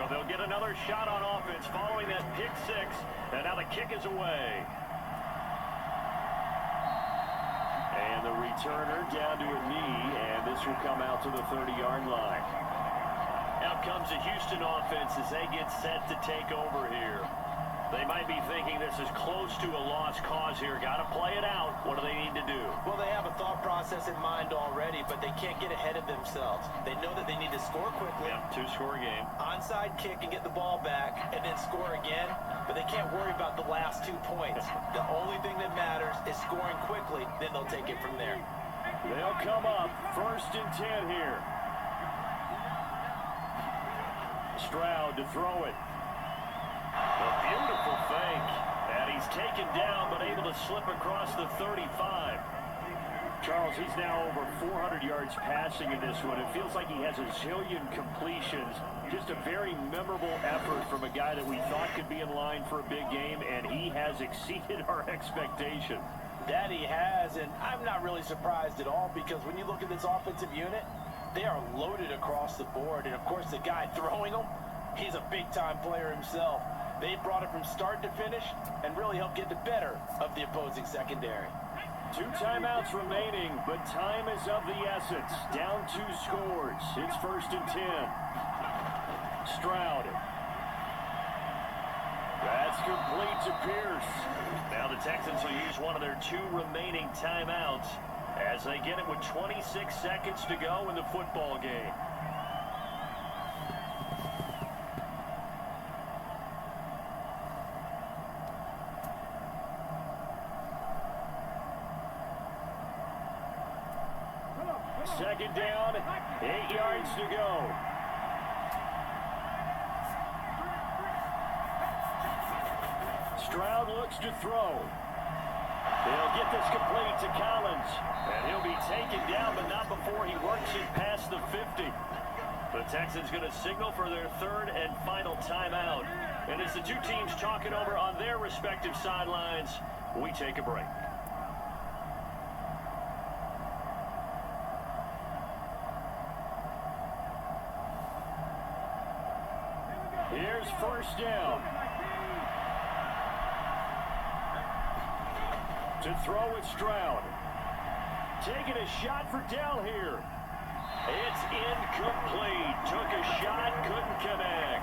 So they'll get another shot on offense following that pick six. And now the kick is away. And the returner down to a knee, and this will come out to the 30-yard line. Out comes the Houston offense as they get set to take over here. They might be thinking this is close to a lost cause here. Got to play it out. What do they need to do? Well, they have a thought process in mind already, but they can't get ahead of themselves. They know that they need to score quickly. Yep, two-score game. Onside kick and get the ball back and then score again, but they can't worry about the last 2 points. The only thing that matters is scoring quickly, then they'll take it from there. They'll come up 1st and 10 here. Stroud to throw it. A beautiful fake. And he's taken down, but able to slip across the 35. Charles, he's now over 400 yards passing in this one. It feels like he has a zillion completions. Just a very memorable effort from a guy that we thought could be in line for a big game, and he has exceeded our expectation. That he has, and I'm not really surprised at all, because when you look at this offensive unit, they are loaded across the board. And, of course, the guy throwing them, he's a big-time player himself. They brought it from start to finish and really helped get the better of the opposing secondary. 2 timeouts remaining, but time is of the essence. Down 2 scores. It's 1st and 10. Stroud. That's complete to Pierce. Now the Texans will use one of their 2 remaining timeouts as they get it with 26 seconds to go in the football game. Second down, 8 yards to go. Stroud looks to throw. They'll get this complete to Collins. And he'll be taken down, but not before he works it past the 50. The Texans going to signal for their 3rd and final timeout. And as the 2 teams talk it over on their respective sidelines, we take a break. Here's 1st down. To throw with Stroud. Taking a shot for Dell here. It's incomplete. Took a shot, couldn't connect.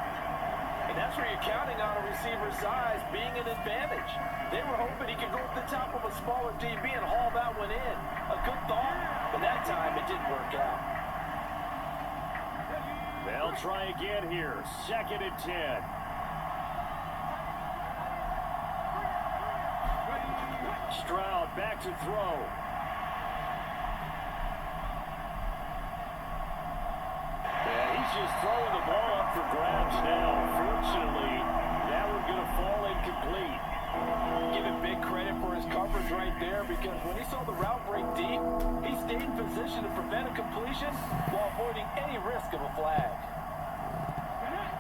And that's where you're counting on a receiver's size being an advantage. They were hoping he could go up the top of a smaller DB and haul that one in. A good thought, but that time it didn't work out. They'll try again here. 2nd and 10. Stroud back to throw. And he's just throwing the ball up for grabs now. Fortunately, that one's going to fall incomplete. Give him big credit for his coverage right there, because when he saw the route break deep, he stayed in position to prevent a completion while avoiding any risk of a flag.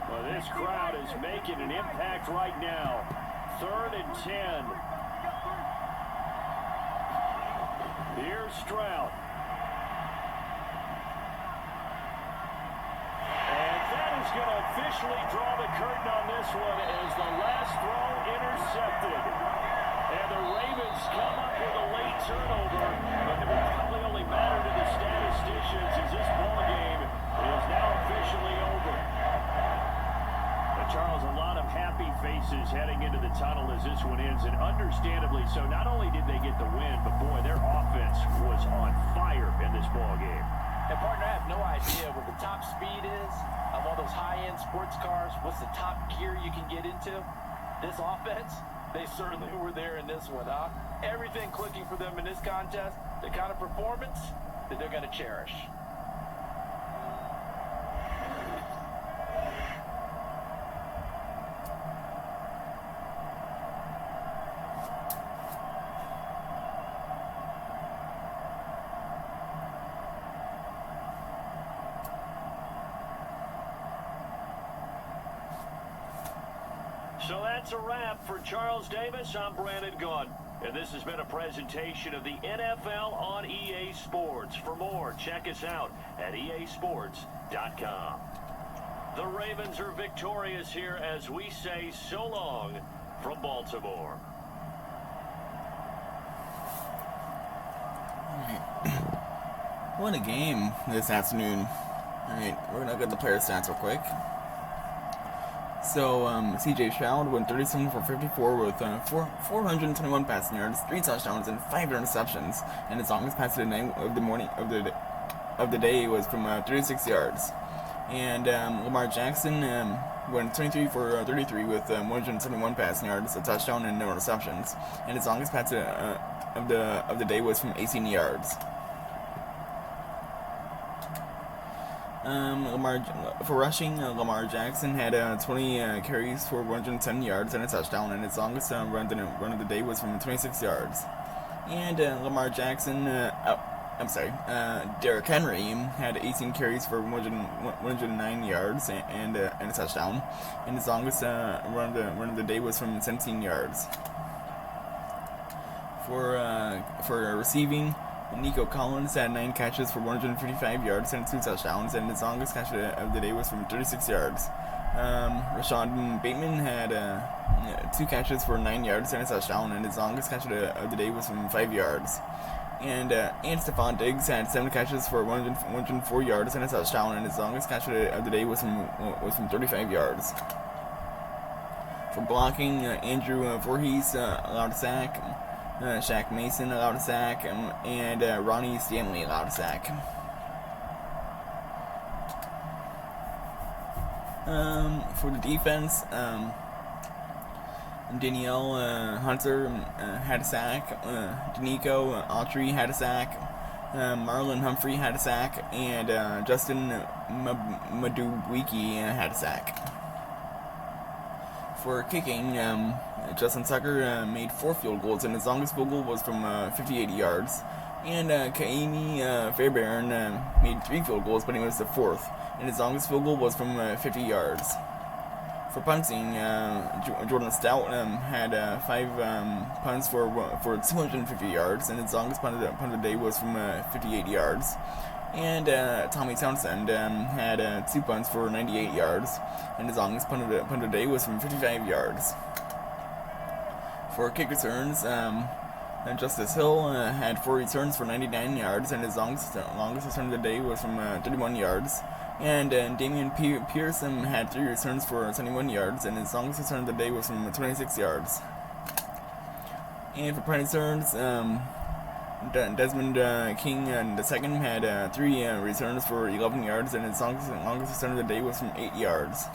Well, this crowd is making an impact right now. 3rd and 10. Here's Stroud. And that is going to officially draw the curtain on this one as the last throw intercepted. And the Ravens come up with a late turnover, but it will probably only matter to the statisticians as this ball game is now officially over. Charles, a lot of happy faces heading into the tunnel as this one ends, and understandably so. Not only did they get the win, but boy, their offense was on fire in this ball game. And partner, I have no idea what the top speed is of all those high-end sports cars. What's the top gear you can get into? This offense, they certainly were there in this one, huh? Everything clicking for them in this contest, the kind of performance that they're going to cherish. So that's a wrap for Charles Davis. I'm Brandon Gunn, and this has been a presentation of the NFL on EA Sports. For more, check us out at easports.com. The Ravens are victorious here as we say so long from Baltimore. What a game this afternoon. Alright, we're gonna look at the player stats real quick. So, CJ Stroud went 37 for 54 with 421 passing yards, 3 touchdowns, and 5 interceptions. And his longest pass of the day was from 36 yards. And Lamar Jackson went 23 for 33 with 171 passing yards, a touchdown, and no interceptions. And his longest pass of the day was from 18 yards. For rushing, Lamar Jackson had 20 carries for 110 yards and a touchdown, and his longest run of the day was from 26 yards. And Derrick Henry had 18 carries for 109 yards and a touchdown, and his longest run of the day was from 17 yards. For receiving, Nico Collins had 9 catches for 155 yards and 2 touchdowns, and his longest catch of the day was from 36 yards. Rashad Bateman had 2 catches for 9 yards and a touchdown, and his longest catch of the day was from 5 yards. And Stephon Diggs had 7 catches for 104 yards and a touchdown, and his longest catch of the day was from 35 yards. For blocking, Andrew Voorhees allowed a sack. Shaq Mason allowed a sack, and Ronnie Stanley allowed a sack. For the defense, Danielle Hunter had a sack, Danico Autry had a sack, Marlon Humphrey had a sack, and Justin Madubuike had a sack. For kicking, Justin Tucker made 4 field goals, and his longest field goal was from 58 yards. And Kaimi Fairbairn made 3 field goals, but he was the 4th, and his longest field goal was from 50 yards. For punting, Jordan Stout had 5 punts for 250 yards, and his longest punt of the day was from 58 yards. And Tommy Townsend had 2 punts for 98 yards, and his longest punt of the day was from 55 yards. For kick returns, Justice Hill had 4 returns for 99 yards, and his longest return of the day was from 31 yards. And Damian Pierce had 3 returns for 71 yards, and his longest return of the day was from 26 yards. And for punt returns, Desmond King II had 3 returns for 11 yards, and his longest return of the day was from 8 yards.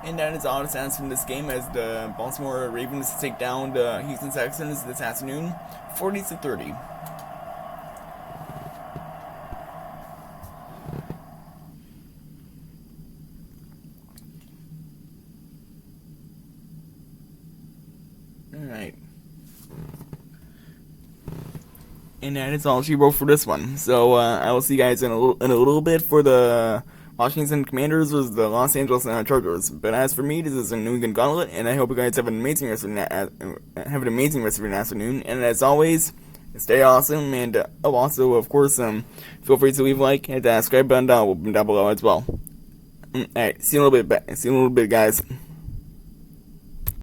And that is all the stats from this game as the Baltimore Ravens take down the Houston Texans this afternoon, 40-30. Alright. And that is all she wrote for this one. So I will see you guys in a little bit for the Washington Commanders versus the Los Angeles Chargers. But as for me, this is a New England Gauntlet, and I hope you guys have an amazing rest of your afternoon. And as always, stay awesome. And also, of course, feel free to leave a like and hit that subscribe button down below as well. All right, see you in a little bit, guys.